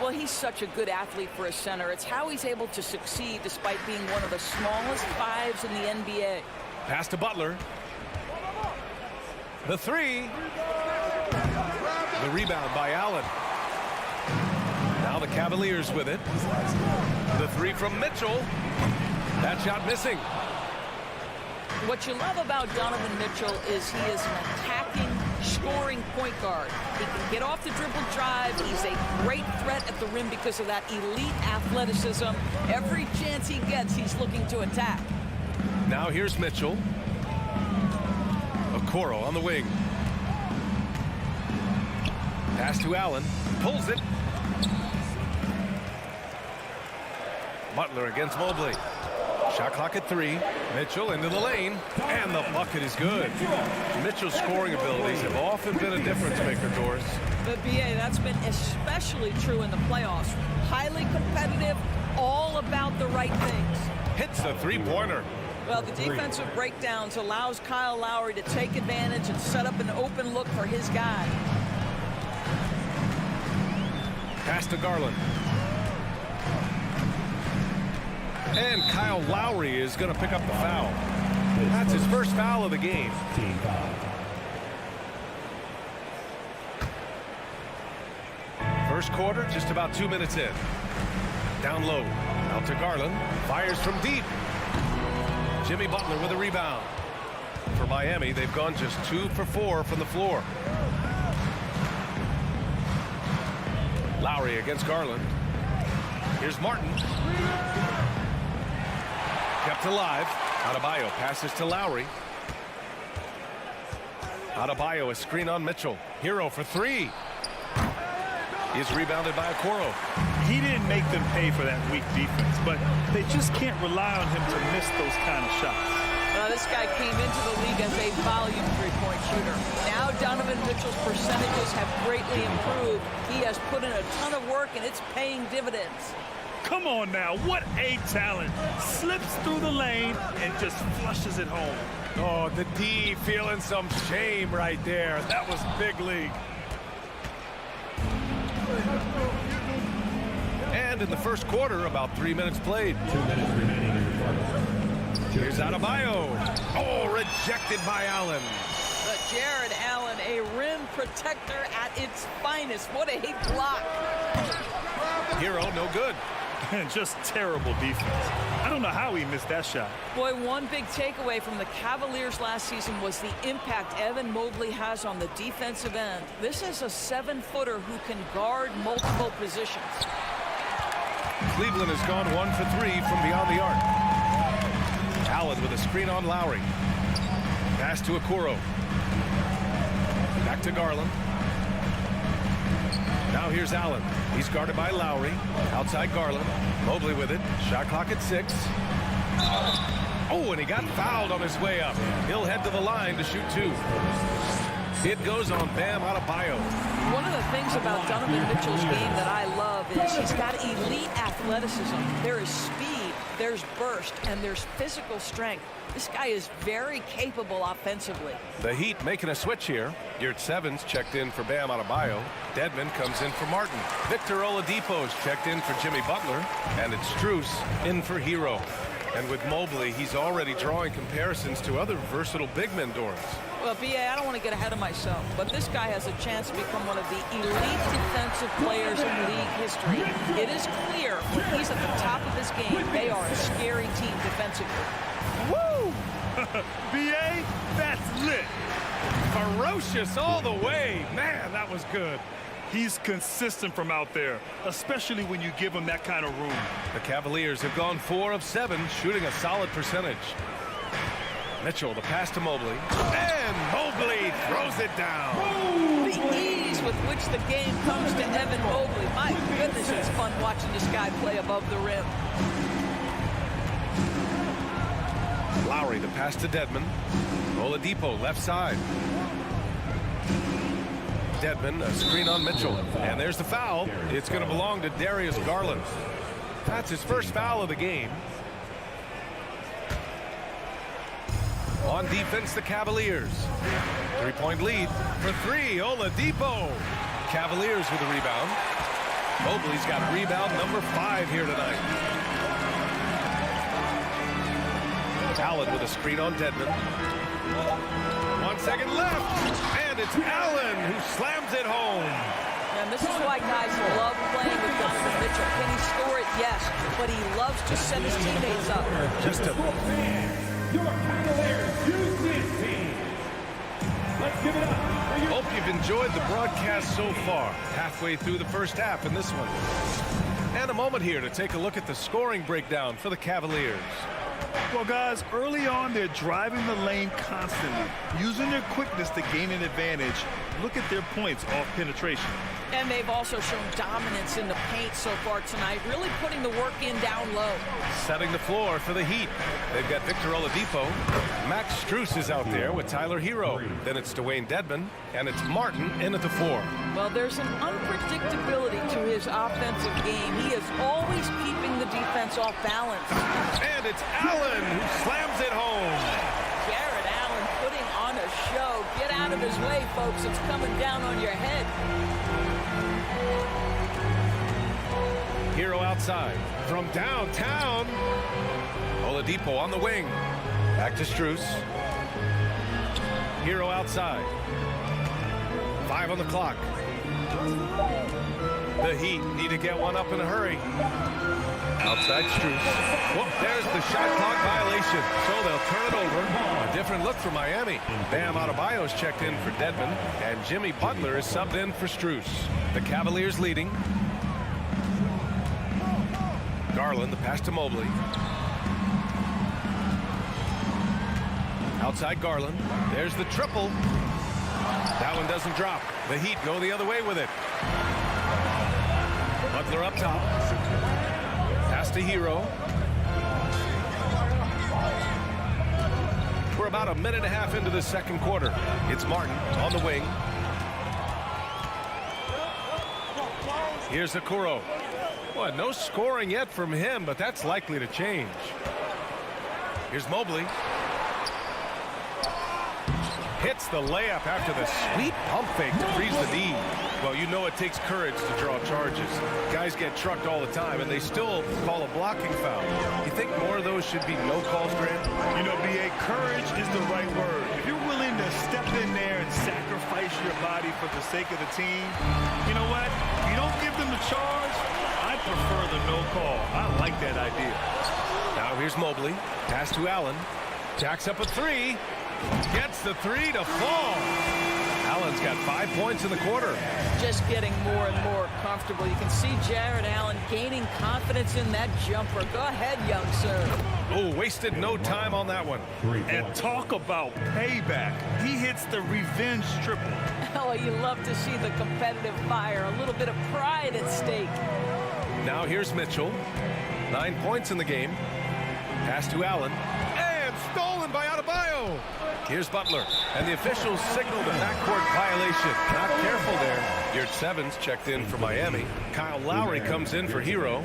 Well, he's such a good athlete for a center. It's how he's able to succeed despite being one of the smallest fives in the NBA. Pass to Butler. The three. The rebound by Allen. Now the Cavaliers with it. The three from Mitchell. That shot missing. What you love about Donovan Mitchell is he is an attacking, scoring point guard. He can get off the dribble drive. He's a great threat at the rim because of that elite athleticism. Every chance he gets, he's looking to attack. Now here's Mitchell. Okoro on the wing. Pass to Allen. Pulls it. Butler against Mobley. Shot clock at 3. Mitchell into the lane. And the bucket is good. Mitchell's scoring abilities have often been a difference maker, Doris. The BA, that's been especially true in the playoffs. Highly competitive, all about the right things. Hits the three-pointer. Well, the defensive breakdowns allows Kyle Lowry to take advantage and set up an open look for his guy. Pass to Garland. And Kyle Lowry is going to pick up the foul. That's his first foul of the game. First quarter, just about 2 minutes in. Down low. Out to Garland. Fires from deep. Jimmy Butler with a rebound. For Miami, they've gone just 2 for 4 from the floor. Lowry against Garland. Here's Martin. Kept alive. Adebayo passes to Lowry. Adebayo, a screen on Mitchell. Hero for 3. He's rebounded by Okoro. He didn't make them pay for that weak defense, but they just can't rely on him to miss those kind of shots. This guy came into the league as a volume three-point shooter. Now Donovan Mitchell's percentages have greatly improved. He has put in a ton of work, and it's paying dividends. Come on now, what a talent. Slips through the lane and just flushes it home. Oh, the D feeling some shame right there. That was big league. And in the first quarter, about 3 minutes played. 2 minutes remaining. Here's Adebayo. Oh, rejected by Allen. But Jared Allen, a rim protector at its finest. What a block. Hero, no good. Just terrible defense. I don't know how he missed that shot. Boy, one big takeaway from the Cavaliers last season was the impact Evan Mobley has on the defensive end. This is a 7-footer who can guard multiple positions. Cleveland has gone 1 for 3 from beyond the arc. Allen with a screen on Lowry. Pass to Okoro. Back to Garland. Now here's Allen. He's guarded by Lowry. Outside Garland. Mobley with it. Shot clock at 6. Oh, and he got fouled on his way up. He'll head to the line to shoot 2. It goes on Bam Adebayo. One of the things about Donovan Mitchell's game that I love is he's got elite athleticism. There is speed, there's burst, and there's physical strength. This guy is very capable offensively. The Heat making a switch here. Yurt Sevens checked in for Bam Adebayo. Dedmon comes in for Martin. Victor Oladipo's checked in for Jimmy Butler. And it's Strus in for Hero. And with Mobley, he's already drawing comparisons to other versatile big men, Doris. Well, B.A., I don't want to get ahead of myself, but this guy has a chance to become one of the elite defensive players in league history. It is clear when he's at the top of his game, they are a scary team defensively. Woo! B.A., that's lit. Ferocious all the way. Man, that was good. He's consistent from out there, especially when you give him that kind of room. The Cavaliers have gone 4 of 7, shooting a solid percentage. Mitchell, the pass to Mobley. And Mobley throws it down. The ease with which the game comes to Evan Mobley. My goodness, it's fun watching this guy play above the rim. Lowry, the pass to Dedmon. Oladipo, left side. Dedmon, a screen on Mitchell. And there's the foul. It's going to belong to Darius Garland. That's his first foul of the game. On defense, the Cavaliers. 3-point lead for 3. Oladipo. Cavaliers with a rebound. Mobley's got rebound number 5 here tonight. Allen with a screen on Dedmon. 1 second left. And it's Allen who slams it home. And this is why guys love playing with Donovan Mitchell. Can he score it? Yes. But he loves to set his teammates up. Just a... Your Cavaliers use team. Let's give it up. Hope you've enjoyed the broadcast so far. Halfway through the first half in this one. And a moment here to take a look at the scoring breakdown for the Cavaliers. Well, guys, early on, they're driving the lane constantly, using their quickness to gain an advantage. Look at their points off penetration. And they've also shown dominance in the paint so far tonight, really putting the work in down low. Setting the floor for the Heat. They've got Victor Oladipo. Max Strus is out there with Tyler Hero. Then it's Dwayne Dedmon, and it's Martin in at the 4. Well, there's an unpredictability to his offensive game. He is always keeping the defense off balance. And it's Allen who slams it home. Jared Allen putting on a show. Get out of his way, folks. It's coming down on your head. Hero outside from downtown. Oladipo on the wing. Back to Strus. Hero outside. 5 on the clock. The Heat need to get one up in a hurry. Outside Strus. Whoop, there's the shot clock violation. So they'll turn it over. A different look for Miami. Bam Adebayo's checked in for Dedmon. And Jimmy Butler is subbed in for Strus. The Cavaliers leading. Garland, the pass to Mobley. Outside Garland. There's the triple. That one doesn't drop. The Heat go the other way with it. Butler up top. Pass to Hero. We're about a minute and a half into the second quarter. It's Martin on the wing. Here's Okoro. Well, no scoring yet from him, but that's likely to change. Here's Mobley. Hits the layup after the sweet pump fake to freeze the knee. Well, you know it takes courage to draw charges. Guys get trucked all the time, and they still call a blocking foul. You think more of those should be no calls, Grant? You know, B.A., courage is the right word. If you're willing to step in there and sacrifice your body for the sake of the team, you know what? You don't give them the charge. I prefer the no call. I like that idea. Now here's Mobley. Pass to Allen. Jacks up a 3. Gets the 3 to fall. Allen's got 5 points in the quarter. Just getting more and more comfortable. You can see Jared Allen gaining confidence in that jumper. Go ahead, young sir. Oh, wasted no time on that one. And talk about payback. He hits the revenge triple. Oh, you love to see the competitive fire. A little bit of pride at stake. Now here's Mitchell. 9 points in the game. Pass to Allen. And stolen by Adebayo. Here's Butler. And the officials signaled a backcourt violation. Not careful there. Yurt Sevens checked in for Miami. Kyle Lowry comes in for Hero.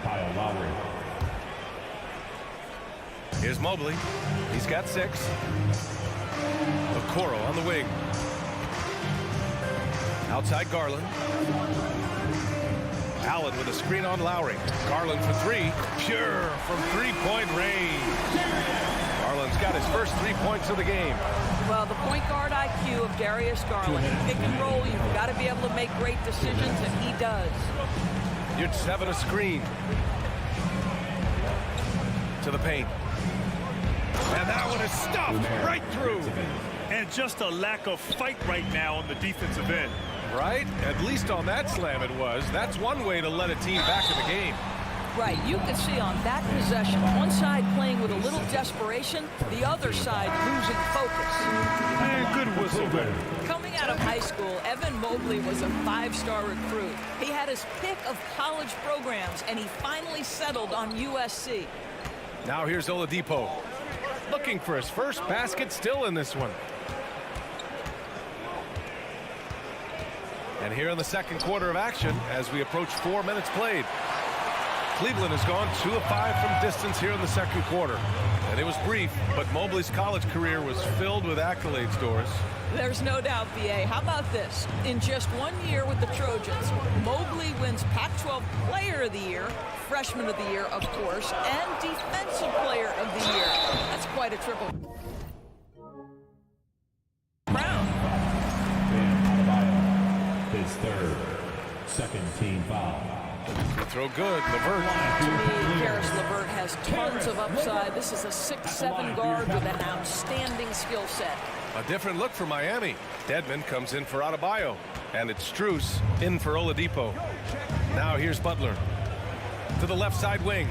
Kyle Lowry. Here's Mobley. He's got 6. Okoro on the wing. Outside Garland. Allen with a screen on Lowry. Garland for 3. Pure from 3-point range. Garland's got his first 3 points of the game. Well, the point guard IQ of Darius Garland. Pick and roll, you've got to be able to make great decisions, and he does. Yurt Seven a screen. To the paint. And that one is stuffed right through. And just a lack of fight right now on the defensive end. Right? At least on that slam it was. That's one way to let a team back in the game. Right, you can see on that possession, one side playing with a little desperation, the other side losing focus. And good whistle there. Coming out of high school, Evan Mobley was a 5-star recruit. He had his pick of college programs, and he finally settled on USC. Now here's Oladipo. Looking for his first basket, still in this one. And here in the second quarter of action, as we approach 4 minutes played. Cleveland has gone 2 of 5 from distance here in the second quarter. And it was brief, but Mobley's college career was filled with accolades, Doris. There's no doubt, BA. How about this? In just 1 year with the Trojans, Mobley wins Pac-12 Player of the Year, Freshman of the Year, of course, and Defensive Player of the Year. That's quite a triple crown. His third, second team foul. Throw good, LeVert. To me, Karis LeVert has tons of upside. This is a 6'7" guard with an outstanding skill set. A different look for Miami. Dedmon comes in for Adebayo. And it's Strus in for Oladipo. Now here's Butler. To the left side wing.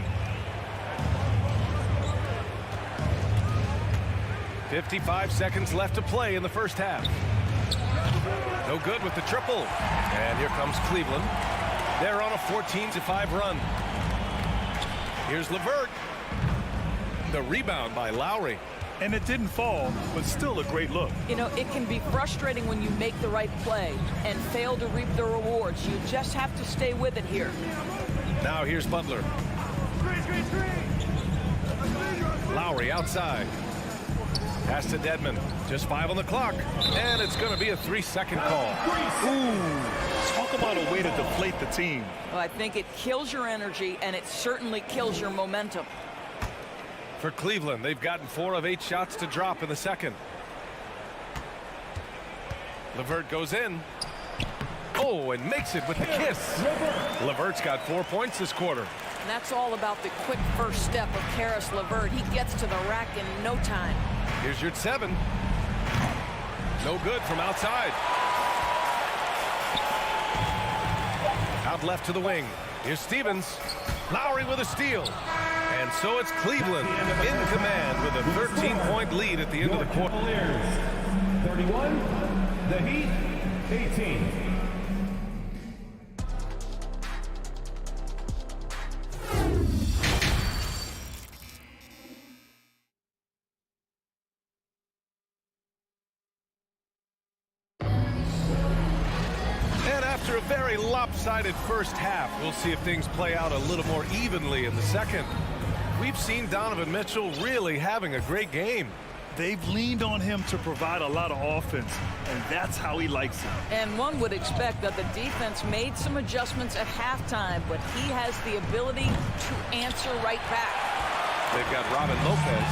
55 seconds left to play in the first half. No good with the triple. And here comes Cleveland. They're on a 14-5 run. Here's LeVert. The rebound by Lowry. And it didn't fall, but still a great look. You know, it can be frustrating when you make the right play and fail to reap the rewards. You just have to stay with it here. Now here's Butler. Lowry outside. Pass to Dedmon. Just 5 on the clock. And it's going to be a 3-second call. Ooh, talk about a way to deflate the team. Well, I think it kills your energy, and it certainly kills your momentum. For Cleveland, they've gotten 4 of 8 shots to drop in the second. LeVert goes in. Oh, and makes it with the kiss. LeVert's got 4 points this quarter. And that's all about the quick first step of Karis LeVert. He gets to the rack in no time. Here's your 7. No good from outside. Out left to the wing. Here's Stevens. Lowry with a steal. And so it's Cleveland in command with a 13-point lead at the end of the quarter. Cavaliers 31, the Heat 18. After a very lopsided first half, we'll see if things play out a little more evenly in the second. We've seen Donovan Mitchell really having a great game. They've leaned on him to provide a lot of offense, and that's how he likes it. And one would expect that the defense made some adjustments at halftime, but he has the ability to answer right back. They've got Robin Lopez.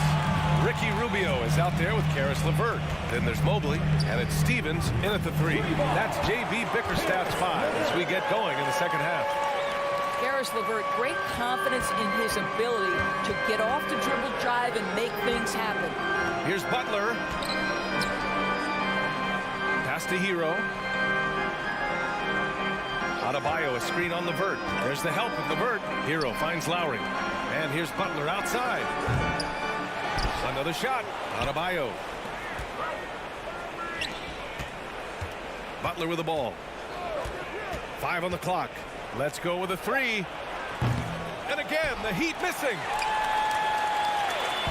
Ricky Rubio is out there with Karis LeVert. Then there's Mobley, and it's Stevens in at the 3. That's J.B. Bickerstaff's 5 as we get going in the second half. Karis LeVert, great confidence in his ability to get off the dribble drive and make things happen. Here's Butler. Pass to Hero. Adebayo, a screen on LeVert. There's the help of LeVert. Hero finds Lowry. And here's Butler outside. Another shot. Adebayo. Butler with the ball. 5 on the clock. Let's go with a 3. And again, the Heat missing.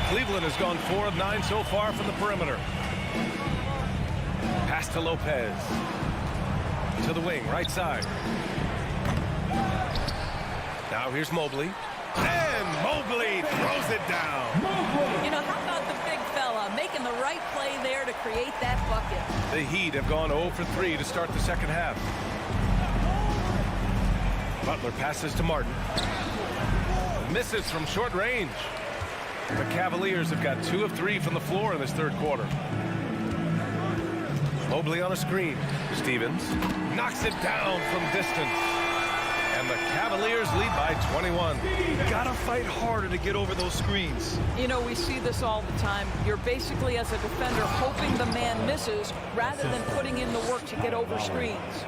Cleveland has gone 4 of 9 so far from the perimeter. Pass to Lopez. To the wing, right side. Now here's Mobley. And Mobley throws it down. You know, how about the big fella making the right play there to create that bucket? The Heat have gone 0 for 3 to start the second half. Butler passes to Martin. Misses from short range. The Cavaliers have got 2 of 3 from the floor in this third quarter. Mobley on a screen. Stevens knocks it down from distance. And the Cavaliers lead by 21. Gotta fight harder to get over those screens. You know, we see this all the time. You're basically, as a defender, hoping the man misses rather than putting in the work to get over screens.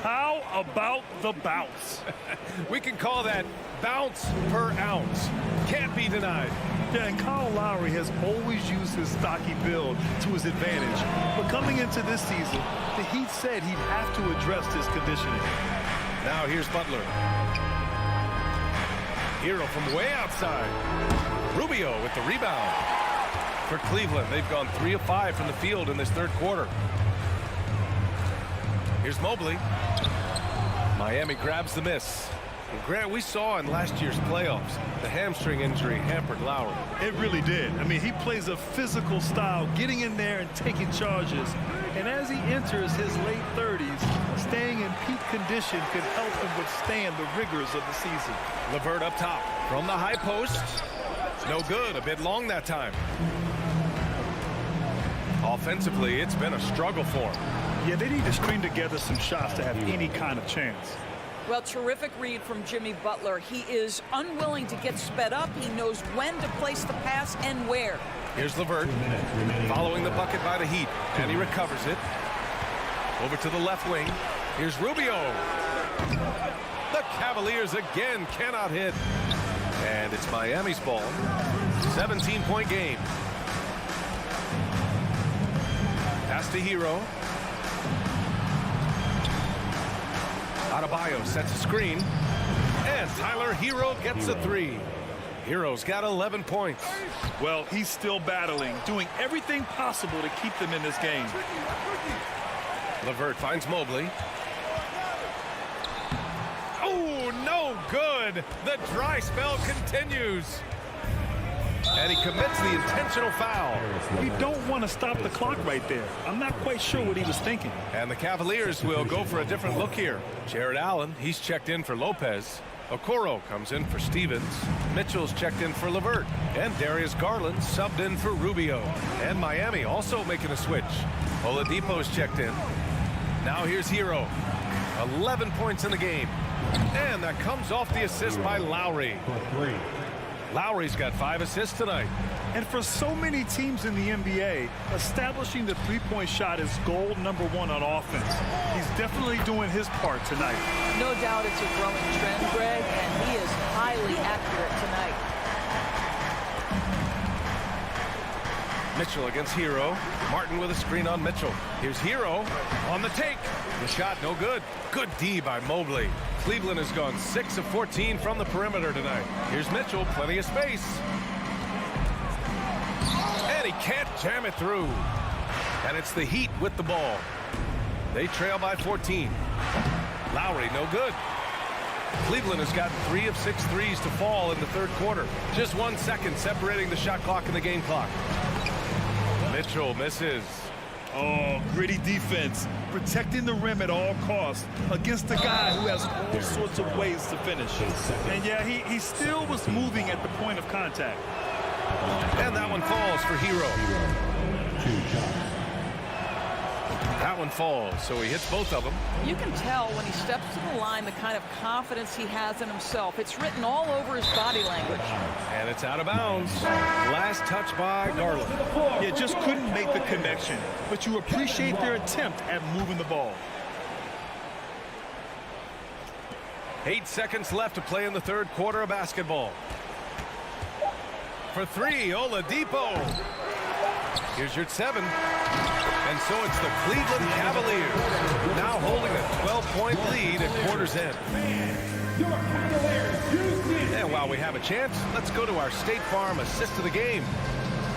How about the bounce? We can call that bounce per ounce. Can't be denied. Yeah, and Kyle Lowry has always used his stocky build to his advantage. But coming into this season, the Heat said he'd have to address his conditioning. Now here's Butler. Hero from way outside. Rubio with the rebound. For Cleveland, they've gone 3 of 5 from the field in this third quarter. Here's Mobley. Miami grabs the miss. And Grant, we saw in last year's playoffs, the hamstring injury hampered Lowry. It really did. I mean, he plays a physical style, getting in there and taking charges. And as he enters his late 30s, staying in peak condition could help him withstand the rigors of the season. LeVert up top from the high post. No good. A bit long that time. Offensively, it's been a struggle for him. Yeah, they need to string together some shots to have any kind of chance. Well, terrific read from Jimmy Butler. He is unwilling to get sped up. He knows when to place the pass and where. Here's LeVert following the bucket by the Heat, and he recovers it. Over to the left wing. Here's Rubio. The Cavaliers again cannot hit. And it's Miami's ball. 17-point game. Pass to Hero. Adebayo sets a screen. And Tyler Hero gets a 3. Hero's got 11 points. Well, he's still battling, doing everything possible to keep them in this game. LeVert finds Mobley. Oh, no good. The dry spell continues. And he commits the intentional foul. You don't want to stop the clock right there. I'm not quite sure what he was thinking. And the Cavaliers will go for a different look here. Jared Allen, he's checked in for Lopez. Okoro comes in for Stevens. Mitchell's checked in for LeVert. And Darius Garland subbed in for Rubio. And Miami also making a switch. Oladipo's checked in. Now here's Hero. 11 points in the game. And that comes off the assist by Lowry. Lowry's got 5 assists tonight. And for so many teams in the NBA, establishing the three-point shot is goal number 1 on offense. He's definitely doing his part tonight. No doubt it's a growing trend, Greg, and he is highly accurate tonight. Mitchell against Hero. Martin with a screen on Mitchell. Here's Hero on the take. The shot no good. Good D by Mobley. Cleveland has gone 6 of 14 from the perimeter tonight. Here's Mitchell, plenty of space. And he can't jam it through. And it's the Heat with the ball. They trail by 14. Lowry, no good. Cleveland has gotten 3 of 6 threes to fall in the third quarter. Just 1 second separating the shot clock and the game clock. Mitchell misses. Oh, gritty defense, protecting the rim at all costs against a guy who has all sorts of ways to finish. And yeah, he still was moving at the point of contact. And that one falls for Hero. That one falls, so he hits both of them. You can tell when he steps to the line the kind of confidence he has in himself. It's written all over his body language. And it's out of bounds. Last touch by Garland. Yeah, just couldn't make the connection, but you appreciate their attempt at moving the ball. 8 seconds left to play in the third quarter of basketball. For 3, Oladipo. Here's your 7. And so it's the Cleveland Cavaliers now holding a 12-point lead at quarter's end. And while we have a chance, let's go to our State Farm assist of the game.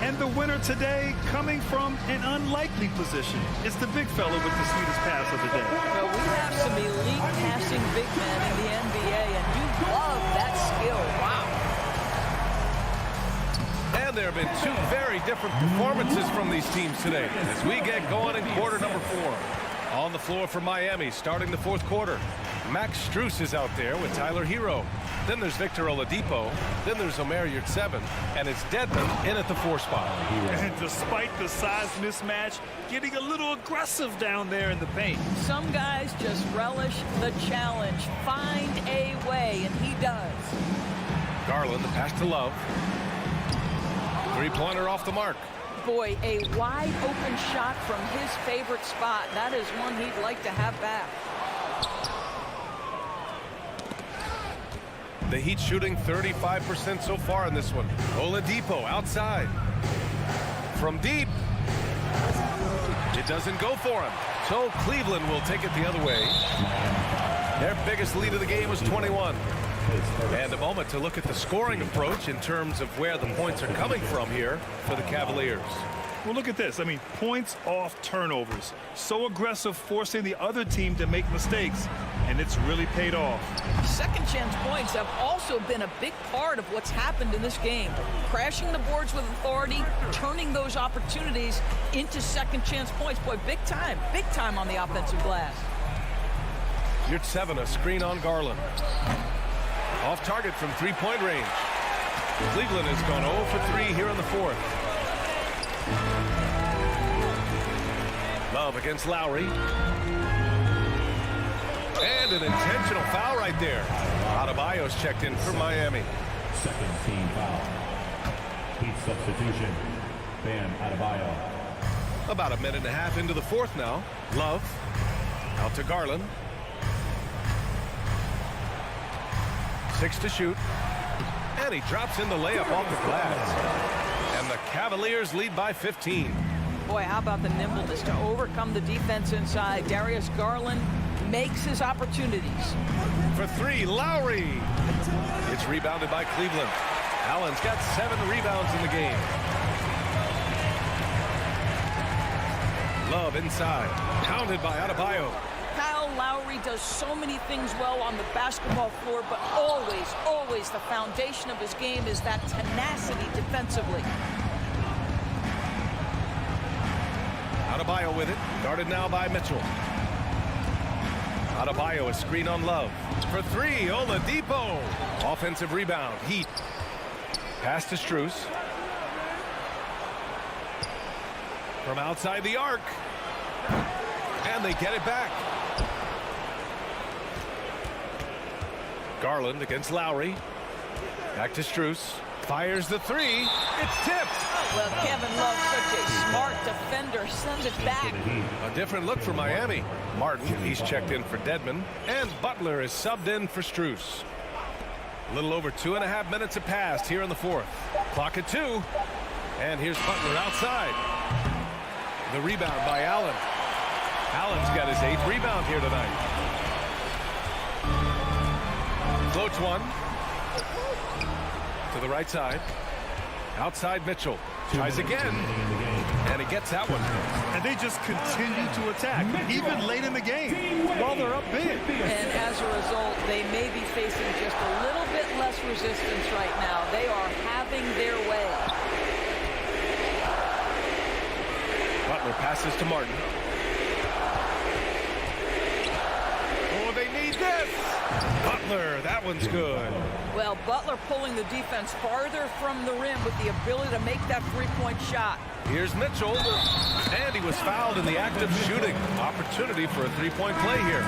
And the winner today coming from an unlikely position. It's the big fella with the sweetest pass of the day. Well, we have some elite passing big men in the NBA, and you love that skill. Wow. And there have been 2 very different performances from these teams today as we get going in quarter number 4. On the floor for Miami starting the fourth quarter. Max Strus is out there with Tyler Hero. Then there's Victor Oladipo. Then there's Omer Yurtseven. And it's Dedmon in at the 4 spot. And despite the size mismatch, getting a little aggressive down there in the paint. Some guys just relish the challenge. Find a way, and he does. Garland, the pass to Love. 3-pointer off the mark. Boy, a wide open shot from his favorite spot. That is one he'd like to have back. The Heat shooting 35% so far in this one. Oladipo outside. From deep. It doesn't go for him. So Cleveland will take it the other way. Their biggest lead of the game was 21. And a moment to look at the scoring approach in terms of where the points are coming from here for the Cavaliers. Well, look at this. I mean, points off turnovers. So aggressive, forcing the other team to make mistakes, and it's really paid off. Second chance points have also been a big part of what's happened in this game. Crashing the boards with authority, turning those opportunities into second chance points. Boy, big time on the offensive glass. You're 7, a screen on Garland. Off target from three-point range. Cleveland has gone 0 for 3 here in the fourth. Love against Lowry. And an intentional foul right there. Adebayo's checked in for Miami. Second team foul. Heat substitution. Bam Adebayo. About a minute and a half into the fourth now. Love. Out to Garland. 6 to shoot. And he drops in the layup off the glass. And the Cavaliers lead by 15. Boy, how about the nimbleness to overcome the defense inside. Darius Garland makes his opportunities. For 3, Lowry. It's rebounded by Cleveland. Allen's got 7 rebounds in the game. Love inside. Pounded by Adebayo. Kyle Lowry does so many things well on the basketball floor, but always the foundation of his game is that tenacity defensively. Adebayo with it. Guarded now by Mitchell. Adebayo, a screen on Love. For 3, Oladipo. Offensive rebound. Heat. Pass to Strus. From outside the arc. And they get it back. Garland against Lowry. Back to Strus. Fires the 3. It's tipped. Well, Kevin Love's such a smart defender. Sends it back. A different look for Miami. Martin, he's checked in for Dedmon. And Butler is subbed in for Strus. A little over 2.5 minutes have passed here in the fourth. Clock at 2. And here's Butler outside. The rebound by Allen. Allen's got his 8th rebound here tonight. Floats one. To the right side. Outside Mitchell. Tries again. And he gets that one. And they just continue to attack, even late in the game, while they're up big. And as a result, they may be facing just a little bit less resistance right now. They are having their way. Butler passes to Martin. Oh, they need this. Butler, that one's good. Well, Butler pulling the defense farther from the rim with the ability to make that three-point shot. Here's Mitchell. And he was fouled in the act of shooting. Opportunity for a three-point play here.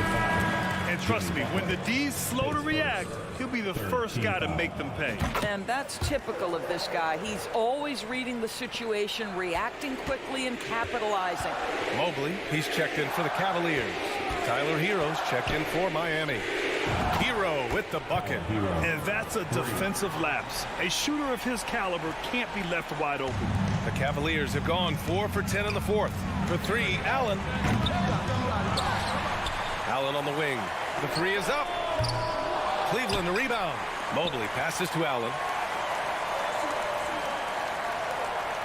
And trust me, when the D's slow to react, he'll be the first guy to make them pay. And that's typical of this guy. He's always reading the situation, reacting quickly, and capitalizing. Mobley, he's checked in for the Cavaliers. Tyler Hero's checked in for Miami. Hero with the bucket. And that's a defensive lapse. A shooter of his caliber can't be left wide open. The Cavaliers have gone 4 for 10 in the fourth. For 3, Allen. Allen on the wing. The 3 is up. Cleveland the rebound. Mobley passes to Allen.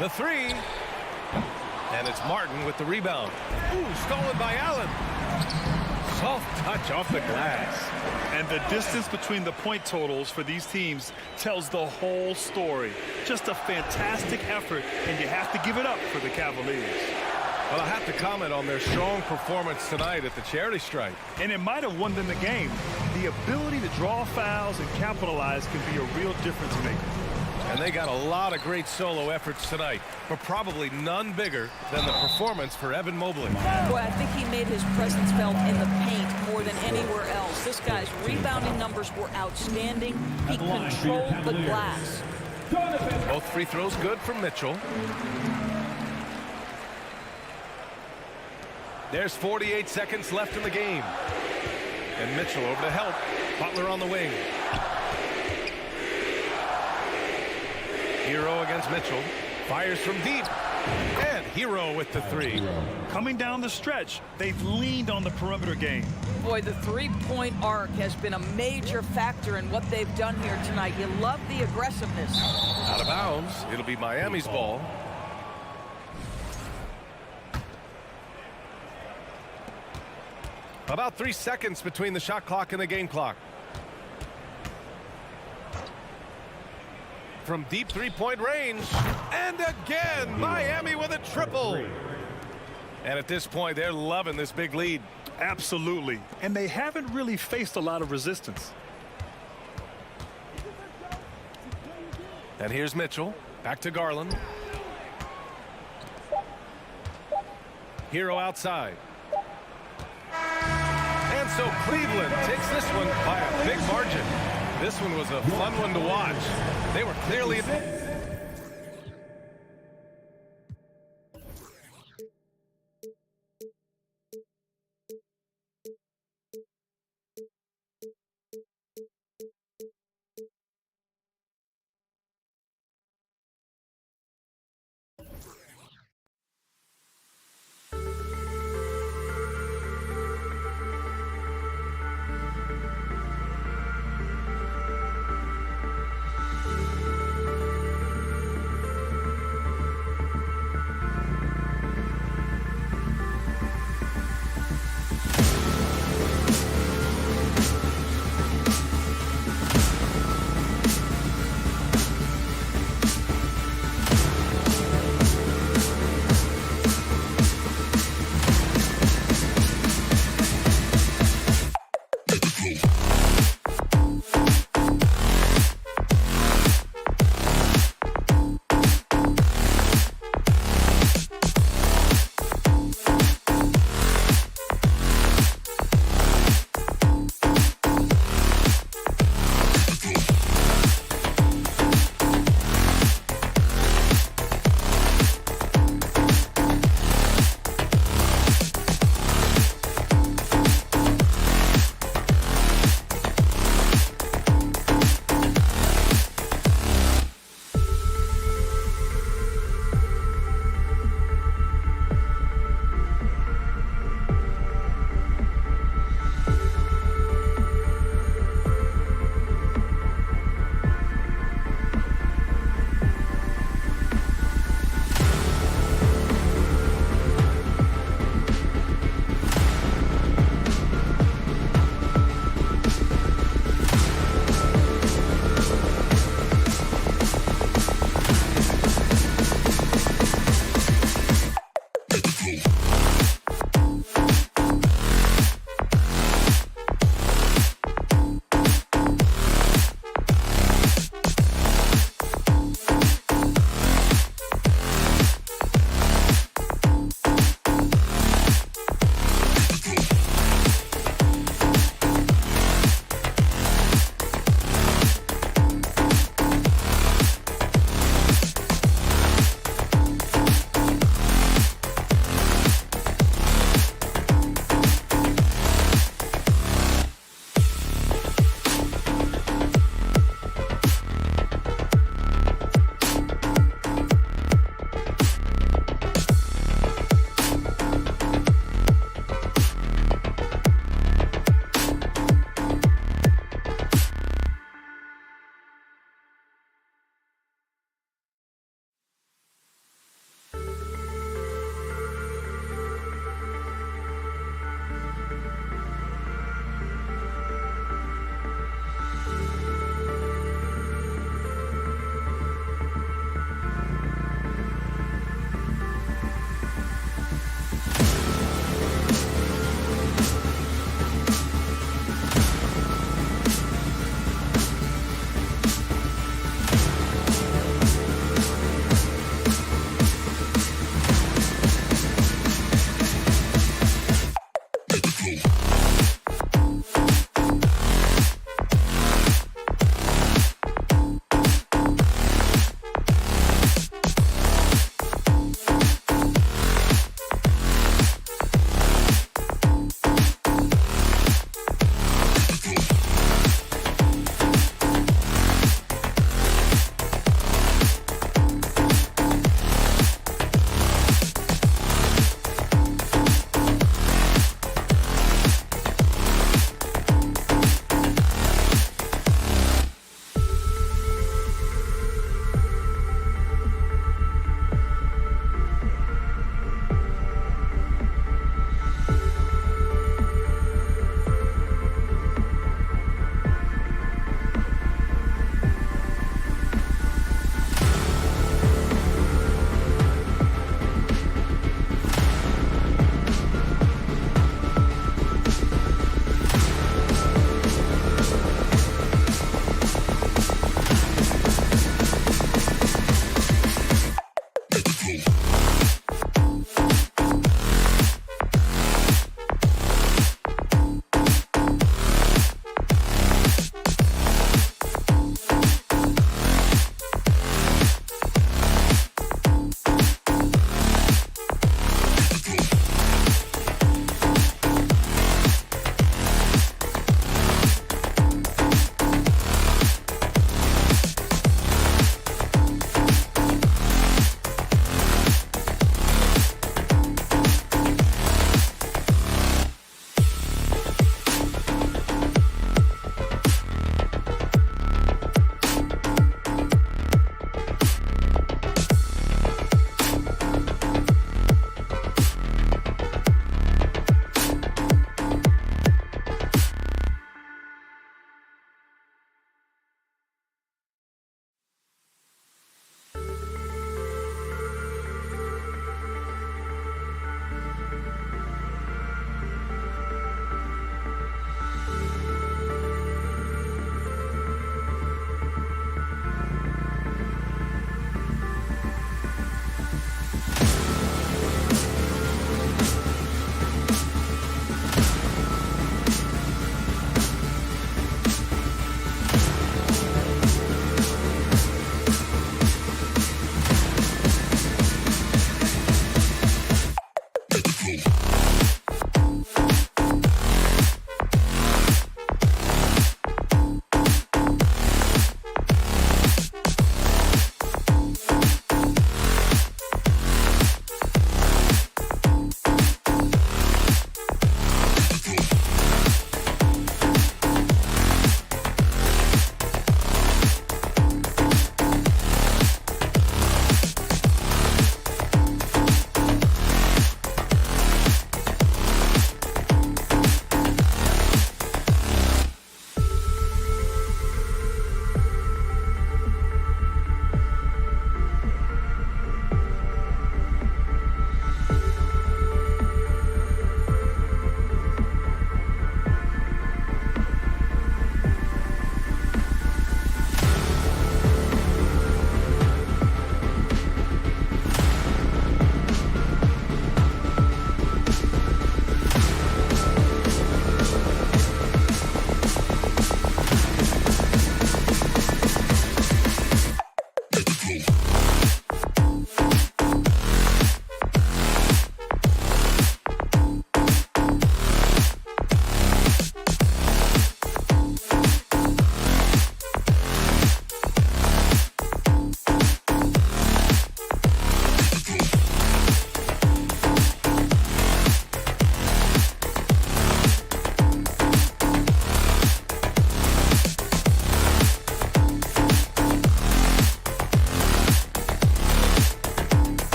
The 3. And it's Martin with the rebound. Ooh, stolen by Allen. Soft touch off the glass. And the distance between the point totals for these teams tells the whole story. Just a fantastic effort, and you have to give it up for the Cavaliers. Well, I have to comment on their strong performance tonight at the charity stripe. And it might have won them the game. The ability to draw fouls and capitalize can be a real difference maker. And they got a lot of great solo efforts tonight, but probably none bigger than the performance for Evan Mobley. Boy, I think he made his presence felt in the paint more than anywhere else. This guy's rebounding numbers were outstanding. He controlled the glass. Both free throws good from Mitchell. There's 48 seconds left in the game. And Mitchell over to help. Butler on the wing. Hero against Mitchell. Fires from deep. And Hero with the three. Coming down the stretch, they've leaned on the perimeter game. Boy, the three-point arc has been a major factor in what they've done here tonight. You love the aggressiveness. Out of bounds. It'll be Miami's ball. About 3 seconds between the shot clock and the game clock. From deep three-point range. And again, Miami with a triple. And at this point, they're loving this big lead. Absolutely. And they haven't really faced a lot of resistance. And here's Mitchell. Back to Garland. Hero outside. And so Cleveland takes this one by a big margin. This one was a fun one to watch. They were clearly...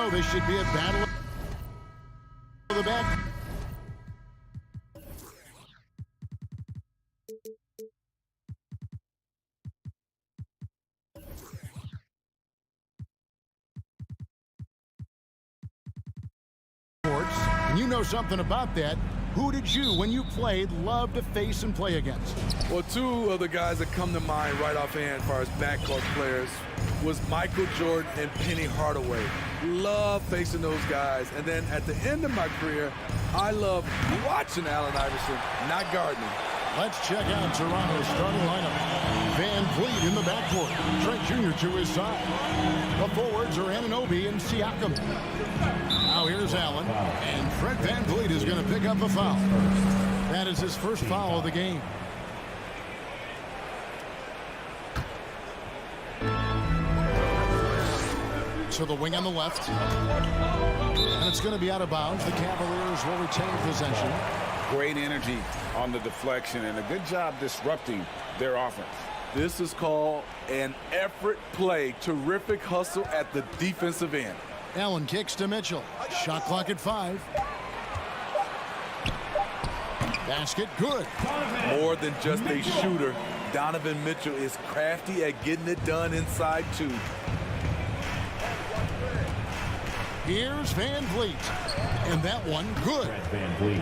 So this should be a battle for the back. And you know something about that. Who did you, when you played, love to face and play against? Well, two of the guys that come to mind right offhand as far as backcourt players was Michael Jordan and Penny Hardaway. Love facing those guys. And then at the end of my career, I love watching Allen Iverson, not guarding him. Let's check out Toronto's starting lineup. Van Vliet in the backcourt. Trent Jr. to his side. The forwards are Anunoby and Siakam. Now here's Allen, and Fred Van Vliet is going to pick up a foul. That is his first foul of the game. To the wing on the left. And it's going to be out of bounds. The Cavaliers will retain possession. Great energy on the deflection and a good job disrupting their offense. This is called an effort play. Terrific hustle at the defensive end. Allen kicks to Mitchell. Shot clock at 5. Basket good. More than just a shooter, Donovan Mitchell is crafty at getting it done inside too. Here's Van Vliet. And that one good. Van Vliet.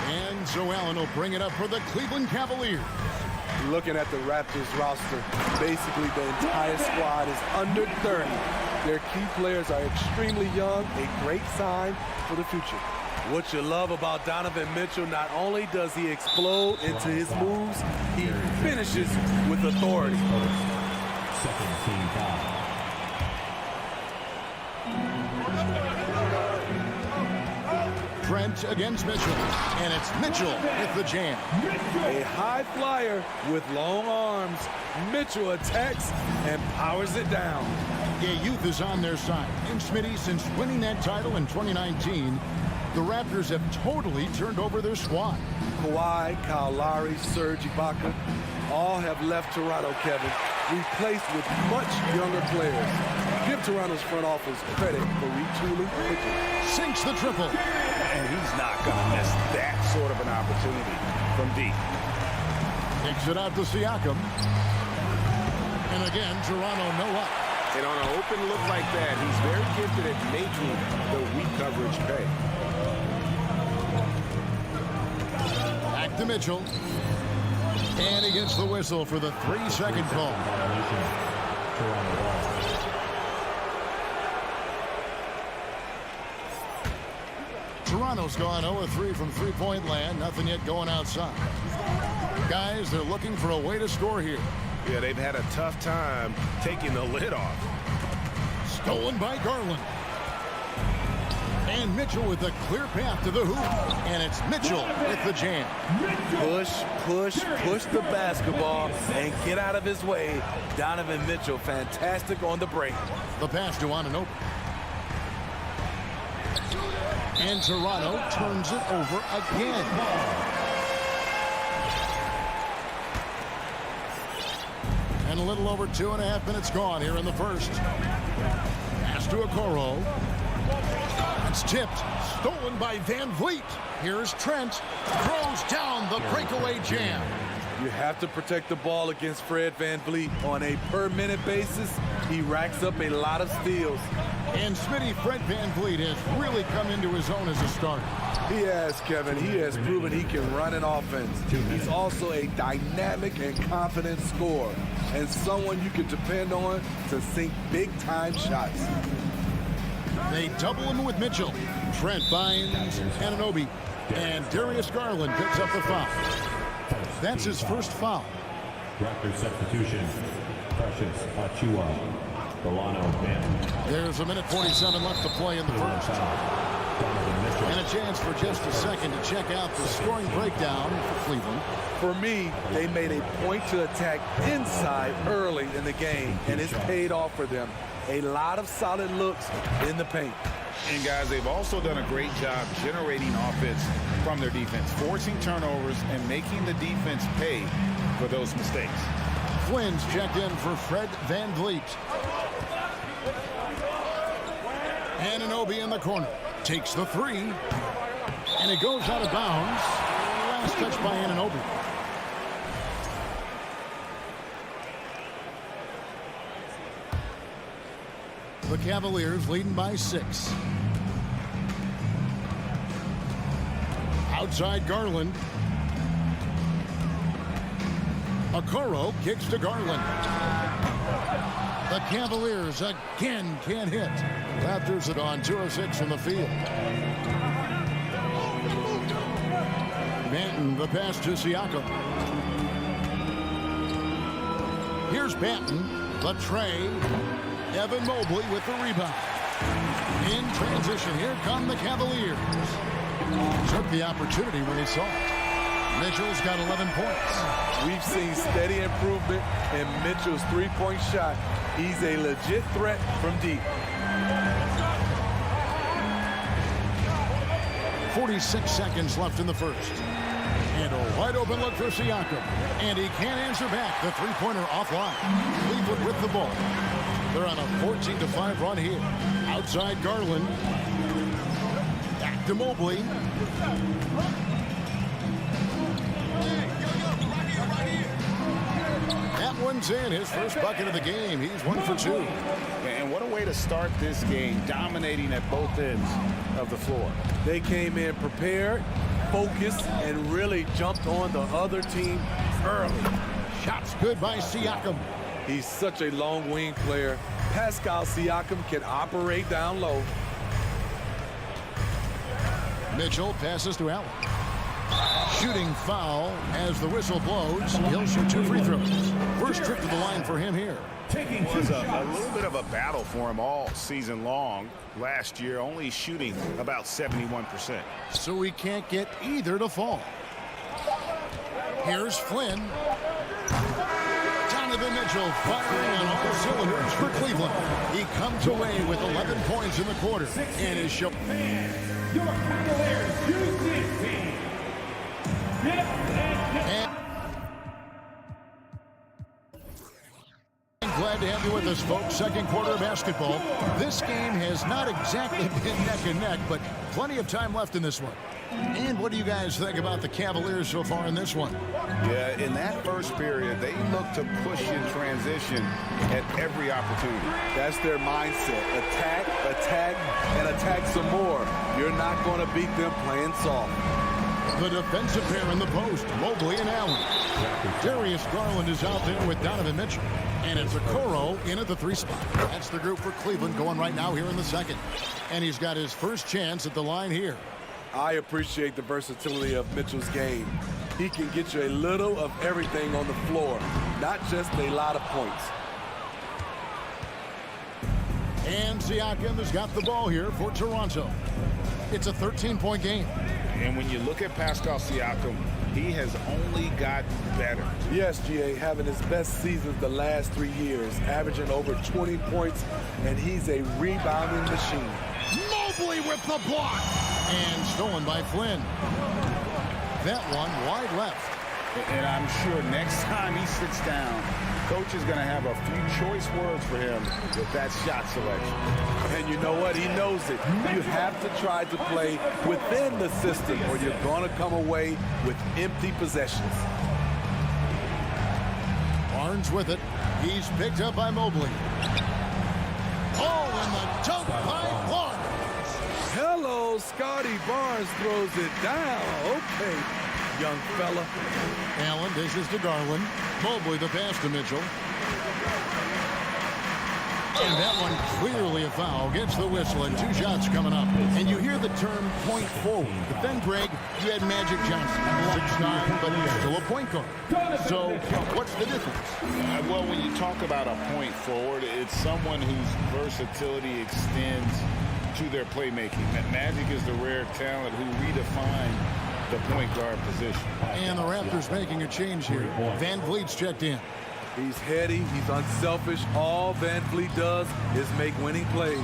And so Allen will bring it up for the Cleveland Cavaliers. Looking at the Raptors roster, basically the entire squad is under 30. Their key players are extremely young, a great sign for the future. What you love about Donovan Mitchell, not only does he explode into his moves, he finishes with authority. Second team foul. Trent against Mitchell, and it's Mitchell with the jam. A high flyer with long arms. Mitchell attacks and powers it down. Yeah, youth is on their side. And Smitty, since winning that title in 2019, the Raptors have totally turned over their squad. Kawhi, Kyle Lowry, Serge Ibaka, all have left Toronto, Kevin, replaced with much younger players. Give Toronto's front office credit for retooling pitching. Sinks the triple. And he's not going to miss that sort of an opportunity from deep. Takes it out to Siakam. And again, Toronto no up. And on an open look like that, he's very gifted at making the weak coverage pay. Back to Mitchell. And he gets the whistle for the 3-second call. Toronto's gone 0-3 from three-point land. Nothing yet going outside. Guys, they're looking for a way to score here. Yeah, they've had a tough time taking the lid off. Stolen by Garland. And Mitchell with a clear path to the hoop. And it's Mitchell with the jam. Push, push, push the basketball and get out of his way. Donovan Mitchell, fantastic on the break. The pass to Anunoby. And Toronto turns it over again. And a little over 2.5 minutes gone here in the first. Pass to Okoro. It's tipped. Stolen by Van Vliet. Here's Trent. Throws down the breakaway jam. You have to protect the ball against Fred Van Vliet. On a per-minute basis, he racks up a lot of steals. And Smitty, Fred Van Vliet has really come into his own as a starter. He has, Kevin. He has proven he can run an offense. He's also a dynamic and confident scorer, and someone you can depend on to sink big-time shots. They double him with Mitchell. Trent finds Anunoby, and Darius Garland picks up the foul. That's his first foul. Raptors substitution. Precious Achiuwa. Delano Bam. There's a minute 47 left to play in the first. And a chance for just a second to check out the scoring breakdown for Cleveland. For me, they made a point to attack inside early in the game, and it's paid off for them. A lot of solid looks in the paint. And guys, they've also done a great job generating offense from their defense, forcing turnovers and making the defense pay for those mistakes. Flynn's checked in for Fred VanVleet. Anunoby in the corner. Takes the three. And it goes out of bounds. Last touch by Anunoby. The Cavaliers leading by 6. Outside Garland. Okoro kicks to Garland. The Cavaliers again can't hit. Raptors have gone 2 of 6 from the field. Banton, the pass to Siakam. Here's Banton, the tray. Evan Mobley with the rebound. In transition, here come the Cavaliers. Took the opportunity when he saw it. Mitchell's got 11 points. We've seen steady improvement in Mitchell's three-point shot. He's a legit threat from deep. 46 seconds left in the first. And a wide open look for Siakam. And he can't answer back. The three-pointer offline. Cleveland with the ball. They're on a 14-5 run here. Outside Garland. Back to Mobley. That one's in. His first bucket of the game. He's 1 for 2. And what a way to start this game, dominating at both ends of the floor. They came in prepared, focused, and really jumped on the other team early. Shots good by Siakam. He's such a long wing player. Pascal Siakam can operate down low. Mitchell passes to Allen. Shooting foul as the whistle blows. He'll shoot 2 free throws. First trip to the line for him here. It was a little bit of a battle for him all season long. Last year, only shooting about 71%. So he can't get either to fall. Here's Flynn. Donovan Mitchell firing on all cylinders for Cleveland. He comes away with 11 points in the quarter and is show. Your Cavaliers U16 team. Glad to have you with us, folks. Second quarter of basketball. This game has not exactly been neck and neck, but plenty of time left in this one. And what do you guys think about the Cavaliers so far in this one? Yeah, in that first period, they look to push in transition at every opportunity. That's their mindset. Attack, attack, and attack some more. You're not going to beat them playing soft. The defensive pair in the post, Mobley and Allen. Darius Garland is out there with Donovan Mitchell. And it's Okoro in at the 3 spot. That's the group for Cleveland going right now here in the second. And he's got his first chance at the line here. I appreciate the versatility of Mitchell's game. He can get you a little of everything on the floor, not just a lot of points. And Siakam has got the ball here for Toronto. It's a 13-point game. And when you look at Pascal Siakam, he has only gotten better. Yes, GA, having his best season the last 3 years, averaging over 20 points, and he's a rebounding machine. Mobley with the block. And stolen by Flynn. That one wide left. And I'm sure next time he sits down, coach is going to have a few choice words for him with that shot selection. And you know what? He knows it. You have to try to play within the system or you're going to come away with empty possessions. Barnes with it. He's picked up by Mobley. Oh, and the dunk by Barnes. Hello, Scotty Barnes throws it down. Okay, young fella. Allen dishes to Garland. Mobley the pass to Mitchell. And that one clearly a foul. Gets the whistle and 2 shots coming up. And you hear the term point forward. But then, Greg, you had Magic Johnson. 6'9", but he's still a point guard. So what's the difference? Well, when you talk about a point forward, it's someone whose versatility extends to their playmaking. Magic is the rare talent who redefined the point guard position. And the Raptors making a change here. VanVleet's checked in. He's heady, he's unselfish. All VanVleet does is make winning plays.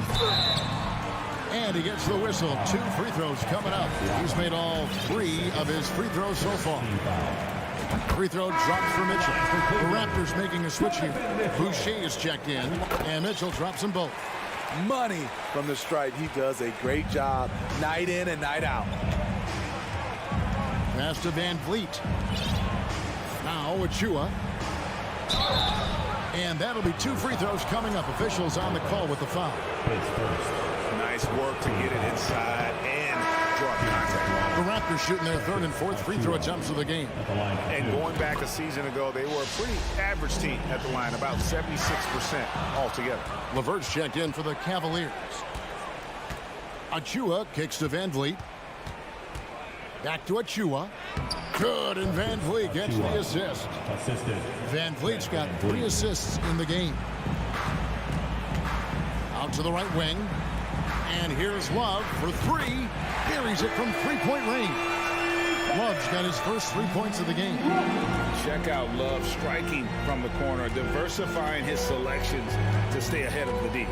And he gets the whistle. 2 free throws coming up. He's made all 3 of his free throws so far. Free throw drops for Mitchell. The Raptors making a switch here. Boucher is checked in, and Mitchell drops them both. Money from the stripe. He does a great job night in and night out. Pass to Van Vliet. Now Achua. And that'll be 2 free throws coming up. Officials on the call with the foul. Nice work to get it inside and draw contact. The Raptors shooting their 3rd and 4th free throw attempts of the game. And going back a season ago, they were a pretty average team at the line, about 76% altogether. LeVert's checked in for the Cavaliers. Achua kicks to Van Vliet. Back to Achua. Good, and Van Vliet gets the assist. Van Vliet's got 3 assists in the game. Out to the right wing. And here's Love for 3. Carries it from 3-point range. Love's got his first 3 points of the game. Check out Love striking from the corner, diversifying his selections to stay ahead of the D.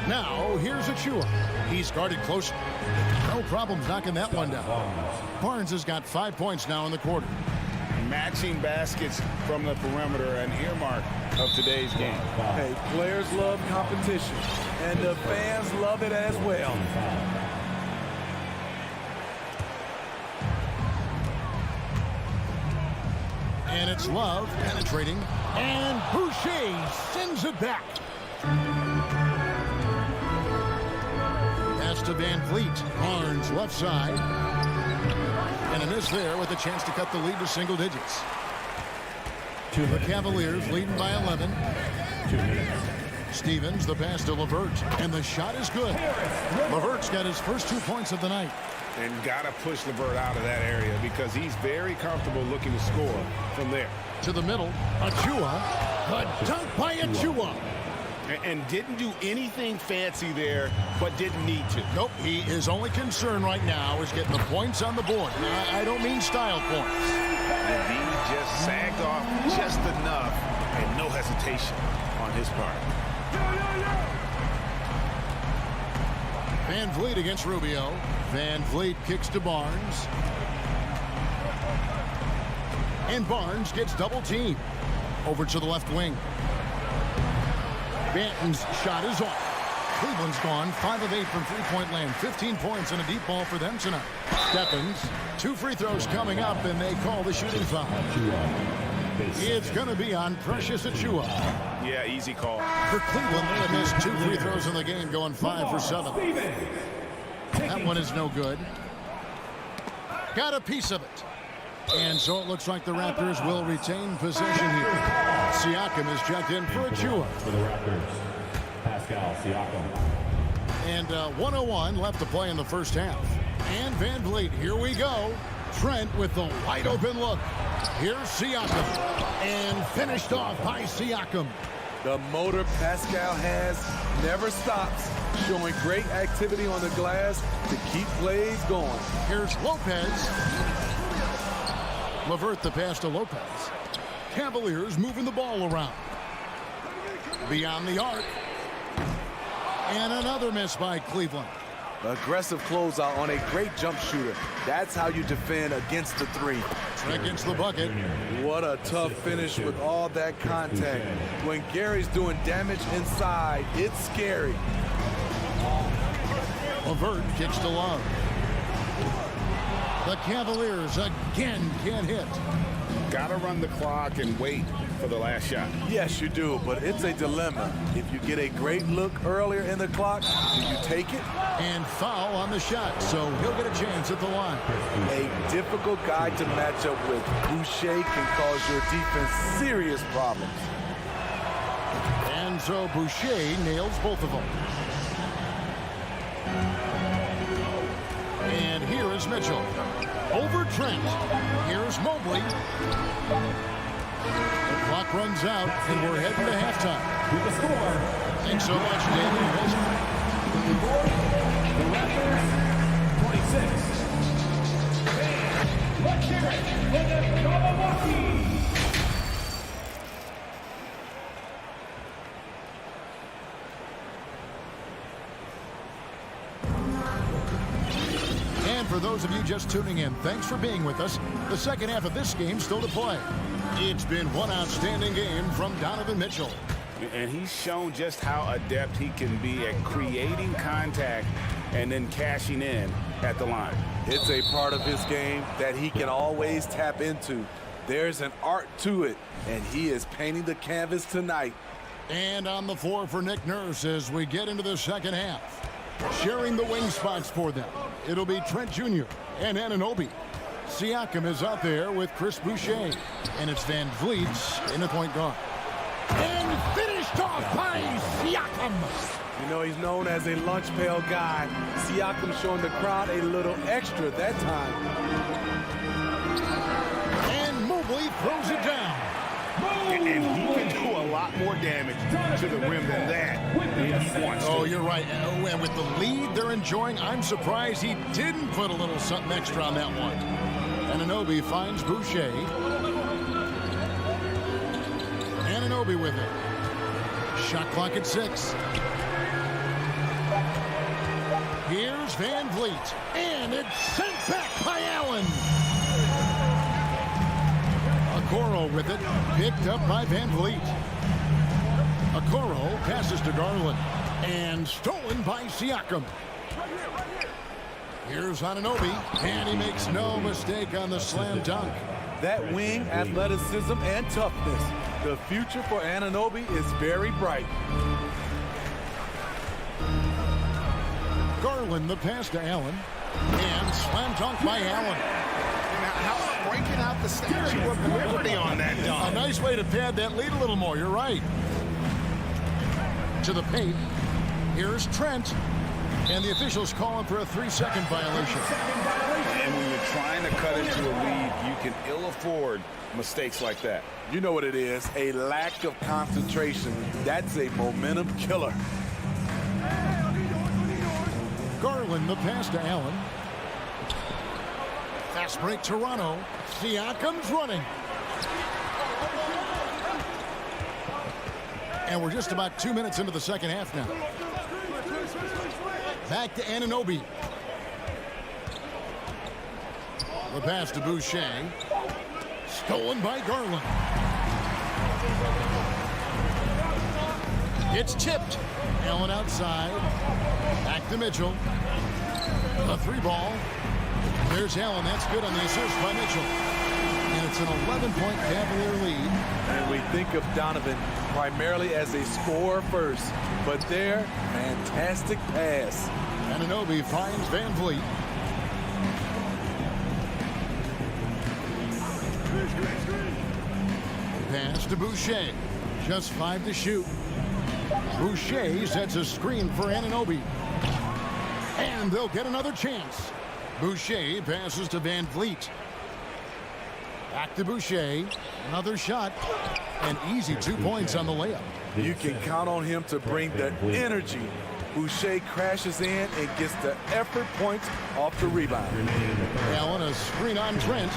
Now, here's Achua. He's guarded close. No problems knocking that one down. Barnes has got 5 points now in the quarter. Matching baskets from the perimeter, an earmark of today's game. Hey, players love competition, and the fans love it as well. And it's Love penetrating. And Boucher sends it back. Pass to Van Vliet. Barnes left side. And a miss there with a chance to cut the lead to single digits. The Cavaliers leading by 11. Stevens, the pass to LeVert. And the shot is good. LeVert's got his first 2 points of the night. And got to push LeVert out of that area because he's very comfortable looking to score from there. To the middle, Achua. The dunk by Achua. And didn't do anything fancy there, but didn't need to. Nope, his only concern right now is getting the points on the board. I don't mean style points. The D just sagged off just enough, and no hesitation on his part. Van Vliet against Rubio. Van Vliet kicks to Barnes. And Barnes gets double teamed. Over to the left wing. Banton's shot is off. Cleveland's gone 5 of 8 from 3-point land. 15 points and a deep ball for them tonight. Stephens, 2 free throws coming up, and they call the shooting foul. It's going to be on Precious Achua. Yeah, easy call. For Cleveland, they have missed 2 free throws in the game, going 5 for 7. That one is no good. Got a piece of it. And so it looks like the Raptors will retain possession here. Siakam is checked in for Achua. For the Raptors, Pascal Siakam. And 1:01 left to play in the first half. And Van Vliet, here we go. Trent with the wide open look. Here's Siakam. And finished off by Siakam. The motor Pascal has never stops, showing great activity on the glass to keep plays going. Here's Lopez. LeVert the pass to Lopez. Cavaliers moving the ball around. Beyond the arc. And another miss by Cleveland. Aggressive closeout on a great jump shooter. That's how you defend against the 3. Against the bucket. What a tough finish with all that contact. When Gary's doing damage inside, it's scary. LeVert kicks to Love. The Cavaliers again can't hit. Got to run the clock and wait for the last shot. Yes, you do, but it's a dilemma. If you get a great look earlier in the clock, do you take it? And foul on the shot, so he'll get a chance at the line. A difficult guy to match up with. Boucher can cause your defense serious problems. And so Boucher nails both of them. And here is Mitchell. Over Trent. Here's Mobley. The clock runs out, and we're heading to halftime. With the score. Thanks so much, David. The Raptors, 26. Let's hear it for the Milwaukee. for those of you just tuning in, thanks for being with us. The second half of this game still to play. It's been one outstanding game from Donovan Mitchell. And he's shown just how adept he can be at creating contact and then cashing in at the line. It's a part of his game that he can always tap into. There's an art to it, and he is painting the canvas tonight. And on the floor for Nick Nurse as we get into the second half. Sharing the wing spots for them, it'll be Trent Jr. and Anunoby. Siakam is out there with Chris Boucher, and it's Van Vliet in the point guard. And finished off by Siakam. You know, he's known as a lunch pail guy. Siakam showing the crowd a little extra that time. And Mobley throws it down. And he can do a lot more damage to the rim than that if he wants to. Oh, you're right. And with the lead they're enjoying, I'm surprised he didn't put a little something extra on that one. Anunoby finds Boucher. Anunoby with it. Shot clock at 6. Here's Van Vliet. And it's sent back by Allen. Okoro with it. Picked up by Van Vliet. Okoro passes to Garland. And stolen by Siakam. Here's Anunoby, and he makes no mistake on the slam dunk. That wing, athleticism, and toughness. The future for Anunoby is very bright. Garland, the pass to Allen. And slam dunk by Allen. How about breaking out the Statue of Liberty on that dunk? A nice way to pad that lead a little more, you're right. To the paint. Here's Trent. And the officials calling for a 3-second violation. And when you're trying to cut into a lead, you can ill afford mistakes like that. You know what it is, a lack of concentration. That's a momentum killer. Garland, the pass to Allen. Fast break, Toronto. Siakam's running. And we're just about 2 minutes into the second half now. Back to Anunoby. The pass to Boucher. Stolen by Garland. It's tipped. Allen outside. Back to Mitchell. A 3-ball. There's Allen. That's good on the assist by Mitchell. And it's an 11-point Cavalier lead. And we think of Donovan primarily as a scorer first. But there, fantastic pass. Anunoby finds Van Vliet. Pass to Boucher. Just 5 to shoot. Boucher sets a screen for Anunoby. And they'll get another chance. Boucher passes to Van Vliet. Back to Boucher. Another shot. An easy 2 points on the layup. You can count on him to bring the energy. Boucher crashes in and gets the effort points off the rebound. Allen, a screen on Trent.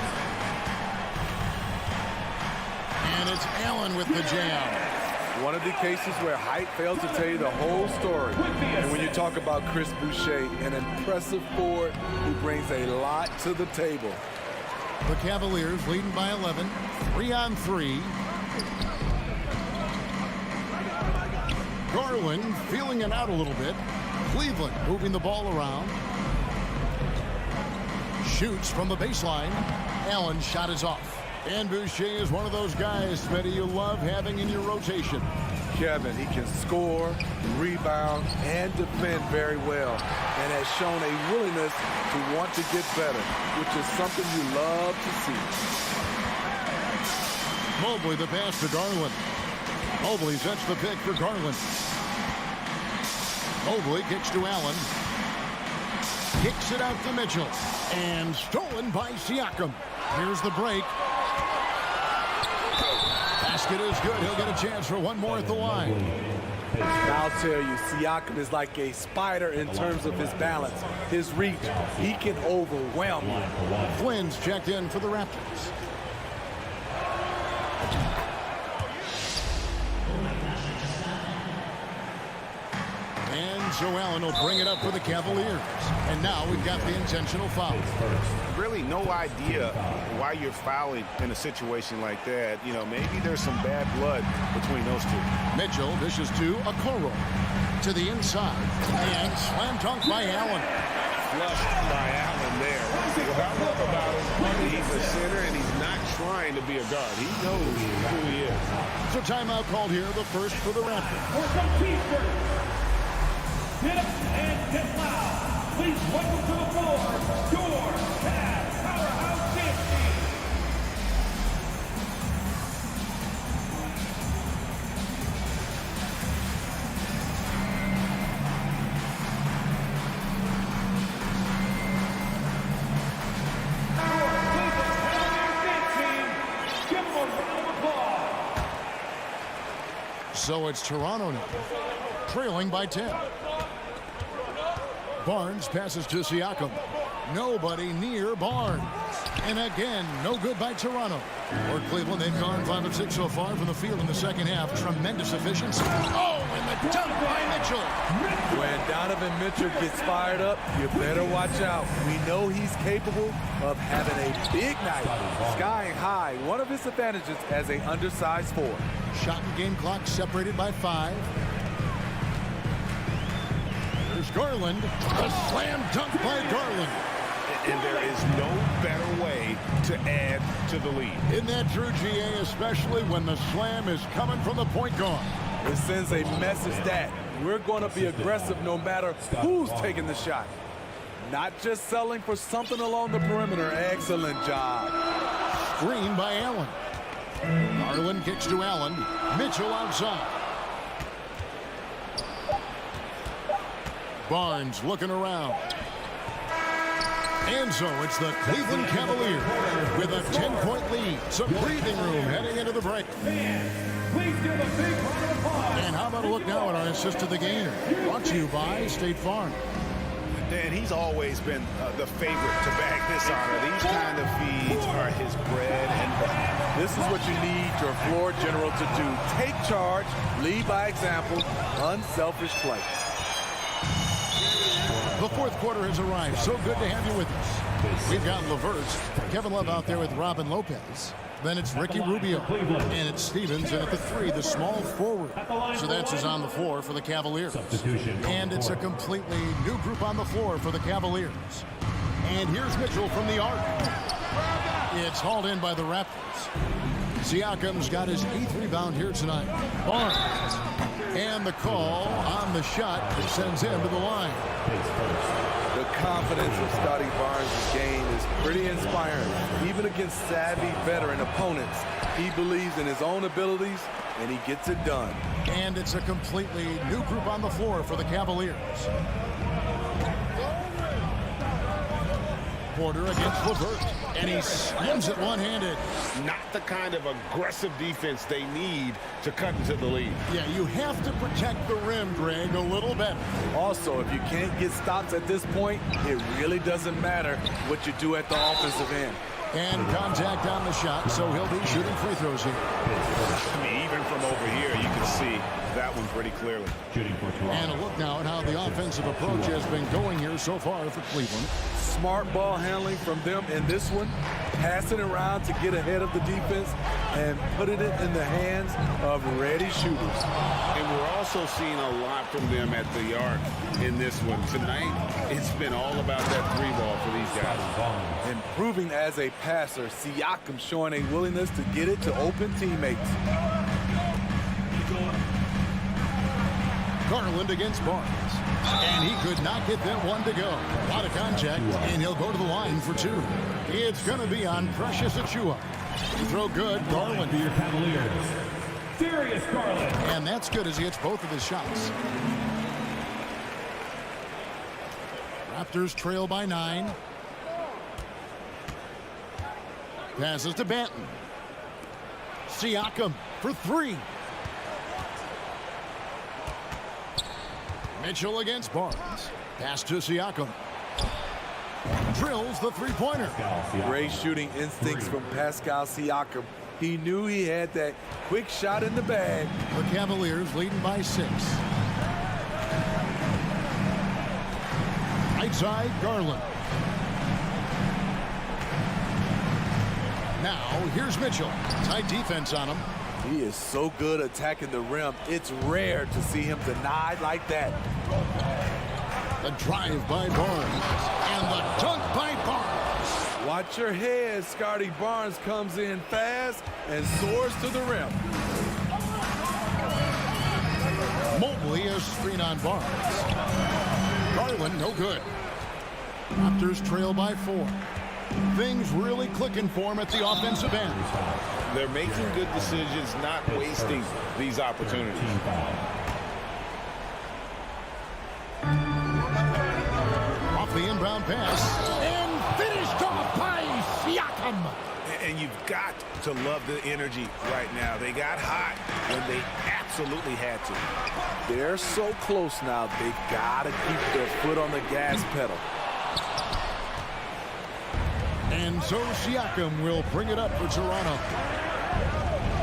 And it's Allen with the jam. One of the cases where height fails to tell you the whole story. And when you talk about Chris Boucher, an impressive forward who brings a lot to the table. The Cavaliers leading by 11. 3-on-3. Garland feeling it out a little bit. Cleveland moving the ball around. Shoots from the baseline. Allen's shot is off. And Boucher is one of those guys, Smitty, you love having in your rotation. Kevin, he can score, rebound, and defend very well. And has shown a willingness to want to get better, which is something you love to see. Mobley, the pass to Garland. Mobley sets the pick for Garland. Mobley kicks to Allen. Kicks it out to Mitchell. And stolen by Siakam. Here's the break. Basket is good. He'll get a chance for one more at the line. I'll tell you, Siakam is like a spider in terms of his balance, his reach. He can overwhelm you. Flynn's checked in for the Raptors. And so Allen will bring it up for the Cavaliers. And now we've got the intentional foul. Really no idea why you're fouling in a situation like that. You know, maybe there's some bad blood between those two. Mitchell dishes to Okoro. To the inside. And slam dunk by Allen. Flushed by Allen there. What I love about him, he's a center and he's not trying to be a guard. He knows who he is. So timeout called here, the first for the Raptors. For some T-shirts, get up and get loud. Please welcome to the floor, your Cavs powerhouse dance team. So it's Toronto now, trailing by 10. Barnes passes to Siakam. Nobody near Barnes. And again, no good by Toronto. For Cleveland, they've gone 5 of 6 so far from the field in the second half. Tremendous efficiency. Oh, and the dunk by Mitchell. When Donovan Mitchell gets fired up, you better watch out. We know he's capable of having a big night. Skying high, one of his advantages as an undersized forward. Shot and game clock separated by 5. There's Garland. A slam dunk by Garland. And there is no better way to add to the lead. Isn't that true, GA, especially when the slam is coming from the point guard? It sends a message that we're going to be aggressive no matter who's taking the shot. Not just selling for something along the perimeter. Excellent job. Screen by Allen. Garland kicks to Allen. Mitchell outside. Barnes looking around. And so it's the Cleveland Cavaliers with a 10-point lead. Some breathing room heading into the break. Please give a big round of applause. And how about a look now at our assist to the game? Brought to you by State Farm. Dan, he's always been the favorite to bag this honor. These kind of feeds are his bread and butter. This is what you need your floor general to do. Take charge, lead by example, unselfish play. The fourth quarter has arrived. So good to have you with us. We've got LeVert, Kevin Love out there with Robin Lopez. Then it's Ricky Rubio. And it's Stevens in at the 3, the small forward. So that's who's on the floor for the Cavaliers. And it's a completely new group on the floor for the Cavaliers. And here's Mitchell from the arc. It's hauled in by the Raptors. Siakam's got his 8th rebound here tonight. Barnes. And the call on the shot that sends him to the line. The confidence of Scotty Barnes' game is pretty inspiring. Even against savvy veteran opponents, he believes in his own abilities, and he gets it done. And it's a completely new group on the floor for the Cavaliers. Porter against LeVert, and he slams it one-handed. Not the kind of aggressive defense they need to cut into the lead. Yeah, you have to protect the rim, Greg, a little better. Also, if you can't get stops at this point, it really doesn't matter what you do at the offensive end. And contact on the shot, so he'll be shooting free throws here. I mean, even from over here, you can see that one pretty clearly. And a look now at how the offensive approach has been going here so far for Cleveland. Smart ball handling from them in this one, passing around to get ahead of the defense and putting it in the hands of ready shooters. And we're also seeing a lot from them at the arc in this one. Tonight, it's been all about that 3 ball for these guys. Improving as a passer, Siakam showing a willingness to get it to open teammates. Garland against Barnes. And he could not get that one to go. A lot of contact, and he'll go to the line for 2. It's going to be on Precious Achiuwa. Throw good, Garland. For your Cavaliers, Darius Garland. And that's good as he hits both of his shots. Raptors trail by 9. Passes to Banton. Siakam for 3. Mitchell against Barnes. Pass to Siakam. Drills the 3-pointer. Great shooting instincts from Pascal Siakam. He knew he had that quick shot in the bag. The Cavaliers leading by 6. inside Garland. Now, here's Mitchell. Tight defense on him. He is so good attacking the rim. It's rare to see him denied like that. The drive by Barnes. And the dunk by Barnes. Watch your head. Scotty Barnes comes in fast and soars to the rim. Mobley is screen on Barnes. Garland, no good. Raptors trail by 4. Things really clicking for him at the offensive end. They're making good decisions, not wasting these opportunities. Off the inbound pass. And finished off by Siakam. And you've got to love the energy right now. They got hot when they absolutely had to. They're so close now. They got to keep their foot on the gas pedal. And so Siakam will bring it up for Toronto.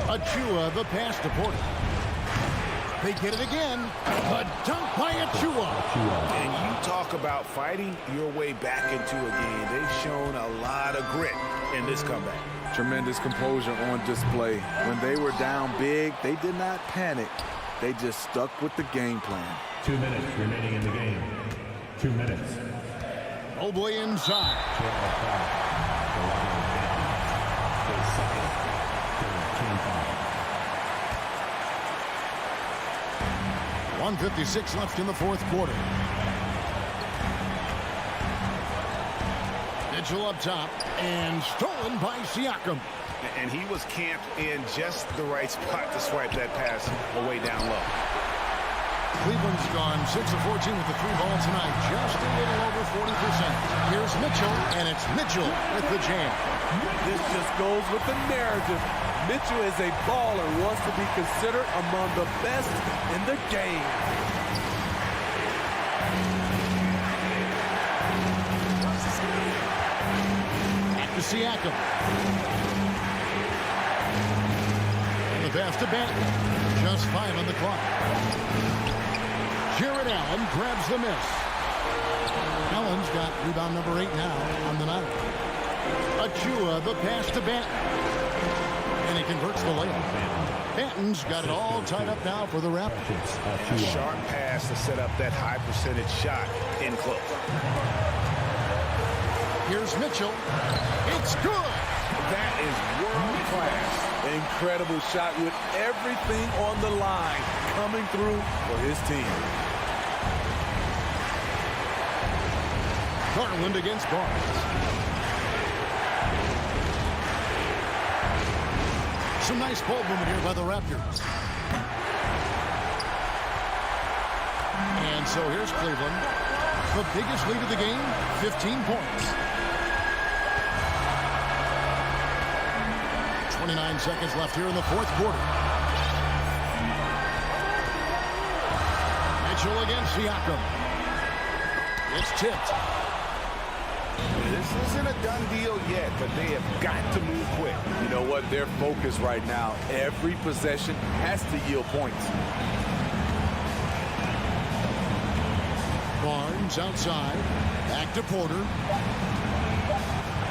Achua, the pass to Porter. They get it again. A dunk by Achua. And you talk about fighting your way back into a game. They've shown a lot of grit in this comeback. Tremendous composure on display. When they were down big, they did not panic. They just stuck with the game plan. 2 minutes remaining in the game. 2 minutes. Mobley inside. 1:56 left in the fourth quarter. Mitchell up top and stolen by Siakam. And he was camped in just the right spot to swipe that pass away down low. Cleveland's gone 6 of 14 with the 3-ball tonight, just a little over 40%. Here's Mitchell, and it's Mitchell with the jam. This just goes with the narrative. Mitchell is a baller, wants to be considered among the best in the game. Back to Siakam. And the pass to Benton. Just 5 on the clock. Jared Allen grabs the miss. Allen's got rebound number 8 now on the night. Achua, the pass to Benton. And he converts the layup. Benton's got it all tied up now for the Raptors. And a sharp pass to set up that high percentage shot in close. Here's Mitchell. It's good. That is world class. Incredible shot with everything on the line coming through for his team. Garland against Barnes. Some nice ball movement here by the Raptors. And so here's Cleveland. The biggest lead of the game, 15 points. 29 seconds left here in the fourth quarter. Mitchell against Siakam. It's tipped. This isn't a done deal yet, but they have got to move quick. You know what? They're focused right now. Every possession has to yield points. Barnes outside. Back to Porter.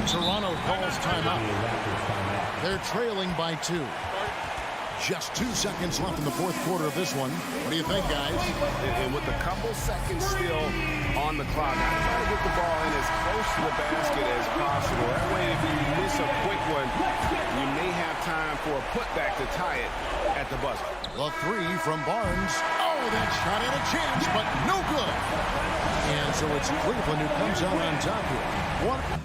Toronto calls timeout. They're trailing by 2. Just 2 seconds left in the fourth quarter of this one. What do you think, guys? And with a couple seconds still on the clock, I try to get the ball in as close to the basket as possible. That way, if you miss a quick one, you may have time for a putback to tie it at the buzzer. The 3 from Barnes. Oh, that shot had a chance, but no good. And so it's Cleveland who comes out on top here.